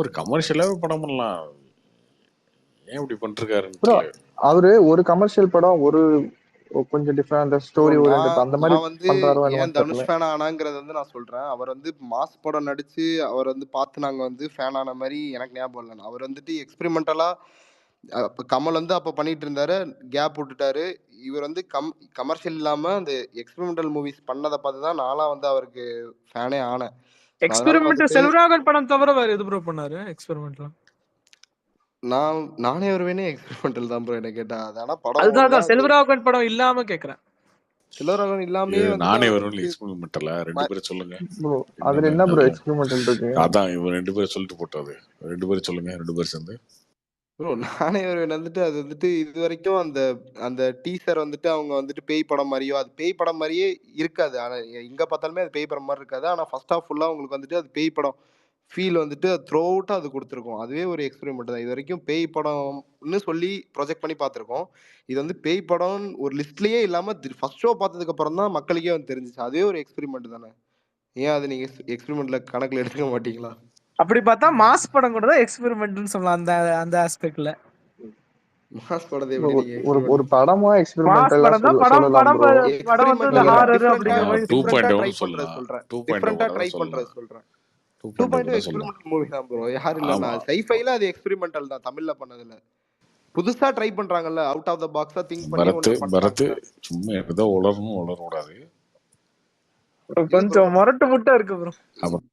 ஒரு கமர்ஷியலாவே படம் பண்ணலாம். ஏன் இப்படி பண்ணிருக்காருன்னு ப்ரோ தெரியல. அவரு ஒரு கமர்ஷியல் படம் ஒரு கொஞ்சம் டிஃப்ரெண்ட் ப்ரோ ஸ்டோரி ஓரியன்ட் அந்த மாதிரி நான் வந்து பண்றாரோ என்னமோ ஏன் தெரியல. தனுஷ் ஃபேன் ஆனாங்கிறத வந்து நான் சொல்றேன். அவர் வந்து மாஸ் படம் நடிச்சு அவர் வந்து பார்த்து நாங்க வந்து ஃபேன் ஆன மாதிரி எனக்கு ஞாபகம் இல்லை. அவர் வந்துட்டு எக்ஸ்பெரிமெண்டலா அப்ப கமல் வந்து அப்ப பண்ணிட்டு இருந்தாரு, கேப் விட்டுட்டாரு. இவர் வந்து கமர்ஷியல் இல்லாம அந்த எக்ஸ்பெரிமெண்டல் மூவிஸ் பண்ணதை பார்த்து தான் நான்லாம் வந்து அவருக்கு ஃபேனே ஆனேன். So அதனால எக்ஸ்பெரிமெண்ட் வந்துட்டு செல்வராகவன் படம் தவிர வேற எது ப்ரோ பண்ணாரு எக்ஸ்பெரிமெண்ட்ல? நானே வருவேனே எக்ஸ்பெரிமெண்டல் தான் ப்ரோ என்ன கேட்டா. அது ஆனா படம் அதுதான் ஓடல. தான் செல்வராகவன் படம் இல்லாம கேக்குறேன். செல்வராகவன் இல்லாமே இது வந்துட்டு நானே அவர் வருவேன் வந்து எக்ஸ்பெரிமெண்டல்ல 2 பேரும் சொல்லுங்க. ப்ரோ அதுல என்னென்ன என்ன ப்ரோ அதுல எக்ஸ்பெரிமெண்டல் இருக்கு? அதான் இவன் 2 பேரும் சொல்லிட்டு போட்டாது. 2 பேரும் சொல்லுங்க. 2 பேரும் சேர்ந்து. ப்ரோ நானே வருவேன் வந்துட்டு அது வந்துட்டு இது வரைக்கும் அந்த அந்த டீசர் வந்துட்டு அவங்க வந்துட்டு பேய் படம் மாதிரியோ அது பேய் படம் மாதிரியே இருக்காது. ஆனா எங்க பார்த்தாலுமே அது பேய் படம் மாதிரி இருக்காது. ஆனா ஃபர்ஸ்ட் ஹாஃப் ஃபுல்லா உங்களுக்கு வந்துட்டு அது பேய் படம் ஃபீல் வந்துட்டு த்ரோ அவுட்டா அது கொடுத்துருக்கும். அதுவே ஒரு எக்ஸ்பெரிமெண்ட் தான். இது வரைக்கும் பேய் படம்னு சொல்லி ப்ரொஜெக்ட் பண்ணி பார்த்துருக்கோம். இது வந்து பேய் படம் ஒரு லிஸ்ட்லயே இல்லாம ஃபர்ஸ்ட் ஷோ பார்த்ததுக்கு அப்புறம் தான் மக்களுக்கே வந்து தெரிஞ்சிச்சு. அதுவே ஒரு எக்ஸ்பெரிமெண்ட் தானே. ஏன் அது நீங்க எக்ஸ்பெரிமெண்ட்ல கணக்குல எடுத்துக்க மாட்டீங்களா? அப்படி பார்த்தா மாஸ் படம் கூட தான் எக்ஸ்பெரிமெண்ட்னு சொல்லலாம் அந்த அந்த ஆஸ்பெக்ட்ல. மாஸ் படத்தை ஒரு எப்படி நீங்க ஒரு எக்ஸ்பெரிமெண்ட் படமா மாஸ் எக்ஸ்பெரிமெண்டலா படம் தான் படம் சொல்லலாம் படம் ப்ரோ. படம் வந்து இந்த எக்ஸ்பெரிமெண்டல் ஹாரர் டிஃப்ரெண்டா அப்படிங்கிற மாதிரி டிஃப்ரெண்டா 2.0 ட்ரை ன்னு பண்றது சொல்லலாம். சொல்றேன். 2.0 டிஃப்ரெண்டா கூட ட்ரை பண்றது சொல்லலாம். சொல்றேன். 2.0 கூட சொல்லலாம். எக்ஸ்பெரிமெண்டல் மூவி தான் ப்ரோ. யார் இல்லன்னா ஆமா. சைஃபைல அது எக்ஸ்பெரிமெண்டல் தான் தமிழ்ல பண்ணதுல. புதுசா ட்ரை பண்றாங்கல்ல, அவுட் ஆஃப் த பாக்ஸா திங்க் பண்ணி ஒண்ணு பரத் பண்றாங்கல்ல. சும்மா ஏதோ உளர கூடாது. கொஞ்சம் முரட்டு முட்டை இருக்கு ப்ரோ. அப்புறம்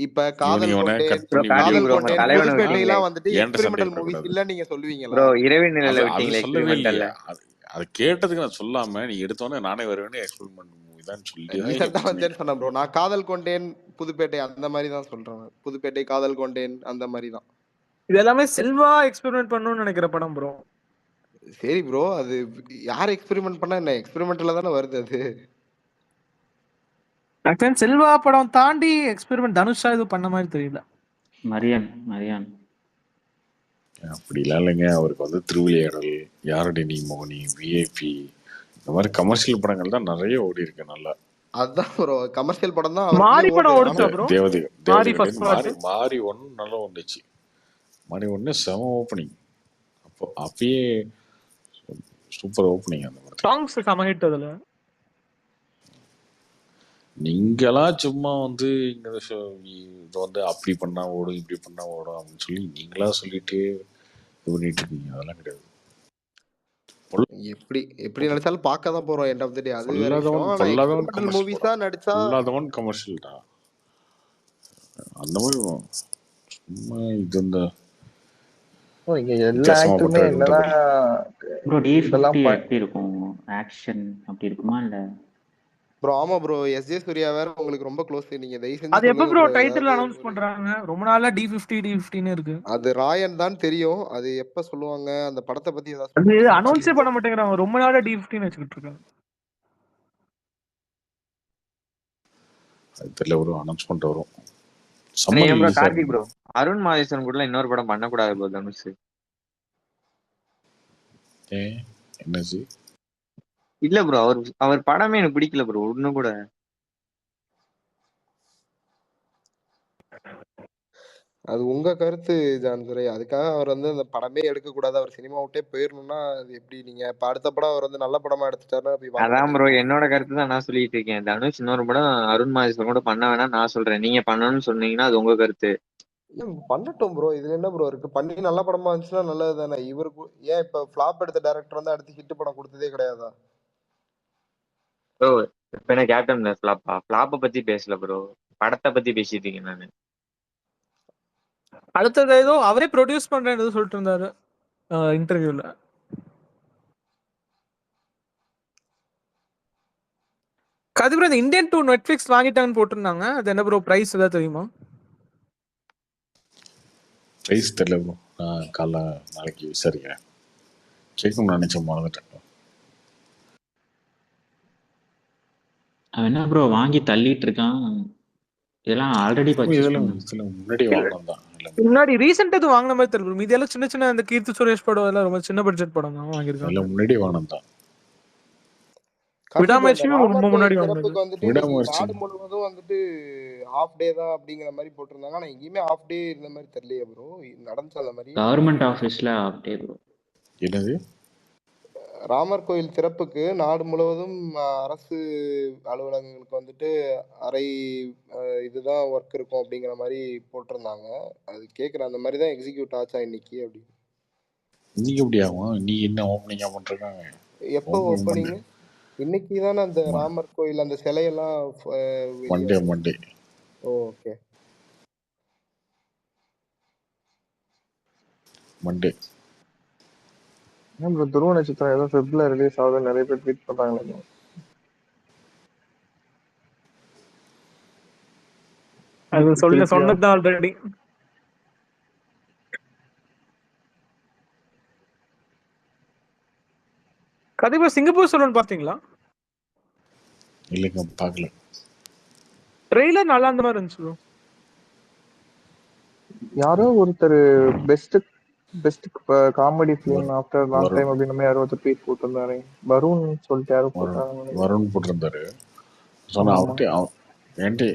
இப்ப காதல் இவனை கொண்டேன், கட் ப்ரோ பண்ணி கார்த்திக் வீடியோ காதல் ப்ரோ உங்க கொண்டேன், தலைவனை புதுப்பேட்டையெல்லாம் விட்டீங்களே. வந்துட்டு ஏன்ட்ட சண்டை எக்ஸ்பெரிமெண்டல் மூவிஸ் இருக்கக்கூடாது. இல்ல நீங்க சொல்லுவீங்களா? ப்ரோ இரவு நிலையில அது விட்டீங்களே சொல்லவே எக்ஸ்பெரிமெண்டல்ல. இல்லையே. அது கேட்டதுக்கு நான் சொல்லாம நீ எடுத்தோன்னே நானே வருவேன்னு எக்ஸ்பெரிமெண்ட் மூவி தான் சொல்லிட்டு தான் ரீசெண்டா சொன்னீங்க. வந்துன்னு சொன்னேன் ப்ரோ. நான் காதல் கொண்டேன் புதுப்பேட்டை அந்த மாதிரி தான் சொல்றேன். புதுப்பேட்டை காதல் கொண்டேன் அந்த மாதிரி தான். இது எல்லாமே செல்வா எக்ஸ்பெரிமெண்ட் பண்ணணும்னு நினைக்கிற படம் ப்ரோ. சரி ப்ரோ, அது யார் எக்ஸ்பெரிமெண்ட் பண்ணா என்ன? எக்ஸ்பெரிமெண்ட்ல தானே வருது அது. ஆக்சுவலி செல்வா படம் தாண்டி எக்ஸ்பெரிமெண்ட் தனுஷா இது பண்ண மாதிரி தெரியல. மரியான் அப்படிலாம் இல்லைங்க. அவருக்கு வந்து திருவிளையாடல், யாரடி நீ மோகினி, விஐபி இந்த மாதிரி கமர்ஷியல் படங்கள் தான் நிறைய ஓடி இருக்கு நல்லா. அதான் ப்ரோ கமர்ஷியல் படம் தான் மாரி அவருக்குமே படம் ஓடுது. ஓடுச்சா ஆனா ப்ரோ? தேவதை மாரி ஃபர்ஸ்ட் மாறி பார்ட். மாறி ஒன்று நல்லா வந்துச்சு. மாறி ஒன்று செம ஓப்பனிங். அப்பயே சூப்பர் ஓப்பனிங் அந்த படத்துல. சாங்ஸ் செம ஹிட் அதுல. நீங்களாம் சும்மா வந்து இங்க இது வந்து அப்படி பண்ணா ஓடும் இப்படி பண்ணா ஓடும் அப்படின்னு சொல்லி நீங்களா சொல்லிட்டு இது பண்ணிட்டு இருக்கீங்க. அதெல்லாம் கிடையாது. எப்படி நினைச்சாலும் பார்க்க தான் போறோம் எண்ட் ஆஃப் தி டே. அது வேற விஷயம். ஆனா பொல்லாதவன் எக்ஸ்பெரிமெண்டல் கமர்ஷியல் மூவிஸா படம். நடிச்சா பொல்லாதவன் கமர்ஷியல் தான். அந்த மாதிரி சும்மா இது இந்த இங்க எல்லா வித்தியாசமா ஆக்டருமே பட்ட என்னதான் ப்ரோ இதெல்லாம் D50 எப்படி இருக்கும்? ஆக்ஷன் அப்படி இருக்குமா இல்ல? ப்ரோ ஆமா ப்ரோ, எஸ்ஜே சூர்யா வேற உங்களுக்கு ரொம்ப க்ளோஸ். நீங்க தயவு செஞ்சு அது எப்ப சொல்லுங்க ப்ரோ ப்ரோ. டைட்டில் ஏதாவது அனௌன்ஸ் பண்றாங்க? ரொம்ப நாளா D50 இருக்கு. அது ராயன் தான் தெரியும். அது எப்ப சொல்லுவாங்க அந்த படத்தை பத்தி ஏதாவது அது சொல்லுங்க. அனௌன்ஸே பண்ண மாட்டேங்கிறாங்க. ரொம்ப நாளா D50 வச்சுக்கிட்டு இருக்காங்க. அது தெரியல. ஒரு அனௌன்ஸ்மெண்ட் வரும். ஏன் ப்ரோ கார்த்திக் ப்ரோ அருண் மாதேஸ்வரன் கூட இன்னொரு படம் பண்ணக்கூடாது ப்ரோ தனுஷ்? என்னது இல்ல ப்ரோ அவர் படமே எனக்கு பிடிக்கல ப்ரோ ஒண்ணு கூட. அது உங்க கருத்து ஜான்துரை. அதுக்காக அவர் வந்து அந்த படமே எடுக்க கூடாது, அவர் சினிமா விட்டே போயிடணும்னா அது எப்படி? நீங்க இப்ப அடுத்த படம் அவர் வந்து நல்ல படமா எடுத்துட்டாருன்னா போய் பார்க்க அதான் ப்ரோ மாட்டீங்களா? என்னோட கருத்து தான் நான் சொல்லிட்டு இருக்கேன். தனுஷ் இன்னொரு படம் அருண் மாதேஸ்வரன் கூட பண்ண வேணாம் நான் சொல்றேன். நீங்க பண்ணணும்னு சொன்னீங்கன்னா அது உங்க கருத்து. பண்ணட்டும் ப்ரோ. இதுல என்ன ப்ரோ இருக்கு? பண்ணி நல்ல படமா இருந்துச்சுன்னா நல்லது தானே. இவருக்கு ஏன் இப்ப ஃபிளாப் எடுத்த டைரக்டர் வந்து அடுத்து ஹிட் படம் கொடுத்ததே கிடையாதா? ப்ரோ இப்ப என்ன கேப்டன் ஃபிளாப்பை பத்தி பேசல ப்ரோ, படத்தை பத்தி பேசிட்டு இருக்கேன் நானு. அடுத்தது ஏதோ அவரே ப்ரொடியூஸ் பண்றேன்னு ஏதோ சொல்லிட்டு இருந்தாரு இன்டர்வியூல. அதுக்கப்புறம் இந்த இந்தியன் டூ நெட்ஃபிளிக்ஸ் வாங்கிட்டாங்கன்னு போட்டிருந்தாங்க. அது என்ன ப்ரோ பிரைஸ் ஏதாவது தெரியுமா? ப்ரைஸ் தெரியல ப்ரோ, நான் காலைல நாளைக்கு விசாரிக்கிறேன். கேட்கணும்னு நினைச்சேன், மறந்துட்டேன். அவன் என்ன ப்ரோ வாங்கி தள்ளிட்டு இருக்கான்? இதெல்லாம் ஆல்ரெடி பர்ச்சேஸ் இதெல்லாம் பண்ணான். முன்னாடி வாங்கினது தான் எல்லாமே. முன்னாடி ரீசெண்டா எதுவும் வாங்கின மாதிரி தெரியல. மீதி எல்லாம் சின்ன சின்ன அந்த கீர்த்தி சுரேஷ் படம் எல்லாம் ரொம்ப சின்ன பட்ஜெட் படம் தான் வாங்கியிருக்காங்க. எல்லாம் முன்னாடி வாங்கினது தான். கார்த்தி ப்ரோ, இந்த விடாமுயற்சியும் ரொம்ப ராமர் முன்னாடி கோயில் வாங்கினது. திறப்புக்கு வந்துட்டு இன்னைக்கு விடாமுயற்சி நாடு முழுவதும் வந்துட்டு ஹாஃப் டே தான் அப்படிங்கிற மாதிரி போட்டிருந்தாங்க. ஆனா எங்கேயுமே ஹாஃப் டே இருந்த மாதிரி தெரியலையே ப்ரோ. நடந்துச்சு அந்த மாதிரி? கவர்மெண்ட் ஆஃபீஸ்ல அப்படியே ப்ரோ. என்னது? ராமர் கோயில் திறப்புக்கு நாடு முழுவதும் அரசு அலுவலகங்களுக்கு வந்துட்டு அரை இதுதான் ஒர்க் இருக்கும் அப்படிங்கிற மாதிரி போட்டிருந்தாங்க. அது கேட்குறேன், அந்த மாதிரி தான் எக்ஸிக்யூட் ஆச்சா இன்னைக்கு அப்படி? இன்னைக்கு எப்படி ஆகும்? நீ என்ன ஓப்பனிங்கா பண்றாங்க? எப்போ ஓப்பனிங்? இன்னைக்கு தானே அந்த ராமர் கோயில் அந்த சிலையெல்லாம் மண்டே. Okay, Monday. ஏன் ப்ரோ துருவ நட்சத்திரம் ஏதோ ஃபெப்ல ரிலீஸ் ஆகுது நிறைய பேர் ட்வீட் பண்றாங்களே. அது சொன்னதுதான் ஆல்ரெடி. கண்டிப்பா சிங்கப்பூர் சொல்லணும்னு பாத்தீங்களா? இல்லைங்க, பார்க்கல. ட்ரெய்லர் நல்லா அந்த மாதிரி இருந்துச்சு. யாரோ ஒருத்தர் best comedy film after long time அப்படின்ற மாதிரி யாரோ ஒருத்தர் ட்வீட் போட்டிருந்தாரு. வருண் சொல்லிட்டு யாரோ போட்டாங்க. வருண் போட்டிருந்தாரு. சொன்னா அவர்கிட்ட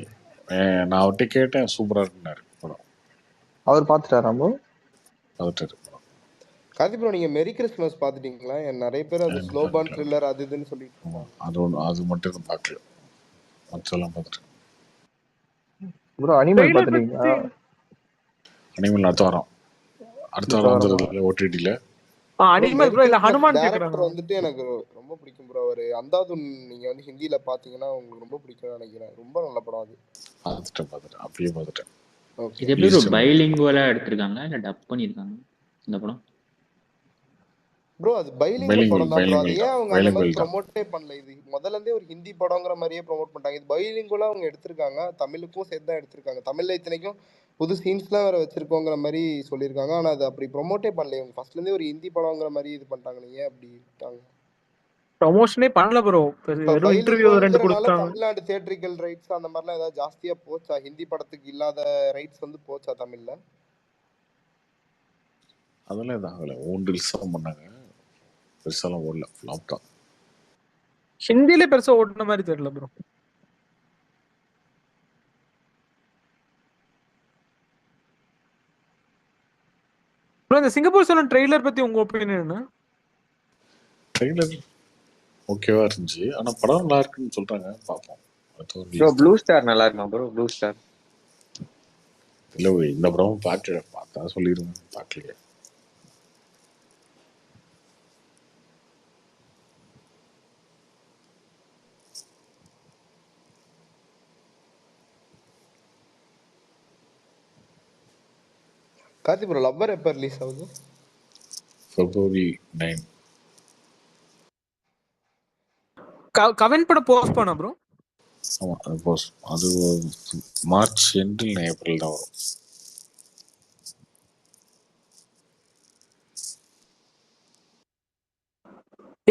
நான் அவர்கிட்ட கேட்டேன், சூப்பரா இருக்குன்னாரு படம். அவர் பார்த்துட்டாரா ப்ரோ? பார்த்துட்டாரு. கார்த்தி ப்ரோ, நீங்க மெரி கிறிஸ்மஸ் பாத்துட்டீங்களா? நிறைய பேர் அது ஸ்லோ பர்ன் த்ரில்லர் அது இதுன்னு சொல்லிட்டு அது மட்டும் பார்க்கல, மற்றெல்லாம் பார்த்துட்டேன். Bro animal பார்த்துட்டீங்களா? அனிமல் அடுத்த வாரம் வந்துருது ஓடிடில. அனிமல் ப்ரோ இல்ல ஹனுமான் டைரக்டர் வந்துட்டு எனக்கு ரொம்ப பிடிக்கும் ப்ரோ. அவர் அந்தாதுன் நீங்க வந்து ஹிந்தில பாத்தீங்கன்னா உங்களுக்கு ரொம்ப பிடிக்கும்னு நினைக்கிறேன். ரொம்ப நல்ல படம் அது. பார்த்துட்டேன் அப்படியே பார்த்துட்டேன். இது எப்படி ப்ரோ பைலிங்குவலா எடுத்திருக்காங்க இல்ல டப் பண்ணிருக்காங்க இந்த படம்? ப்ரோ அது பைலிங்குவல் படம் தான் ப்ரோ. அது ஏன் அவங்க அந்த மாதிரி ப்ரோமோட்டே பண்ணல? இது முதல்ல இருந்தே ஒரு ஹிந்தி படங்கிற மாதிரியே ப்ரோமோட் பண்ணிட்டாங்க. இது பைலிங்குவலா அவங்க எடுத்திருக்காங்க, தமிழுக்கும் சேர்த்து தான் எடுத்திருக்காங்க. தமிழ்ல இத்தனைக்கும் புது சீன்ஸ்லாம் வேற வச்சிருக்கோங்கிற மாதிரி சொல்லியிருக்காங்க. ஆனா அது அப்படி ப்ரோமோட்டே பண்ணல. இவங்க ஃபர்ஸ்ட்ல இருந்தே ஒரு ஹிந்தி படங்கிற மாதிரி இது பண்ணிட்டாங்க. ஏன் அப்படி விட்டாங்க? ப்ரமோஷனே பண்ணல ப்ரோ. வெறும் இன்டர்வியூ 2 கொடுத்தாங்க. தமிழ்நாடு தியேட்ரிக்கல் ரைட்ஸ் அந்த மாதிரிலாம் ஏதாவது ஜாஸ்தியா போச்சா? ஹிந்தி படத்துக்கு இல்லாத ரைட்ஸ் வந்து போச்சா தமிழ்ல? அதெல்லாம் எதுவும் ஆகல. ஓன் ரிலீஸ் தான் பண்ணாங்க, பெருசாலாம் ஓடல, ஃப்ளாப் தான். ஹிந்திலே பெருசா ஓடுன மாதிரி தெரியல ப்ரோ. ப்ரோ இந்த சிங்கப்பூர் சலூன் ட்ரெய்லர் பத்தி உங்க ஒபினியன் என்ன? ட்ரெய்லர் ஓகேவா இருந்துச்சு, ஆனா படம் நல்லா இருக்குன்னு சொல்றாங்க, பாப்போம். ப்ளூ ஸ்டார் நல்லா இருக்குமா ப்ரோ? ப்ளூ ஸ்டார் இல்ல, இந்த படமும் பார்த்தா சொல்லிடுவேன், பார்க்கலையே. கார்த்தி ப்ரோ, லவ்வர் எப்போ ரிலீஸ் ஆகுது? February 9. கவன் படம் போஸ்ட் பண்ணா ப்ரோ? ஆமா, அது மார்ச் எண்டில் ஏப்ரல் தான் வரும்.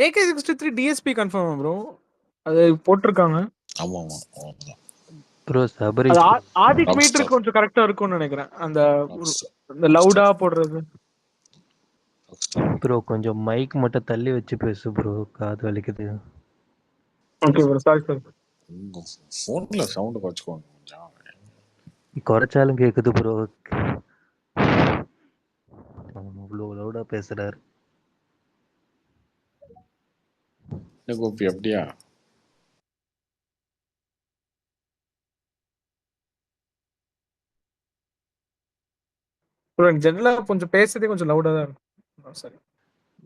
AK63 DSP கன்ஃபார்ம் ப்ரோ, அது போட்டிருக்காங்க. ஆமா ப்ரோ சபரி ஆதிக் மீட்டருக்கு கொஞ்சம் கரெக்டா இருக்கும்னு நினைக்கிறேன். அந்த லவுடா போடுறது. ப்ரோ கொஞ்சம் மைக் மட்டும் தள்ளி வச்சு பேசு ப்ரோ, காது வலிக்குது. Okay bro, sorry sir. ஃபோன்ல சவுண்ட் குறைச்சுக்கோங்க கொஞ்சம். குறைச்சாலும் கேக்குது ப்ரோ, இவ்வளோ லவுடா பேசுறாரு. என்ன கோபி அப்படியா? ப்ரோ எனக்கு ஜெனரலா கொஞ்சம் பேசுறதே கொஞ்சம் லவுடா தான் இருக்கும். சரி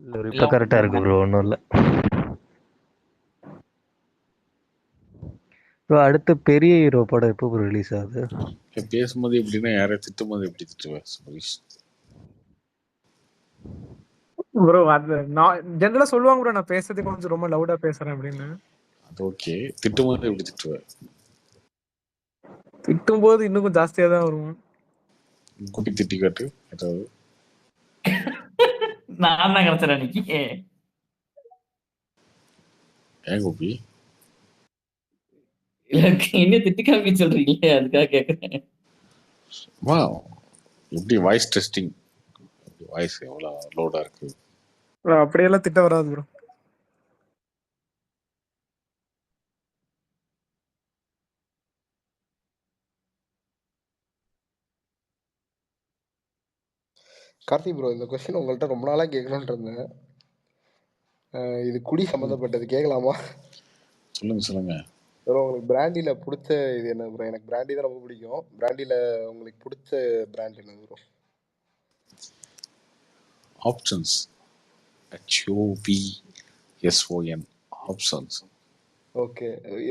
இல்லை இப்போ கரெக்டாக இருக்கு ப்ரோ, ஒன்றும் இல்லை ப்ரோ. அடுத்து பெரிய ஹீரோ படம் எப்போ ப்ரோ ரிலீஸ் ஆகுது? பேசும்போது எப்படின்னா யாரையும் திட்டும்போது எப்படி திட்டுவேன் சுரேஷ்? ப்ரோ அது நான் ஜெனரலா சொல்லுவாங்க ப்ரோ நான் பேசுறதே கொஞ்சம் ரொம்ப லவுடா பேசுறேன் அப்படின்னு. அது ஓகே, திட்டும்போது எப்படி திட்டுவேன்? திட்டும் போது இன்னும் கொஞ்சம் ஜாஸ்தியா தான் வரும். குட்டி திட்டி காட்டு ஏதாவது. நான் தான் கிடைச்சேன் அன்னைக்கு. ஏன் கோபி என்ன திட்டி காமிக்க சொல்றீங்களே, அதுக்காக கேக்குறேன். வா எப்படி வாய்ஸ் டெஸ்டிங், வாய்ஸ் எவ்வளோ லோடா இருக்கு? அப்படியெல்லாம் திட்ட வராது ப்ரோ. கார்த்தி ப்ரோ, இந்த கொஸ்டின் உங்கள்கிட்ட ரொம்ப நாளாக கேட்கணுன்ட்டு இருந்தேன். இது குடி சம்மந்தப்பட்டது, கேட்கலாமா? சொல்லுங்க சொல்லுங்க ப்ரோ, உங்களுக்கு பிராண்டியில் பிடிச்ச இது என்ன ப்ரோ? எனக்கு பிராண்டி தான் ரொம்ப பிடிக்கும். பிராண்டியில் உங்களுக்கு பிடிச்ச பிராண்ட் என்ன bro? Options, HOPSON options. Okay,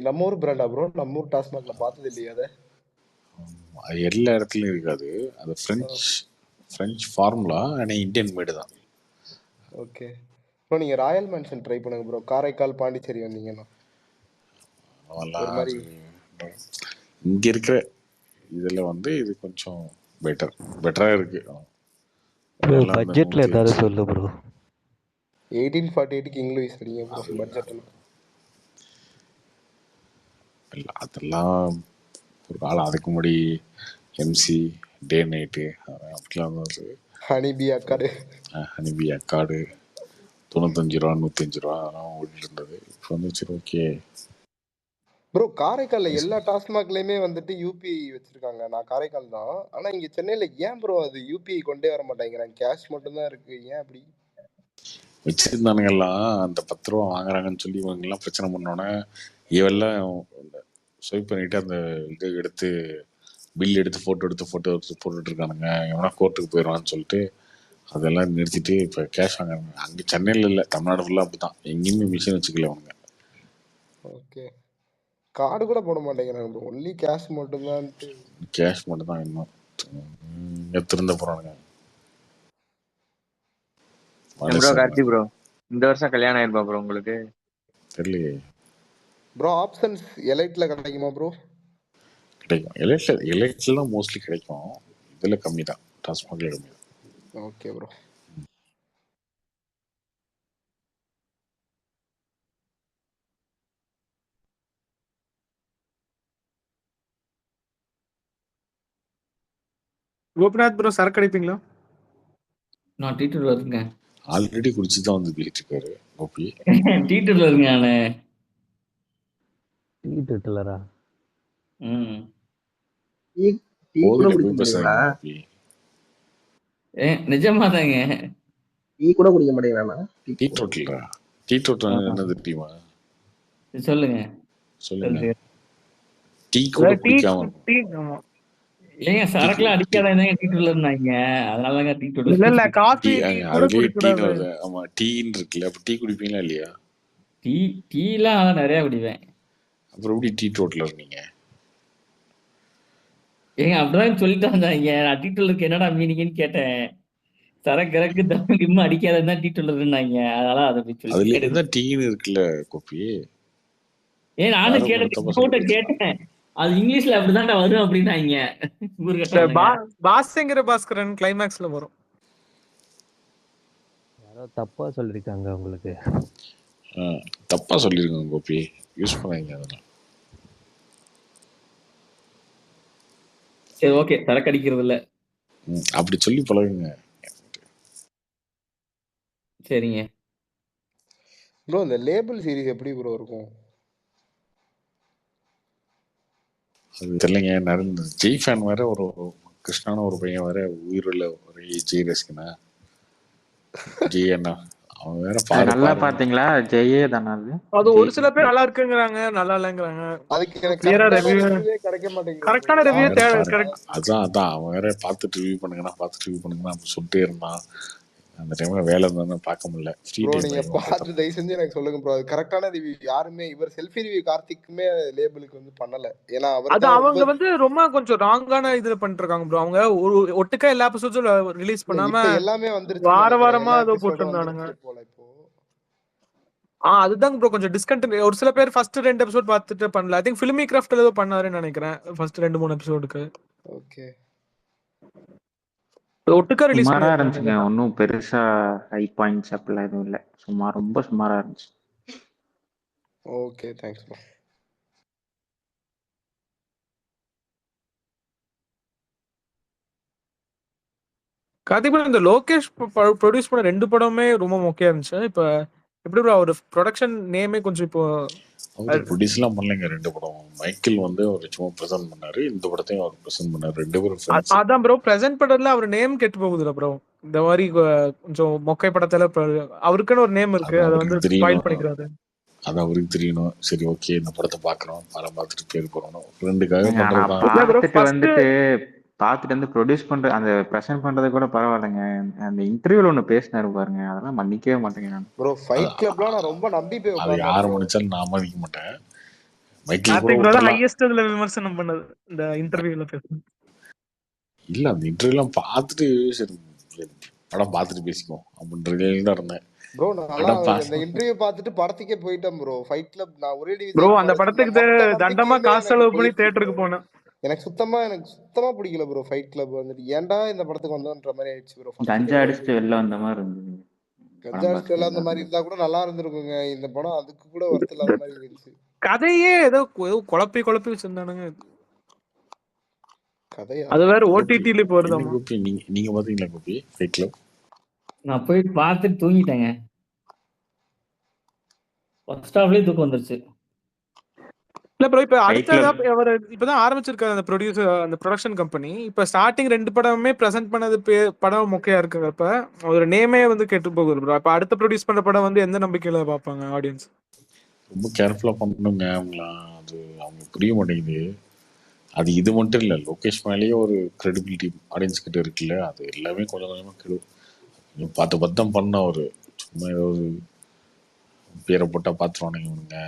நம்ம ஊர் பிராண்டா ப்ரோ? நம்ம ஊர் டாஸ்மாக்ல பார்த்தது இல்லையா அதை? அது எல்லா இடத்துலையும் இருக்காது, அது ஃப்ரெஞ்ச் ஃபார்முலா, ஆனால் இந்தியன் மேடு தான். ஓகே ப்ரோ, நீங்கள் ராயல் மேன்ஷன் ட்ரை பண்ணுங்க ப்ரோ. காரைக்கால் பாண்டிச்சேரி வந்தீங்கன்னா ஒரு மாதிரி இங்கே இருக்கிற இதில் வந்து இது கொஞ்சம் பெட்டராக இருக்கு. ப்ரோ பட்ஜெட்டில் ஏதாவது சொல்லு ப்ரோ. 1848 இங்கிலீஷ் சரிங்க ப்ரோ பட்ஜெட்டில். இல்லை அதெல்லாம் ஒரு காலம், அதுக்கு முன்னாடி MC டே நைட்டு அப்படிலாம் ஹனிபி அக்காடு, ஹனிபி அக்காடு 95 ரூபா 105 ரூபா அதெல்லாம் ஓடிட்டு இருந்தது. இப்போ வந்து சரி ஓகே ப்ரோ. காரைக்காலில் எல்லா டாஸ்மாக்லேயுமே வந்துட்டு UPI வச்சுருக்காங்க. நான் காரைக்கால் தான், ஆனால் இங்கே சென்னையில் ஏன் ப்ரோ அது UPI கொண்டே வர மாட்டேங்கிறாங்க? கேஷ் மட்டும்தான் இருக்குது, ஏன் அப்படி வச்சிருந்தானுங்கெல்லாம்? அந்த 10 ரூபா வாங்குறாங்கன்னு சொல்லி இவங்கெல்லாம் பிரச்சனை பண்ணோன்னே இவெல்லாம் ஸ்வைப் பண்ணிட்டு அந்த இது எடுத்து பில் எடுத்து ஃபோட்டோ எடுத்து போட்டுட்டு இருக்கானுங்க. எவனா கோர்ட்டுக்கு போயிடுவான்னு சொல்லிட்டு அதெல்லாம் நிறுத்திட்டு இப்போ கேஷ் வாங்குறாங்க. அங்கே சென்னையில் இல்லை, தமிழ்நாடு ஃபுல்லாக அப்படி தான். எங்கேயுமே மிஷின் வச்சுக்கல அவனுங்க. ஓகே, கார்டு கூட போட மாட்டேங்கிறாங்க ப்ரோ, ஒன்லி கேஷ் மட்டும்தான். கேஷ் மட்டும் தான் இன்னும் திருந்த போகிறானுங்க. ப்ரோ கார்த்தி ப்ரோ, இந்த வருஷம் கல்யாணம் ஆயிருப்பா ப்ரோ உங்களுக்கு? தெரியலையே ப்ரோ. ஆப்ஷன்ஸ் எலைட்ல கிடைக்குமா ப்ரோ? கிடைக்கும், எலைட்ல தான் மோஸ்ட்லி கிடைக்கும். இதில் கம்மி தான், டாஸ்மாகில் கம்மி தான். Okay bro. கோபிநாத் ப்ரோ சரக்கு அடிப்பீங்களா? நான் டீட்டூர்ல இருக்கேன். ஆல்ரெடி குடிச்சு தான் வந்து பேசிட்டு இருக்காரு கோபி. டீட்டூர்ல இருக்கேன் நானு. டீட்டூலரா? நிஜமா தாங்க. டீ கூட குடிக்க மாட்டேங்கிறானா? டீ டோட்டலா என்னது டீமா? சொல்லுங்க சொல்லுங்க. டீ கூட குடிக்காம ஏங்க சரக்குலாம் அடிக்காத டீட்டூர்ல இருந்தாங்க, அதனாலதாங்க டீட்டூர்ல. இல்ல காஃபி கூட குடிக்க கூடாது. ஆமா டீன்னு இருக்குல்ல, அப்ப டீ குடிப்பீங்களா இல்லையா? டீலாம் அதான் நிறைய குடிப்பேன். அப்புறம் எப்படி டீ டோட்டலா இருக்கீங்க? ஏங்க அப்படிதான் சொல்லிட்டு வந்தாங்க. நான் டீட்டூலுக்கு என்னடா மீனிங்னு கேட்டேன். சரக்கு தம்மா அடிக்காதான் டீட்டூலர் இருந்தாங்க, அதனால அதை சொல்லி அதுல என்ன டீன்னு இருக்குல்ல கோபி. ஏன் நானும் கேட்டேன், அது இங்கிலீஷ்ல அப்படிதான் வரும் அப்படின்னாங்க. பாஸ்ங்கிற பாஸ்கரன் கிளைமேக்ஸ்ல வரும். யாரோ தப்பா சொல்லிருக்காங்க உங்களுக்கு. தப்பா சொல்லிருக்காங்க கோபி, யூஸ் பண்ணாங்க அதெல்லாம். சரி ஓகே, சரக்கு அடிக்கிறது இல்ல அப்படி சொல்லி பழகுங்க. சரிங்க ப்ரோ. இந்த லேபிள் சீரிஸ் எப்படி ப்ரோ இருக்கும்? அது தெரியலைங்க. நிறைய ஜெய் ஃபேன் வேற, ஒரு கிருஷ்ணான ஒரு பையன் வேற உயிருள்ள ஒரு ஜெய் ரசிகனா ஜெய் அண்ணா அவன் வேற அது பாரு நல்லா பாருங்க. பாத்தீங்களா? ஜெயே தானா அது? அது ஒரு ஜெய் சில பேர் நல்லா இருக்குங்கிறாங்க, நல்லா இல்லைங்கிறாங்க. அதுக்கு எனக்கு கிளியரா கரெக்டான ரிவ்யூ ரிவ்யூவே கிடைக்க மாட்டேங்குது bro. கரெக்டான அவன் ரிவ்யூ வேற பாருங்க. கரெக்ட். அதான் அவன் வேற பார்த்துட்டு ரிவ்யூ பண்ணுங்கண்ணா அப்படி சொல்லிட்டே இருந்தான். அந்த டைம்ல வேலை இருந்தாலும் பார்க்க முடியல. ஃப்ரீ ப்ரோ டைம் நீங்க பார்த்து தயவு செஞ்சு எனக்கு சொல்லுங்க ப்ரோ. அது கரெக்டான ரிவ்யூ யாருமே இவர் செல்ஃபி ரிவ்யூ கார்த்திக்குமே லேபிளுக்கு வந்து பண்ணல. ஏன்னா அது அவருக்கு அவங்க ரொம்ப வந்து ரொம்ப கொஞ்சம் ராங்கான இதுல பண்ணிட்டு இருக்காங்க ப்ரோ. அவங்க ஒரு ஒட்டுக்கா எல்லா எபிசோட்ஸும் ரிலீஸ் இல்ல பண்ணாம இப்ப எல்லாமே வந்துருச்சுன்னு வார நினைக்கிறேன். வாரமா எல்லா ஏதோ எபிசோடும் போட்டிருந்தானுங்க. வந்துருச்சு போல இப்போ. அதுதான் ப்ரோ கொஞ்சம் டிஸ்கண்டினியூ. ஒரு சில பேர் ஃபர்ஸ்ட் 2 எபிசோட் பார்த்துட்டு பண்ணல. ஐ திங்க் ஃபிலிமி கிராஃப்ட் ஏதோ பண்ணாருன்னு நினைக்கிறேன் ஃபர்ஸ்ட் 2-3 எபிசோடுக்கு. ஓகே ஒட்டுக்கா ரிலீஸ் சுமாரா பண்ணிருந்தாங்க இருந்துச்சுங்க. இதெல்லாம். ஒன்றும் பெருசா ஹை பாயிண்ட்ஸ் அப்படிலாம் எதுவும் இல்லை. ரொம்ப சுமாரா இருந்துச்சு. Okay thanks bro. கார்த்திக் இந்த லோகேஷ் ப்ரொடியூஸ் பண்ண 2 படமே ரொம்ப மொக்கையா இருந்துச்சு. இப்ப எப்படி ப்ரோ அவர் ப்ரொடக்ஷன் நேமே கொஞ்சம் இப்போ அவர் ப்ரொடியூஸ்லாம் பண்ணலைங்க 2 படம். மைக்கேல் வந்து அவர் சும்மா ப்ரெசென்ட் பண்ணாரு. இந்த படத்தையும் அவர் ப்ரெசென்ட் பண்ணாரு. 2 பேரும் ஃப்ரெண்ட்ஸ். அதான் ப்ரோ பிரசன்ட் பண்றதுல அவர் நேம் கெட்டு போகுதுல ப்ரோ. இந்த மாதிரி கொஞ்சம் மொக்கை படத்துல அவருக்குன்னு ஒரு நேம் இருக்கு. அது அதை அவருக்கு வந்து ஸ்பாயில் தெரியணும். பண்ணிக்கிறாரு. அது அவருக்கு தெரியணும். சரி ஓகே இந்த படத்தை பார்க்குறோம், படம் பார்த்துட்டு பேர் போகிறோம், ஃப்ரெண்டுக்காக ஆனா பண்ணுறது தான். பார்த்துட்டு வந்து ப்ரொடியூஸ் பண்ற அந்த ப்ரெசென்ட் பண்றது கூட பரவாயில்லைங்க. அந்த இன்டர்வியூல ஒண்ணு பேசினாரு பாருங்க, அதெல்லாம் மன்னிக்கவே மாட்டேங்க நான். ப்ரோ ஃபைட் கிளப்லாம் நான் ரொம்ப நம்பி போய் அது உட்கார்ந்தேன் யார் ப்ரோ. மன்னிச்சாலும் நான் மதிக்க மாட்டேன். மைக்கேல் கூட கார்த்திக் ப்ரோ தான் விட்டுறலாம். ஹையஸ்ட் இதுல விமர்சனம் பண்ணது இந்த இன்டர்வியூல பேசுறது. இல்லை அந்த இன்டர்வியூலாம் பார்த்துட்டு சரி படம் பார்த்துட்டு பேசிக்குவோம் அப்படின்றதே தான் இருந்தேன். ப்ரோ நல்லா அந்த இன்டர்வியூ பார்த்துட்டு படத்துக்கே போயிட்டேன் ப்ரோ. ஃபைட் கிளப் நான் ஒரே ப்ரோ விஜய் அந்த படத்துக்கு தண்டமா காசு செலவு பண்ணி தியேட்டருக்கு போனேன். எனக்கு சுத்தமா பிடிக்கல ப்ரோ. ஃபைட் கிளப் வந்துட்டு ஏன்டா இந்த படத்துக்கு வந்தோன்ற மாதிரி ஆயிடுச்சு ப்ரோ. கஞ்சா அடிச்சுட்டு வெளில வந்த மாதிரி இருந்தது. கஞ்சா அடிச்சுட்டு வெளில அந்த மாதிரி இருந்தா கூட நல்லா இருந்திருக்குங்க. இந்த படம் அதுக்கு கூட ஒர்த் இல்லாத மாதிரி இருந்துச்சு. கதையே ஏதோ குழப்பி வச்சிருந்தானுங்க. கதையா அது வேற ஓடிடில போறதாமா. நீங்க பாத்தீங்களா கோபி ஃபைட் கிளப்? நான் போய் பார்த்துட்டு தூங்கிட்டேங்க. ஃபர்ஸ்ட் ஹாஃப்லயே தூக்கம் வந்துருச்சு. இல்ல ப்ரோ இப்ப அடுத்ததா அவர் இப்பதான் ஆரம்பிச்சிருக்காரு அந்த ப்ரொடியூசர் அந்த ப்ரொடக்ஷன் கம்பெனி. இப்ப ஸ்டார்டிங் 2 படமே பிரசன்ட் பண்ணது படம் மொக்கையா இருக்குங்க. இப்ப ஒரு நேமே வந்து கெட்டு போகுது ப்ரோ. அப்ப அடுத்த ப்ரொடியூஸ் பண்ண படம் வந்து எந்த நம்பிக்கையில பார்ப்பாங்க ஆடியன்ஸ்? ரொம்ப கேர்ஃபுல்லா பண்ணணுங்க அவங்களாம். அது அவங்க புரிய மாட்டேங்குது. அது இது மட்டும் இல்லை, லோகேஷ் மேலேயே ஒரு கிரெடிபிலிட்டி ஆடியன்ஸ் கிட்ட இருக்குல்ல, அது எல்லாமே கொஞ்சம் கொஞ்சமாக கெடு. பத்தம் பண்ண ஒரு சும்மா ஏதோ ஒரு பேரை போட்டால் பார்த்துருவானுங்க இவனுங்க.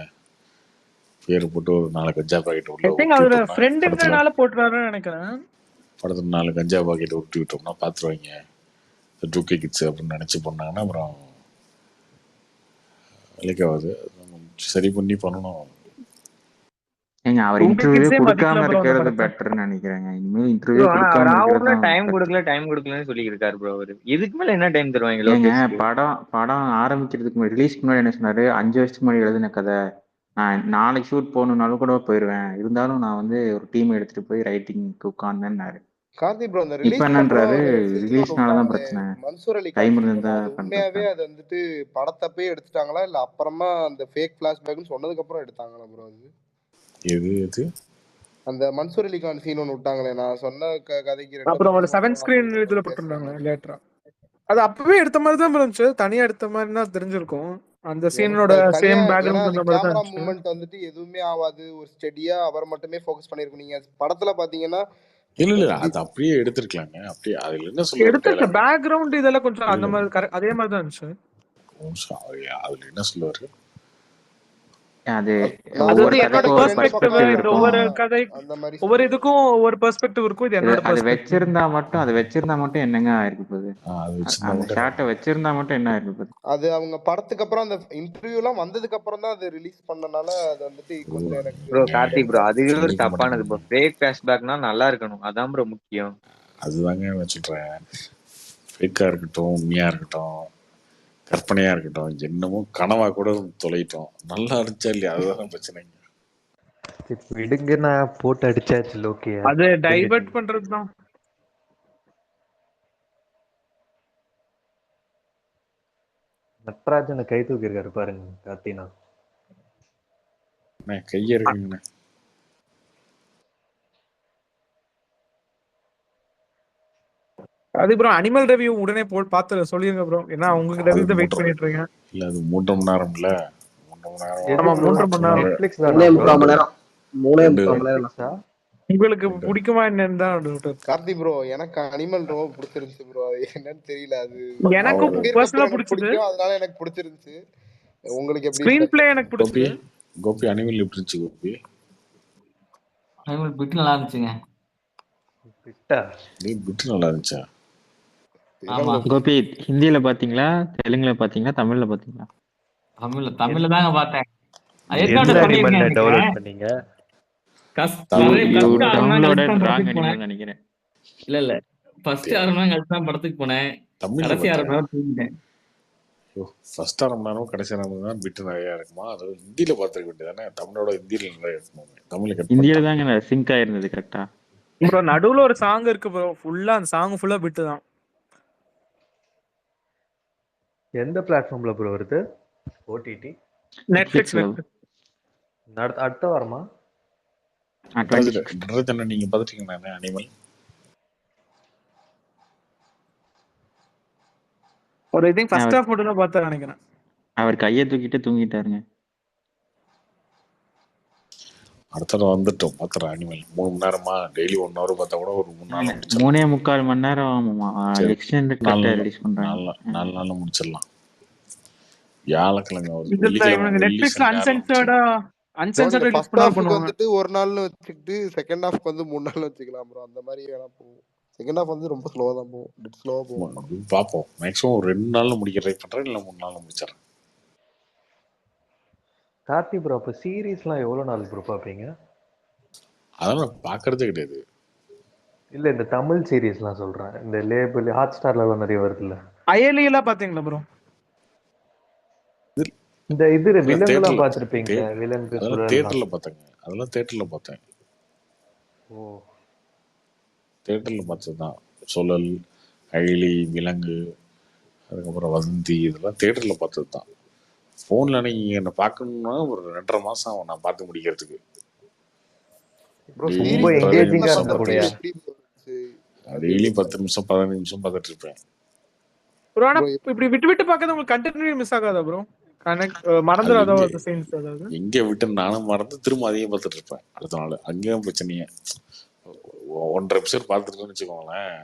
பேரை போட்டு ஒரு 4 கஞ்சா பாக்கெட் உள்ள ஃப்ரெண்டுங்கனால போட்டுறாருன்னு நினைக்கிறேன். படத்துல 4 கஞ்சா பாக்கெட் ஒட்டி விட்டோம்னா பார்த்துருவாங்க 2K கிட்ஸ் அப்படின்னு நினச்சி பண்ணாங்கன்னா அப்புறம் வேலைக்காவது. சரி பண்ணி பண்ணணும். ஏங்க அவர் இன்டர்வியூவே கொடுக்காம இருக்கிறது பெட்டர்னு நினைக்கிறேங்க. இனிமேல் இன்டர்வியூ கொடுக்காம இருக்கிறது டைம் கொடுக்கலன்னு சொல்லி இருக்காரு ப்ரோ. அவரு இதுக்கு மேல என்ன டைம் தருவாங்க? ஏங்க படம் ஆரம்பிக்கிறதுக்கு ரிலீஸ்க்கு முன்னாடி என்ன சொன்னாரு? 5 வருஷத்துக்கு முன்னாடி எழுதின கதை, நான் நாளைக்கு ஷூட் போகணுன்னாலும் கூட போயிடுவேன், இருந்தாலும் நான் வந்து ஒரு டீம் எடுத்துட்டு போய் ரைட்டிங்க்கு உட்கார்ந்தேன்னாரு. கார்த்திக் ப்ரோ அந்த இப்ப என்னன்றாரு? ரிலீஸ்னாலதான் பிரச்சனை, மன்சூர் அலி டைம் கான் இருந்தா அது உண்மையாவே அது வந்துட்டு படத்தப்பே எடுத்துட்டாங்களா இல்ல அப்புறமா அந்த ஃபேக் ஃபிளாஷ்பேக்னு சொன்னதுக்கு அப்புறம் எடுத்தாங்களா ப்ரோ? அது எது அந்த மன்சூர் அலி கான் சீன் ஒன்று விட்டாங்களே, நான் சொன்ன கதைக்கு அப்புறம் ஒரு 7 ஸ்கிரீன் இதுல போட்டுருந்தாங்க லேட்டரா. அது அப்பவே எடுத்த மாதிரி தான் இருந்துச்சு. தனியா எடுத்த மாதிரினா தெரிஞ்சிருக்கும். அந்த சீனோட சேம் பேக்ரவுண்ட் அந்த மாதிரி தான் கேமரா மூவ்மெண்ட் வந்துட்டு எதுவுமே ஆகாது. ஒரு ஸ்டெடியா அவர் மட்டுமே ஃபோக்கஸ் பண்ணிருக்கும். நீங்க படத்துல பாத்தீங்கன்னா இல்ல அது அப்படியே எடுத்துருக்கலாங்க. அப்படியே அதுல என்ன சொல்ல எடுத்துருக்க பேக்ரவுண்ட் இதெல்லாம் கொஞ்சம் அந்த மாதிரி அதே மாதிரி தான் இருந்துச்சு. அதுல என்ன சொல்லுவாரு? அது ஒவ்வொரு கதை ஒவ்வொரு இதுக்கும் ஒவ்வொரு பெர்ஸ்பெக்டிவ் இருக்கும். இது என்னோட அது வச்சிருந்தா மட்டும் என்னங்க ஆயிருக்கு போகுது? அந்த ஷாட்டை வச்சிருந்தா மட்டும் என்ன ஆயிருக்கு போகுது? அது அவங்க படத்துக்கு அப்புறம் அந்த இன்டர்வியூ எல்லாம் வந்ததுக்கு அப்புறம் தான் அது ரிலீஸ் பண்ணனால அது வந்துட்டு கொஞ்சம் எனக்கு ப்ரோ கார்த்திக் ப்ரோ அதுவே ஒரு தப்பானது ப்ரோ. ஃபேக் ஃபிளாஷ்பேக்னா நல்லா இருக்கணும், அதான் ப்ரோ முக்கியம். அதுதாங்க வச்சுட்றேன். ஃபேக்கா இருக்கட்டும், உண்மையா இருக்கட்டும், கற்பனையா இருக்கட்டும், என்னமோ கனவா கூட தொலைட்டோம், நல்லா இருந்துச்சா இல்லையா, அதுதான் பிரச்சனைங்க. விடுங்க, நான் போட்டு அடிச்சாச்சு லோக்கியா. அது டைவர்ட் பண்றது தான். நட்ராஜனை கை தூக்கி இருக்காரு பாருங்க கார்த்தினா. கைய இருக்குங்கண்ணே. அது ப்ரோ அனிமல் ரிவ்யூ உடனே பார்த்து சொல்லிருங்க ப்ரோ. ஏன்னா உங்க அது ரிவ்யூ தான் வெயிட் 3 பண்ணிட்டு இருக்கேன். இல்ல அது 3.5 மணி நேரம் இல்ல 3.5 மணி நேரம் எது ஆமா ப்ரோ? 3.5 மணி நேரம். நெட்ஃபிளிக்ஸ் தானா 3.25 ப்ரோ? மணி நேரம் 3.25 மணி நேரம் நெட்ஃபிளிக்ஸா? உங்களுக்கு பிடிக்குமா என்னன்னு தான் டவுட் இருக்கு. கார்த்தி ப்ரோ எனக்கு அனிமல் ரொம்ப பிடிச்சிருந்துச்சு ப்ரோ. அது என்னன்னு தெரியல. அது எனக்கு பர்சனலா எனக்கு பிடிச்சது பிடிக்கும், அதனால எனக்கு பிடிச்சிருந்துச்சு. உங்களுக்கு எப்படி ஸ்கிரீன் பிளே எனக்கு கோபி பிடிச்சது. கோபி அனிமல் எப்படி இருந்துச்சு கோபி? அனிமல் பிட் நல்லா இருந்துச்சுங்க. பிட்டா? பிட்டு நல்லா இருந்துச்சா? ஆமா. கோபி ஹிந்தியில பாத்தீங்களா, தெலுங்குல பாத்தீங்களா, தமிழ்ல பாத்தீங்களா? தமிழ்ல தாங்க பார்த்தேன். அது எந்த ஏற்கனவே அனிமல்ல சொல்லியிருக்கேன் டவுன்லோட் பண்ணீங்க? ஃபர்ஸ்ட் You 6 மணி நேரம் கழிச்சு downloaded தான் wrong படத்துக்கு போனேன். animal நினைக்கிறேன். இல்ல ஃபர்ஸ்ட் 6 மணி நேரம் கழிச்சு தான் படத்துக்கு போனேன். தமிழ்ல கடைசி 6 மணி பார்த்தேன். நேரம் தூங்கிட்டேன். ஃபர்ஸ்ட் 1/2 மணி நேரம் கடைசி 1/2 மணி நேரம் பிட்டு நிறையா இருக்குமா? அது ஹிந்தியில பார்த்துருக்க வேண்டியதானே? தமிழோட ஹிந்தியில நிறைய இருக்குமா? தமிழ்ல கட் இந்தியில பண்ணிட்டாங்க. தாங்க சிங்க் ஆயிருந்தது கரெக்டா. ப்ரோ நடுவுல ஒரு சாங் இருக்கு ப்ரோ, ஃபுல்லா அந்த சாங் ஃபுல்லா பிட்டு தான். எந்த பிளாட்ஃபார்ம்ல ப்ரோ வருது? ஓடிடி? நெட்ஃபிளிக்ஸ். அடுத்த வாரமா? நீங்க பாத்துட்டீங்களா அனிமல்? ஒரு ஐ திங்க் ஃபர்ஸ்ட் ஹாஃப் மட்டும் தான் பார்த்தா நினைக்கிறேன். அவர் கையை தூக்கிட்டு தூங்கிட்டாருங்க. அடுத்த தடவை வந்துட்டோம் பாத்துறேன் அனிமல். 3 மணி நேரமா டெய்லி 1 hour பார்த்தா கூட ஒரு 3 நாள் முடிச்சிடலாம். 3.25 மணி நேரம் எக்ஸ்டெண்டட் கட் ரிலீஸ் பண்றாங்க. 4 நாள்ல முடிச்சிடலாம். வியாழக்கிழமை வருது. இவங்க நெட்ஃபிளிக்ஸ்ல அன்சென்சர்ட் ரிலீஸ் ஃபர்ஸ்ட் பண்ணா ஹாஃப்க்கு பண்ணுவாங்க. வந்துட்டு ஒரு நாள்னு வச்சுக்கிட்டு செகண்ட் ஹாஃப்க்கு வந்து 3 நாள் வச்சுக்கலாம் ப்ரோ. அந்த மாதிரி வேணா போகும். செகண்ட் ஹாஃப் வந்து ரொம்ப ஸ்லோவா தான் போகும். ஸ்லோவா போகும். பாப்போம். மேக்ஸிமம் ஒரு 2 நாள்ல முடிக்க ட்ரை பண்றேன், இல்ல 3 நாள்ல முடிச்சிடறேன். கார்த்தி ப்ரோ அப்ப சீரிஸ்லாம் எவ்வளவு நாள் ப்ரோ பாப்பீங்க? அதெல்லாம் பாக்குறதே கிடையாது. இல்ல இந்த தமிழ் சீரிஸ்லாம் சொல்றேன். இந்த லேபிள் ஹாட் ஸ்டார்ல எல்லாம் நிறைய வருதுல்ல. அயலி எல்லாம் பாத்தீங்களா ப்ரோ? இந்த இது வில்லன்லாம் பாத்திருப்பீங்க. வில்லன் அதெல்லாம் தியேட்டர்ல பார்த்தேங்க. அதெல்லாம் தியேட்டர்ல பார்த்தேன். ஓ தியேட்டர்ல பார்த்ததுதான். சுழல், அயலி, விலங்கு, அதுக்கப்புறம் வந்தி, இதெல்லாம் தியேட்டர்ல பார்த்தது தான். ஃபோன்ல நீங்க என்ன பார்க்கணும்னா ஒரு 2.5 மாசம் ஆகும் நான் பார்த்து முடிக்கிறதுக்கு. ரொம்ப எங்கேஜிங்கா இருந்தா கூடயா? டெய்லி 10 நிமிஷம் 15 நிமிஷம் பார்த்துட்டு இருப்பேன். ப்ரோ ஆனா இப்படி விட்டு விட்டு பார்க்கறது உங்களுக்கு கண்டென்ட் மிஸ் ஆகாதா ப்ரோ? கனெக்ட் மறந்துடாதோ அந்த சீன்ஸ் ஏதாவது? எங்க விட்டு நானும் மறந்து திரும்ப அதையும் பார்த்துட்டு இருப்பேன் அடுத்த நாள். அங்கேயும் பிரச்சனையே. 1.5 எபிசோட் பார்த்துருக்கோன்னு வச்சுக்கோங்களேன்,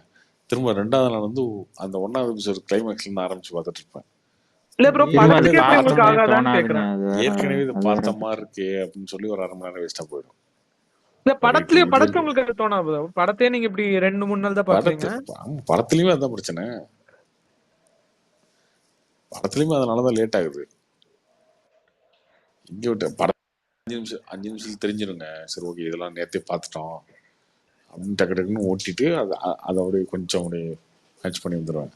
திரும்ப 2வது நாள் வந்து அந்த 1வது எபிசோட் கிளைமேக்ஸ்ல இருந்து ஆரம்பிச்சு பார்த்துட்டு இருப்பேன். இல்ல ப்ரோ படத்துக்கு எப்படி உங்களுக்கு ஆகாதான்னு கேக்குறேன். ஏற்கனவே இதை பார்த்த மாதிரி இருக்கே அப்படின்னு சொல்லி ஒரு 1/2 மணி நேரம் வேஸ்டா போயிடும். இல்ல படத்துல உங்களுக்கு அது தோணாது? படத்தையே நீங்க இப்படி 2-3 நாள் தான் பாக்குறீங்க. படத்துலயுமே அதான் பிரச்சனை. படத்துலயுமே அதனாலதான் லேட் ஆகுது. இங்க விட்டு படம் 5 நிமிஷத்துல தெரிஞ்சிருங்க. சரி ஓகே இதெல்லாம் நேரத்தே பார்த்துட்டோம் அப்படின்னு டக்கு டக்குன்னு ஓட்டிட்டு அதை அப்படியே கொஞ்சம் அப்படியே மேட்ச் பண்ணி வந்துடுவேன்.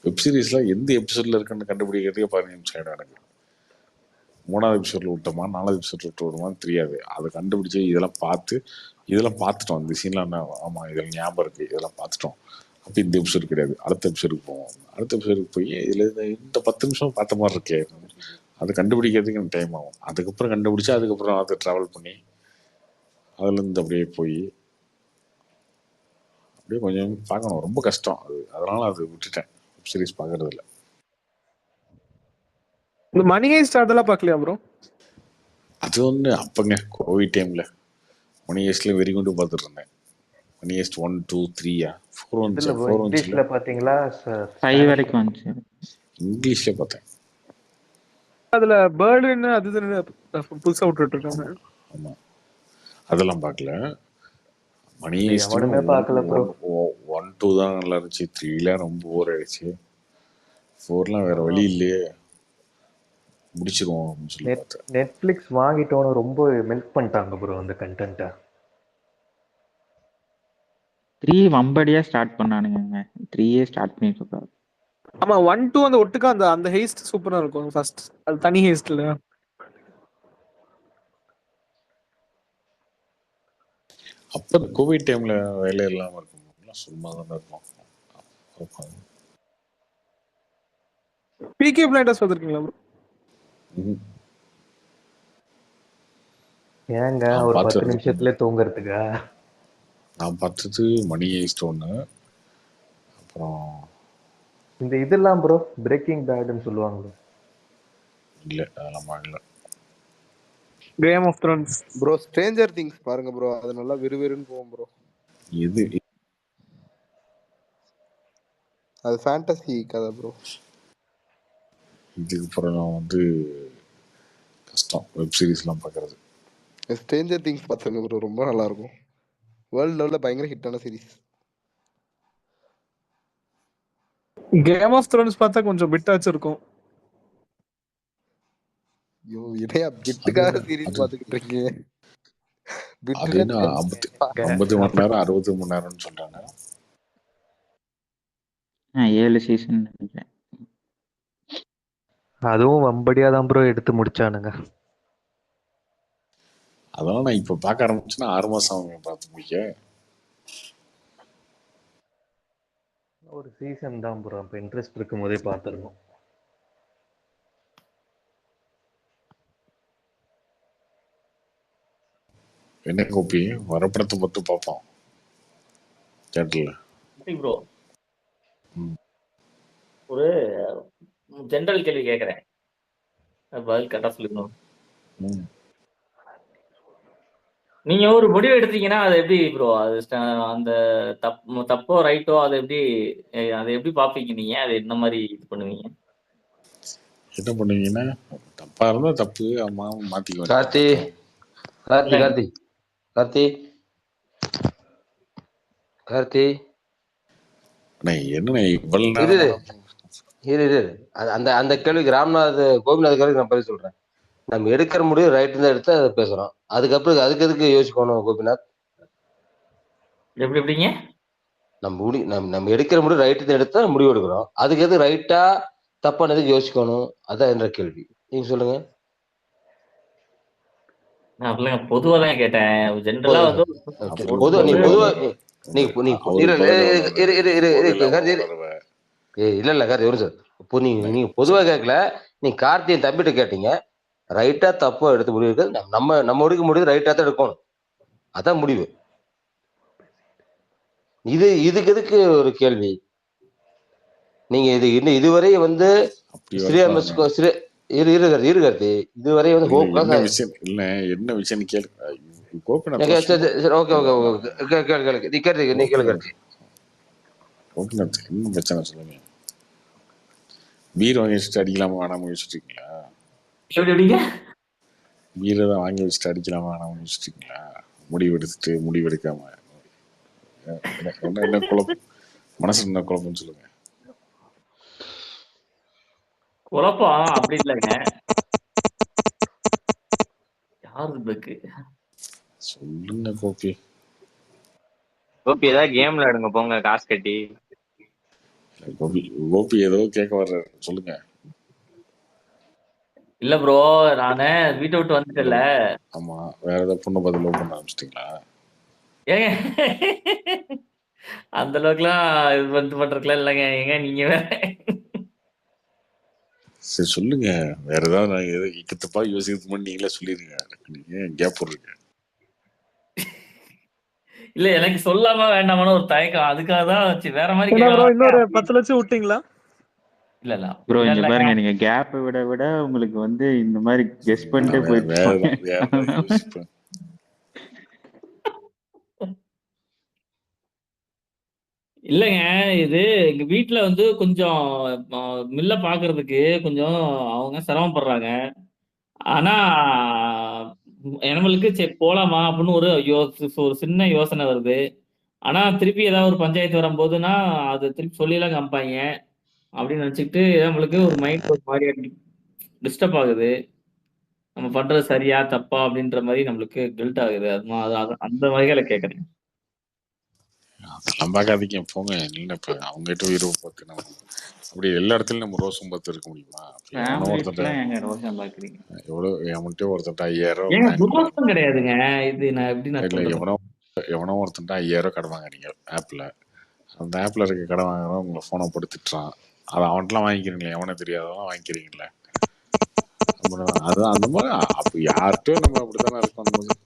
வெப்சீரிஸ்ல எந்த எபிசோட்ல இருக்குன்னு கண்டுபிடிக்கிறதுக்கே 15 நிமிஷம் ஆயிடும் எனக்கு. 3வது எபிசோட்ல விட்டோமா 4வது எபிசோட்ல விட்டு விடுமான்னு தெரியாது. அதை கண்டுபிடிச்சி இதெல்லாம் பார்த்துட்டோம். இந்த சீன்லாம் ஆமா இதெல்லாம் ஞாபகம் இருக்கு, இதெல்லாம் பார்த்துட்டோம். அப்போ இந்த எபிசோடு கிடையாது, அடுத்த எபிசோடுக்கு போவோம். அடுத்த எபிசோடுக்கு போய் இதுல இந்த 10 நிமிஷம் பார்த்த மாதிரி இருக்கே, அதை கண்டுபிடிக்கிறதுக்கு எனக்கு டைம் ஆகும். அதுக்கப்புறம் கண்டுபிடிச்சா அதுக்கப்புறம் அதை ட்ராவல் பண்ணி அதுலேருந்து அப்படியே போய் அப்படியே கொஞ்சம் பார்க்கணும். ரொம்ப கஷ்டம் அது. அதனால அது விட்டுட்டேன். வெப் சீரிஸ் பார்க்கறது இல்லை. இந்த மணி ஹெய்ஸ்ட் அதெல்லாம் பார்க்கலையா ப்ரோ? அது ஒன்று அப்பங்க கோவிட் டைம்ல மணி ஹெய்ஸ்ட்ல வெறி கொண்டு பார்த்துட்டு இருந்தேன். மணி ஹெய்ஸ்ட் 1, 2, 3 4 வந்துச்சு. 4 இங்கிலீஷ்ல பாத்தீங்களா? 5 வரைக்கும் வந்துச்சு. இங்கிலீஷ்ல பார்த்தேன். அதுல பேர்டுன்னு அது புதுசா விட்டுட்டு இருக்காங்க. ஆமா அதெல்லாம் பார்க்கல. மணி ஹெய்ஸ்ட் 1, 2 தான் நல்லா இருந்துச்சு. 3 ரொம்ப போர் ஆயிடுச்சு. 4 வேற வழி இல்லையே, முடிச்சிருவோம் அப்படின்னு சொல்லி பார்த்தேன். நெட்ஃபிளிக்ஸ் வாங்கிட்டோன்னு ரொம்ப மெல்ட் பண்ணிட்டாங்க ப்ரோ அந்த கண்டென்ட்டை. 3 வம்படியா ஸ்டார்ட் பண்ணானுங்க. 3 ஸ்டார்ட் பண்ணிட்டு இருக்காரு. ஆமா 1, 2 அந்த ஒட்டுக்கா அந்த ஹெய்ஸ்ட் சூப்பரா இருக்கும். ஃபர்ஸ்ட் அது தனி ஹெய்ஸ்ட்ல. அப்ப கோவிட் டைம்ல வேலை இல்லாம இருக்கும், சும்மா தான் இருக்கும். பிகே பிளைண்டர்ஸ் பார்த்திருக்கீங்களா ப்ரோ? ஏங்க ஒரு 10 நிமிஷத்துல தூங்குறதுக்கா? நான் பார்த்தது மணி ஹெய்ஸ்ட் 1, அப்புறம் இந்த இதெல்லாம் ப்ரோ பிரேக்கிங் பேட்னு சொல்லுவாங்களோ. இல்லை அதெல்லாம் பார்க்கல. Game of Thrones bro Stranger Things பாருங்க ப்ரோ, அது நல்லா விறுவிறுன்னு போகும் ப்ரோ. இது அது ஃபேண்டசி கதை ப்ரோ. இதுக்கு அப்புறம் வந்து கஷ்டம் வெப் சீரிஸ்லாம் பார்க்கறது. ஸ்ட்ரேஞ்சர் திங்ஸ் பார்த்துங்க ப்ரோ, ரொம்ப நல்லா இருக்கும். வேர்ல்டு லெவலில் பயங்கர ஹிட்டான சீரிஸ். கேம் ஆஃப் த்ரோன்ஸ் பார்த்தா கொஞ்சம் பிட்டாச்சு இருக்கும். ஐயோ இடையா பிட்டுக்காக சீரிஸ் பார்த்துக்கிட்டு இருக்கீங்க. அது என்ன 50 மணி நேரம் 60 மணி நேரம்னு சொல்றாங்க. 7 சீசன் நினைக்கிறேன். அதுவும் வம்படியா தான் ப்ரோ எடுத்து முடிச்சானுங்க. அதெல்லாம் நான் இப்ப பார்க்க ஆரம்பிச்சுன்னா 6 மாசம் ஆகும் பார்த்து முடிக்க. ஒரு சீசன் தான் ப்ரோ, அப்போ இன்ட்ரெஸ்ட் இருக்கும் போதே பார்த்துருக்கோம். என்ன கோப்பி வரப்படத்தை மட்டும் பார்ப்போம் தேட்டர்ல. ப்ரோ ஒரு ஜெனரல் கேள்வி கேட்குறேன், பதில் கரெக்டாக சொல்லிக்கணும். நீங்க ஒரு முடிவு எடுத்தீங்கன்னா அது எப்படி ப்ரோ, அது அந்த தப்போ ரைட்டோ அதை எப்படி பார்ப்பீங்க நீங்க? அது என்ன மாதிரி இது பண்ணுவீங்க? என்ன பண்ணுவீங்கன்னா தப்பா இருந்தா தப்பு அம்மா மாத்திக்குவேன். கார்த்தி கார்த்தி கார்த்தி கார்த்தி கார்த்தி என்ன இவ்வளவு இரு நேரம் இரு இரு அந்த அந்த கேள்விக்கு கோபிநாத் கேள்விக்கு நான் பதில் சொல்றேன். நம்ம எடுக்கிற முடிவு ரைட் தான் எடுத்து அதை பேசுறோம். அதுக்கப்புறம் அதுக்கு எதுக்கு யோசிக்கணும் கோபிநாத்? எப்படிங்க நம்ம எடுக்கிற முடிவு ரைட்டு தான் எடுத்தா முடிவு எடுக்கிறோம். அதுக்கு எது ரைட்டா தப்பானதுக்கு யோசிக்கணும், அதான் என்ற கேள்வி. நீங்க சொல்லுங்க. பொதுவா தான் கேட்டேன். ஜெனரலா வந்து இல்ல கார்த்தி ஒரு சார், இப்போ நீங்க பொதுவா கேட்கல, நீங்க கார்த்தியை தம்பிட்டு கேட்டீங்க. ரைட்டா தப்போ எடுத்து முடிவு இருக்கு. நம்ம எடுக்க முடிவு ரைட்டா தான் எடுக்கணும், அதான் முடிவு. இதுக்கு எதுக்கு ஒரு கேள்வி? நீங்க இதுவரை வந்து இருக்காது இதுவரை வந்து என்ன விஷயம் கேளு. என்ன பிரச்சனை சொல்லுங்க. பீர் வாங்கி வச்சுட்டு அடிக்கலாமா வேணாம யோசிச்சுட்டீங்களா? பீரை தான் வாங்கி வச்சுட்டு அடிக்கலாமா வேணாம யோசிச்சுட்டீங்களா? முடிவெடுக்காம என்ன குழப்பம் மனசு, என்ன குழப்பம்னு சொல்லுங்க. குழப்பம் அப்படி இல்லைங்க. யாரு சொல்லுங்க கோபி. ஏதாவது கேம்ல எடுங்க போங்க காசு கட்டி. கோபி ஏதோ கேட்க வர்றாரு, சொல்லுங்க. இல்ல ப்ரோ, நானு வீட்டை விட்டு வந்துட்டேன்ல. ஆமா, வேற ஏதாவது பொண்ணு பார்த்து லவ் பண்ண ஆரம்பிச்சிட்டீங்களா? ஏங்க அந்த அளவுக்குலாம் இது பண்றதுக்குலாம் இல்லைங்க. ஏங்க நீங்க வேற. சரி சொல்லுங்க, வேற ஏதாவது நான் ஏதோ இக்கத்தப்பா யோசிக்கிறது மாதிரி நீங்களே சொல்லிருங்க. நீங்க கேப் போடுறீங்க. இல்ல எனக்கு சொல்லாம வேண்டாமான ஒரு தயக்கம், அதுக்காக தான் வேற மாதிரி. இன்னொரு 10 லட்சம் விட்டீங்களா? இல்ல ப்ரோ இங்க பாருங்க, நீங்க கேப் விட உங்களுக்கு வந்து இந்த மாதிரி கெஸ் பண்ணிட்டே போயிட்டு இல்லைங்க. இது எங்க வீட்டுல வந்து கொஞ்சம் மில்ல பாக்குறதுக்கு கொஞ்சம் அவங்க சிரமப்படுறாங்க. ஆனா நம்மளுக்கு சரி போலாமா அப்படின்னு ஒரு சின்ன யோசனை வருது. ஆனா திருப்பி ஏதாவது ஒரு பஞ்சாயத்து வரும்போதுன்னா அது திருப்பி சொல்லிலாம் காமிப்பாங்க அப்படின்னு நினைச்சுக்கிட்டு நம்மளுக்கு ஒரு மைண்ட் ஒரு மாதிரியா டிஸ்டர்ப் ஆகுது. நம்ம பண்றது சரியா தப்பா அப்படின்ற மாதிரி நம்மளுக்கு கில்ட் ஆகுது. அது அந்த வகையில கேட்கறேன். அதெல்லாம் பார்க்காதீங்க போங்க. இல்லை இப்ப அவங்க கிட்ட உயிரை பார்த்து நம்ம அப்படி எல்லா இடத்துலயும் நம்ம ரோசம் பார்த்து இருக்க முடியுமா? எவ்வளவு எவன்ட்டே ஒருத்தன்ட்ட 5000 கிடையாதுங்க. இது நான் எப்படி எவனோ ஒருத்தன்ட்ட 5000 கடன் வாங்குறீங்க ஆப்ல. அந்த ஆப்ல இருக்க கடன் வாங்குறோம் உங்களை போனை போட்டு திட்டுறான். அதை அவன்கிட்டலாம் வாங்கிக்கிறீங்களா? எவனே தெரியாதவெல்லாம் வாங்கிக்கிறீங்களா? அதுதான் அந்த மாதிரி. அப்ப யார்கிட்டயோ நம்ம அப்படித்தானே இருக்கோம்.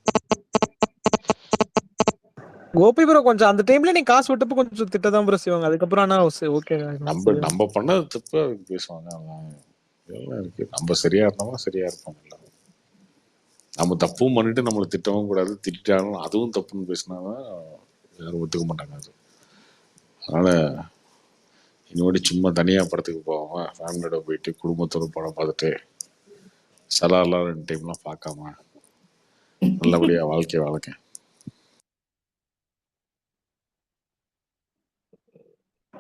கோபி ப்ரோ கொஞ்சம் அந்த டைம்ல நீ காசு விட்டப்ப கொஞ்சம் திட்டதான் ப்ரோ செய்வாங்க. அதுக்கப்புறம் ஆனா ஓகே நம்ம பண்ணது தப்பு பேசுவாங்க. இதெல்லாம் இருக்கு. நம்ம சரியா இருந்தோம்னா சரியா இருப்போம். நம்ம தப்பும் பண்ணிட்டு நம்மளை திட்டவும் கூடாது. திட்டாலும் அதுவும் தப்புன்னு பேசினாதான் யாரும் ஒத்துக்க மாட்டாங்க. அது அதனால இன்னொரு சும்மா தனியா படத்துக்கு போகாம ஃபேமிலியோட போயிட்டு குடும்பத்தோட படம் பார்த்துட்டு சலாலாம் 2 டைம்லாம் பார்க்காம நல்லபடியா வாழ்க்கை வாழ்க்கை.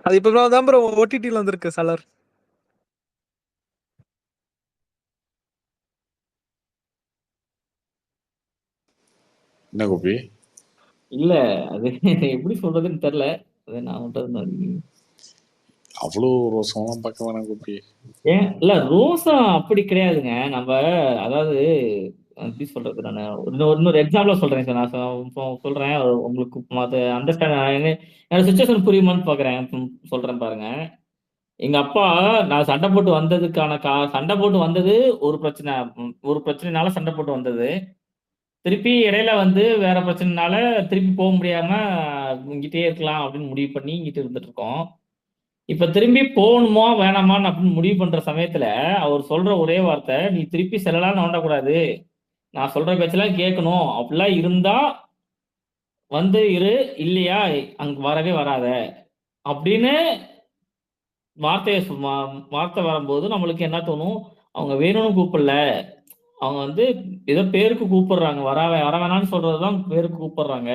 அது இப்ப தான் ப்ரோ ஓடிடில வந்திருக்கு சலார். என்ன கோபி? இல்ல அது எப்படி சொல்றதுன்னு தெரியல. அது நான் மட்டும் அவ்வளோ ரோசம்லாம் பார்க்க வேணாம் கோபி. ஏன் இல்ல ரோசம் அப்படி கிடையாதுங்க. நம்ம அதாவது எப்படி சொல்றது, நான் இன்னொரு எக்ஸாம்பிளா சொல்றேன் சார். நான் இப்போ சொல்றேன் உங்களுக்கு அது அண்டர்ஸ்டாண்ட் என்னோட சுச்சுவேஷன் புரியுமான்னு பாக்குறேன். சொல்றேன் பாருங்க. எங்க அப்பா நான் சண்டை போட்டு வந்ததுக்கான சண்டை போட்டு வந்தது ஒரு பிரச்சனை, ஒரு பிரச்சனைனால சண்டை போட்டு வந்தது. திருப்பி இடையில வந்து வேற பிரச்சனைனால திருப்பி போக முடியாம இங்கிட்டே இருக்கலாம் அப்படின்னு முடிவு பண்ணி இங்கிட்டு இருந்துட்டு இருக்கோம். இப்ப திரும்பி போகணுமா வேணாமான்னு அப்படின்னு முடிவு பண்ற சமயத்துல அவர் சொல்ற ஒரே வார்த்தை, நீ திருப்பி செல்லலாம் நோண்டக்கூடாது, நான் சொல்ற பேச்செல்லாம் கேட்கணும், அப்படிலாம் இருந்தா வந்து இரு, இல்லையா அங்க வரவே வராத அப்படின்னு வார்த்தை வரும்போது நம்மளுக்கு என்ன தோணும், அவங்க வேணும்னு கூப்பிடல, அவங்க வந்து ஏதோ பேருக்கு கூப்பிடுறாங்க, வர வேணாம்னு சொல்றதுதான் பேருக்கு கூப்பிடுறாங்க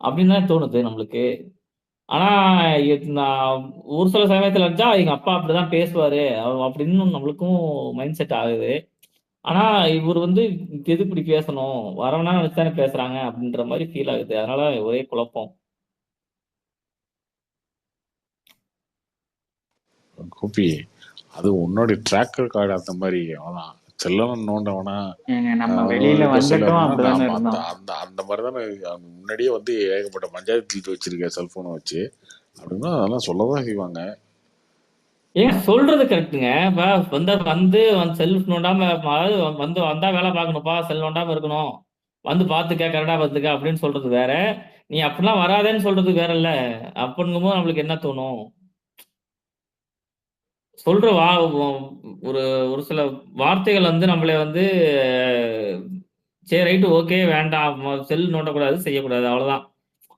அப்படின்னு தான் தோணுது நம்மளுக்கு. ஆனா நான் ஒரு சில சமயத்துல இருந்துச்சா எங்க அப்பா அப்படிதான் பேசுவாரு அப்படின்னு நம்மளுக்கும் மைண்ட் செட் ஆகுது. ஆனா இவர் வந்து எது இப்படி பேசணும், வரவனா நினைச்சுதானே பேசுறாங்க அப்படின்ற மாதிரி ஃபீல் ஆகுது. அதனால ஒரே குழப்பம். கோபி அது உன்னோட ட்ராக்கர் கார்டு அந்த மாதிரி. அதான் செல்லணும் நோண்டவனா நம்ம வெளியில வந்துட்டோம் அப்படிதானே அந்த இருந்தோம். அந்த அந்த மாதிரி தானே முன்னாடியே வந்து ஏகப்பட்ட பஞ்சாயத்து வச்சிருக்க செல்போனை வச்சு அப்படின்னா அதெல்லாம் சொல்லதான் செய்வாங்க. ஏன் சொல்றது கரெக்டுங்க. வந்து செல்ஃப் நோண்டாம, அதாவது வந்தா வேலை பார்க்கணும்ப்பா, செல் நோண்டாம இருக்கணும், வந்து பார்த்துக்க கரெக்டா பார்த்துக்க அப்படின்னு சொல்றது வேற, நீ அப்படிலாம் வராதேன்னு சொல்றது வேற இல்ல. அப்படிங்கும்போது நம்மளுக்கு என்ன தோணும், சொல்ற ஒரு ஒரு சில வார்த்தைகள் வந்து நம்மளை வந்து சரி ரைட்டு ஓகே வேண்டாம், செல் நோண்டக்கூடாது, செய்யக்கூடாது, அவ்வளவுதான்.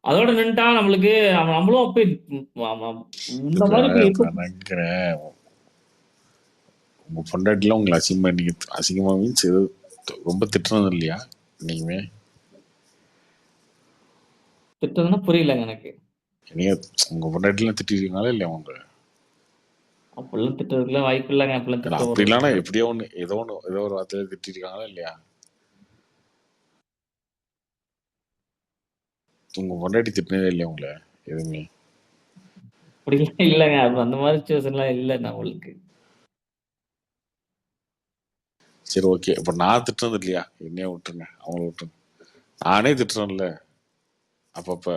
அதோட நின்றுட்டா நம்மளுக்கு நம்மளும் போய் இந்த மாதிரி போய் நினைக்கிறேன். உங்க பொண்டாட்டிலாம் உங்களை அசிங்கமா மீன்ஸ் ரொம்ப திட்டுறது இல்லையா நீங்க? திட்டுறதுன்னா புரியலங்க எனக்கு. நீங்க உங்க பொண்டாட்டிலாம் திட்டிருக்கீங்களா இல்லையா? உங்க அப்படிலாம் திட்டுறதுக்குலாம் வாய்ப்பு இல்லைங்க. அப்படி இல்லைன்னா எப்படியோ ஏதோ ஒரு வார்த்தையில திட்டிருக்காங்களா இல்லையா? உங்க பொண்டாட்டி திட்டினதே இல்லையா உங்களை எதுவுமே? அப்படிலாம் இல்லைங்க. அந்த மாதிரி சுச்சுவேஷன்லாம் இல்லை நம்மளுக்கு. சரி ஓகே. இப்ப நான் திட்டுறது இல்லையா, என்னைய விட்டுருங்க, அவங்கள விட்டுருங்க. நானே திட்டுறேன்ல அப்பப்ப.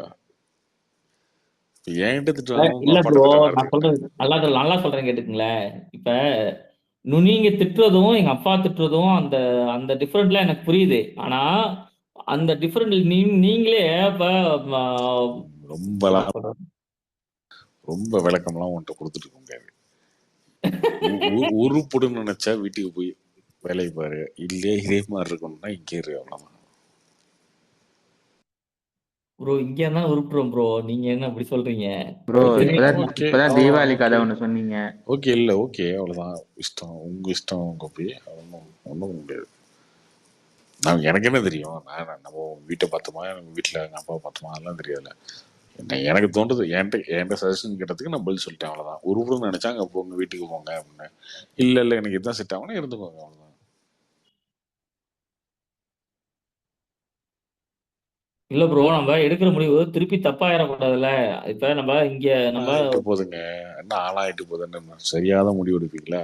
என்கிட்ட இல்ல ப்ரோ, நான் திட்டுவாங்க. சொல்றது நல்லா சொல்றேன் கேட்டுக்குங்களேன். இப்ப நீங்க திட்டுறதும் எங்க அப்பா திட்டுறதும் அந்த அந்த டிஃபரெண்ட்லாம் எனக்கு புரியுது. ஆனா அந்த டிஃபரெண்ட் நீங்களே இப்ப ரொம்ப விளக்கம்லாம் உன்கிட்ட கொடுத்துட்டு இருக்க முடியாது. உருப்புடுன்னு நினைச்சா வீட்டுக்கு போய் வேலையை பாரு, இல்லையே இதே மாதிரி இருக்கணும்னா இங்கே இரு, அவ்வளவுதான். ப்ரோ இங்க இருந்தா உருப்புறோம் ப்ரோ, நீங்க என்ன அப்படி சொல்றீங்க ப்ரோ? இப்பதான் தீபாவளி கதை ஒண்ணு சொன்னீங்க. ஓகே இல்ல ஓகே அவ்வளவுதான். இஷ்டம், உங்க இஷ்டம் கோபி. ஒன்றும் முடியாது. எனக்கு என்ன தெரியும், நான் நம்ம வீட்டை பார்த்தோமா, வீட்டுல எங்க அப்பா பார்த்தோமா, அதெல்லாம் தெரியாதுல்ல. எனக்கு தோன்றது என்கிட்ட சஜஷன் கேட்டதுக்கு நான் பதில் சொல்லிட்டேன், அவ்வளவுதான். உருப்புன்னு நினைச்சாங்க போங்க வீட்டுக்கு போங்க அப்படின்னு. இல்ல எனக்கு இதுதான் செட் ஆகும்னா இருந்துக்கோங்க, அவ்வளவுதான். இல்ல ப்ரோ, நம்ம எடுக்கிற முடிவு திருப்பி தப்பாயிடக்கூடாதுல்ல. இப்ப நம்ம இங்க நம்ம போதுங்க, என்ன ஆளாயிட்டு போதுன்னு சரியாத முடிவு எடுப்பீங்களா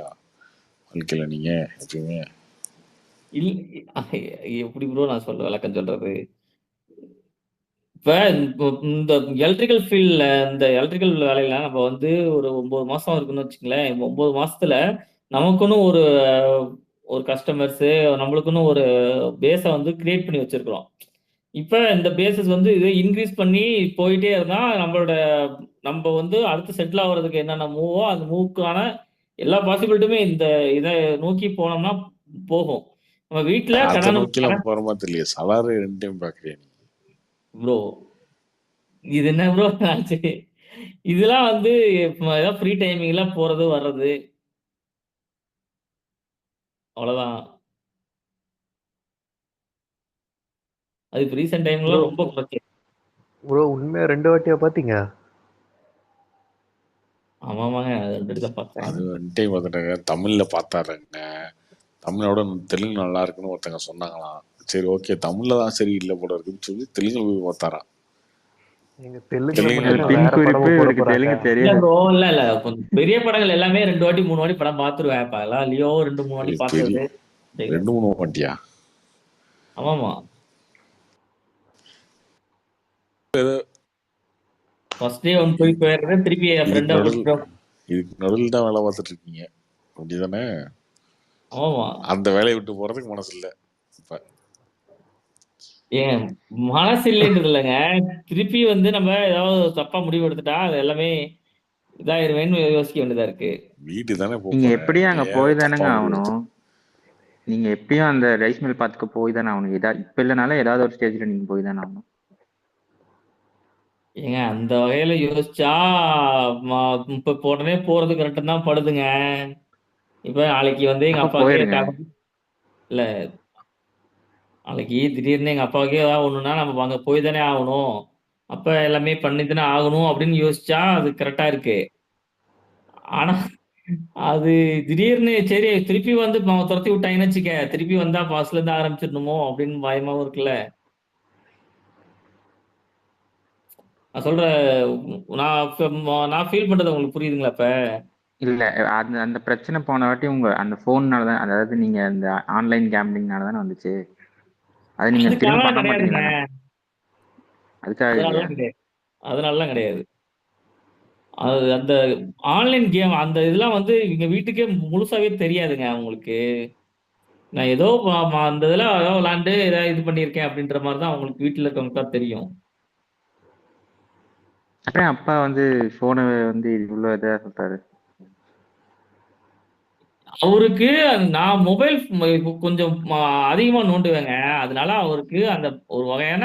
வாழ்க்கையில நீங்க எப்பயுமே? எப்படி ப்ரோ நான் விளக்கம் சொல்றது? இப்ப இந்த எலக்ட்ரிக்கல் ஃபீல்ட்ல, இந்த எலக்ட்ரிக்கல் வேலையில நம்ம வந்து ஒரு 9 மாசம் இருக்குன்னு வச்சுங்களேன். 9 மாசத்துல நமக்குன்னு ஒரு கஸ்டமர்ஸ், நம்மளுக்குன்னு ஒரு பேஸ வந்து கிரியேட் பண்ணி வச்சிருக்கிறோம். இப்ப இந்த பேசஸ் வந்து இதை இன்க்ரீஸ் பண்ணி போயிட்டே இருந்தா நம்ம வந்து அடுத்து செட்டில் ஆகுறதுக்கு என்னென்ன மூவோ அந்த மூவுக்கான எல்லா பாசிபிலிட்டியுமே இந்த இதை நோக்கி போனோம்னா போகும். நம்ம வீட்டுல அதை கடன் நோக்கிலாம் போற மாதிரி இல்லையே. சலார் 2 டைம் பாக்குறியா நீ? ப்ரோ இது என்ன ப்ரோ ஆச்சு? இதெல்லாம் வந்து ஏதாவது ஃப்ரீ டைமிங்ல போறது வர்றது அவ்வளவுதான். அது இப்போ ரீசெண்ட் டைம்ல ப்ரோ ரொம்ப குறைச்சி. ப்ரோ உண்மையா 2 வாட்டியா பாத்தீங்க? ஆமாமாங்க அது ரெண்டு தான் பார்த்தேன். அது 2 டைம் பார்த்துட்டாங்க. தமிழ்ல பார்த்தாருங்க. தமிழோட தெலுங்கு நல்லா இருக்குன்னு ஒருத்தங்க சொன்னாங்களாம். சரி ஓகே தமிழ்ல தான் சரி இல்லை போல இருக்குன்னு சொல்லி தெலுங்குல போய் பார்த்தாராம். நீங்க தெலுங்குல தெலுங்குல மட்டும் பின் வேற குறிப்பு படமும் போட இவருக்கு போறாங்க. தெலுங்கு இல்ல தெரியாது. ப்ரோ இல்ல கொஞ்சம் பெரிய படங்கள் எல்லாமே 2 வாட்டி 3 வாட்டி படம் பார்த்துருவேன். இப்ப எல்லாம் லியோ 2 3 வாட்டி பெரிய பார்த்தது. 2 3 வாட்டியா? ஆமாமா ஃபர்ஸ்ட் டே ஒன் போய் போயிடுறது திருப்பி என் ஃப்ரெண்டை விட்டுட்டோம். இதுக்கு நடுவில் தான் வேலை பார்த்துட்டு இருக்கீங்க அப்படிதானே? ஆமாமா அந்த வேலையை விட்டு போறதுக்கு மனசு இல்லை இப்ப. ஏன் மனசு இல்லைன்றது இல்லைங்க. திருப்பி வந்து நம்ம ஏதாவது தப்பா முடிவு எடுத்துட்டா அது எல்லாமே இதாயிருவேன்னு யோசிக்க வேண்டியதா இருக்கு. வீட்டு தானே நீங்க எப்படியும் அங்க போய் தானேங்க ஆகணும். நீங்க எப்படியும் அந்த ரைஸ் மில் பாத்துக்க போய் தானே ஆகணும். இப்ப இல்லைனாலும் ஏதாவது ஒரு ஸ்டேஜ்ல நீங்க போய் தானே ஆகணும். ஏங்க அந்த வகையில யோசிச்சா இப்ப உடனே போறது கரெக்டு தான் படுதுங்க. இப்ப நாளைக்கு வந்து எங்க அப்ப அப்பாவுக்கே போயிருங்க. இல்ல நாளைக்கு திடீர்னு எங்க அப்பாவுக்கே ஏதாவது ஒண்ணுன்னா நம்ம அங்க போய் தானே ஆகணும். அப்ப எல்லாமே பண்ணி தானே ஆகணும் அப்படின்னு யோசிச்சா அது கரெக்டா இருக்கு. ஆனா அது திடீர்னு சரி திருப்பி வந்து துரத்தி விட்டாங்கன்னு வச்சுக்க திருப்பி வந்தா ஃபர்ஸ்ட்ல இருந்து ஆரம்பிச்சிடணுமோ அப்படின்னு பயமாவும் இருக்குல்ல. நான் சொல்ற நான் ஃபீல் பண்றது உங்களுக்கு புரியுதுங்களா இப்ப? இல்ல அந்த அந்த பிரச்சனை போன வாட்டி உங்க அந்த போன்னால தான், அதாவது நீங்க அந்த ஆன்லைன் கேம்பிளிங்னால தானே வந்துச்சு. அது நீங்க திரும்ப அதுக்காக பண்ண கிடையாதுங்க. மாட்டீங்களா? அதுக்காக இல்லையா? அதனாலலாம் கிடையாது. அதனாலலாம் கிடையாது. அது அந்த ஆன்லைன் கேம் அந்த இதெல்லாம் வந்து எங்க வீட்டுக்கே முழுசாவே தெரியாதுங்க அவங்களுக்கு. நான் ஏதோ அந்த இதில் ஏதோ விளாண்டு ஏதாவது இது பண்ணியிருக்கேன் அப்படின்ற மாதிரி தான் அவங்களுக்கு வீட்டில் இருக்கவங்களுக்கு தான் தெரியும். அப்புறம் அப்பா வந்து போனை வந்து இவ்வளவு இதா சொல்றாரு. அவருக்கு நான் மொபைல் கொஞ்சம் அதிகமா நோண்டுவேங்க. அதனால அவருக்கு அந்த ஒரு வகையான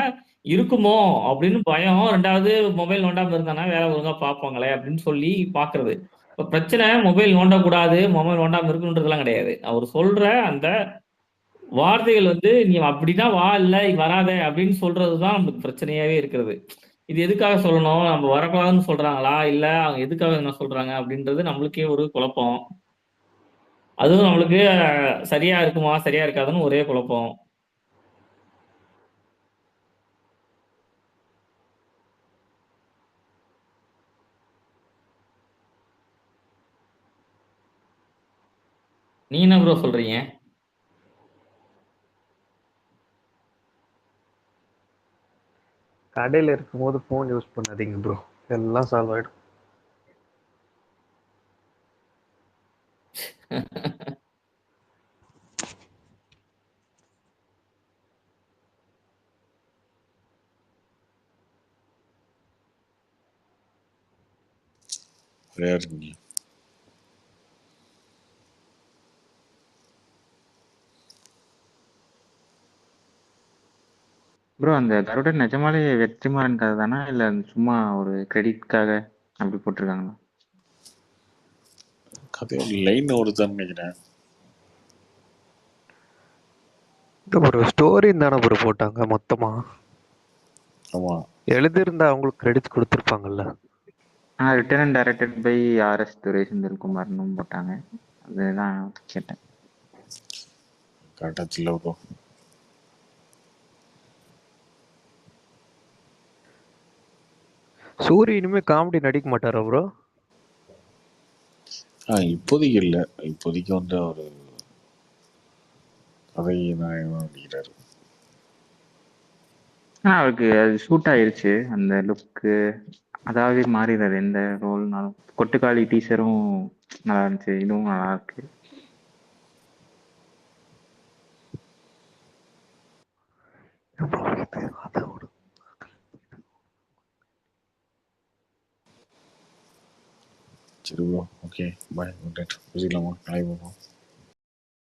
இருக்குமோ அப்படின்னு பயம். 2வது மொபைல் நோண்டாம இருந்தானா வேலை ஒழுங்கா பார்ப்பாங்களே அப்படின்னு சொல்லி பார்க்கறது. இப்போ பிரச்சனை மொபைல் நோண்டக்கூடாது, மொபைல் நோண்டாம இருக்குன்றதுலாம் கிடையாது. அவர் சொல்ற அந்த வார்த்தைகள் வந்து நீ அப்படிதான் வா இல்ல வராத அப்படின்னு சொல்றதுதான் நமக்கு பிரச்சனையாவே இருக்கிறது. இது எதுக்காக சொல்லணும்? நம்ம வரக்கூடாதுன்னு சொல்றாங்களா? இல்ல அவங்க எதுக்காக என்ன சொல்றாங்க அப்படின்றது நம்மளுக்கே ஒரு குழப்பம். அதுவும் நம்மளுக்கு சரியா இருக்குமா சரியா இருக்காதுன்னு ஒரே குழப்பம். நீ என்ன ப்ரோ சொல்றீங்க? கடையில இருக்கும்போது போன் யூஸ் பண்ணாதீங்க ப்ரோ, எல்லாம் சால்வ் ஆயிடும். ப்ரோ அந்த கருடன் நிஜமாலே வெற்றிமாறன் கதை தானா இல்ல சும்மா ஒரு கிரெடிட்காக அப்படி போட்டிருக்காங்களா? கதை லைன் ஓடுதான்னு நினைக்கிறேன். ப்ரோ ஸ்டோரி தானே ப்ரோ போட்டாங்க மொத்தமா. ஆமா எழுதியிருந்தா அவங்களுக்கு கிரெடிட்ஸ் கொடுத்துருப்பாங்கல்ல. Written and directed by RS Durai செந்தில்குமார்னு போட்டாங்க. அதுதான் கேட்டேன். கரெக்டா தெரியல ப்ரோ. சூரிய இனிமே காமெடி நடிக்க மாட்டாரா ப்ரோ? இப்போதைக்கு இல்லை. இப்போதைக்கு வந்து ஒரு கதை நாயகன் நடிக்கிறாரு. அவருக்கு அது சூட் ஆயிருச்சு அந்த லுக்கு. அதாவது மாறிடுறாரு எந்த ரோல்னாலும். கொட்டுக்காளி டீசரும் நல்லா இருந்துச்சு, இதுவும் நல்லா இருக்கு. சரி bro, okay bye, good night. பேசிக்கலாமா? நாளைக்கு பார்ப்போம்.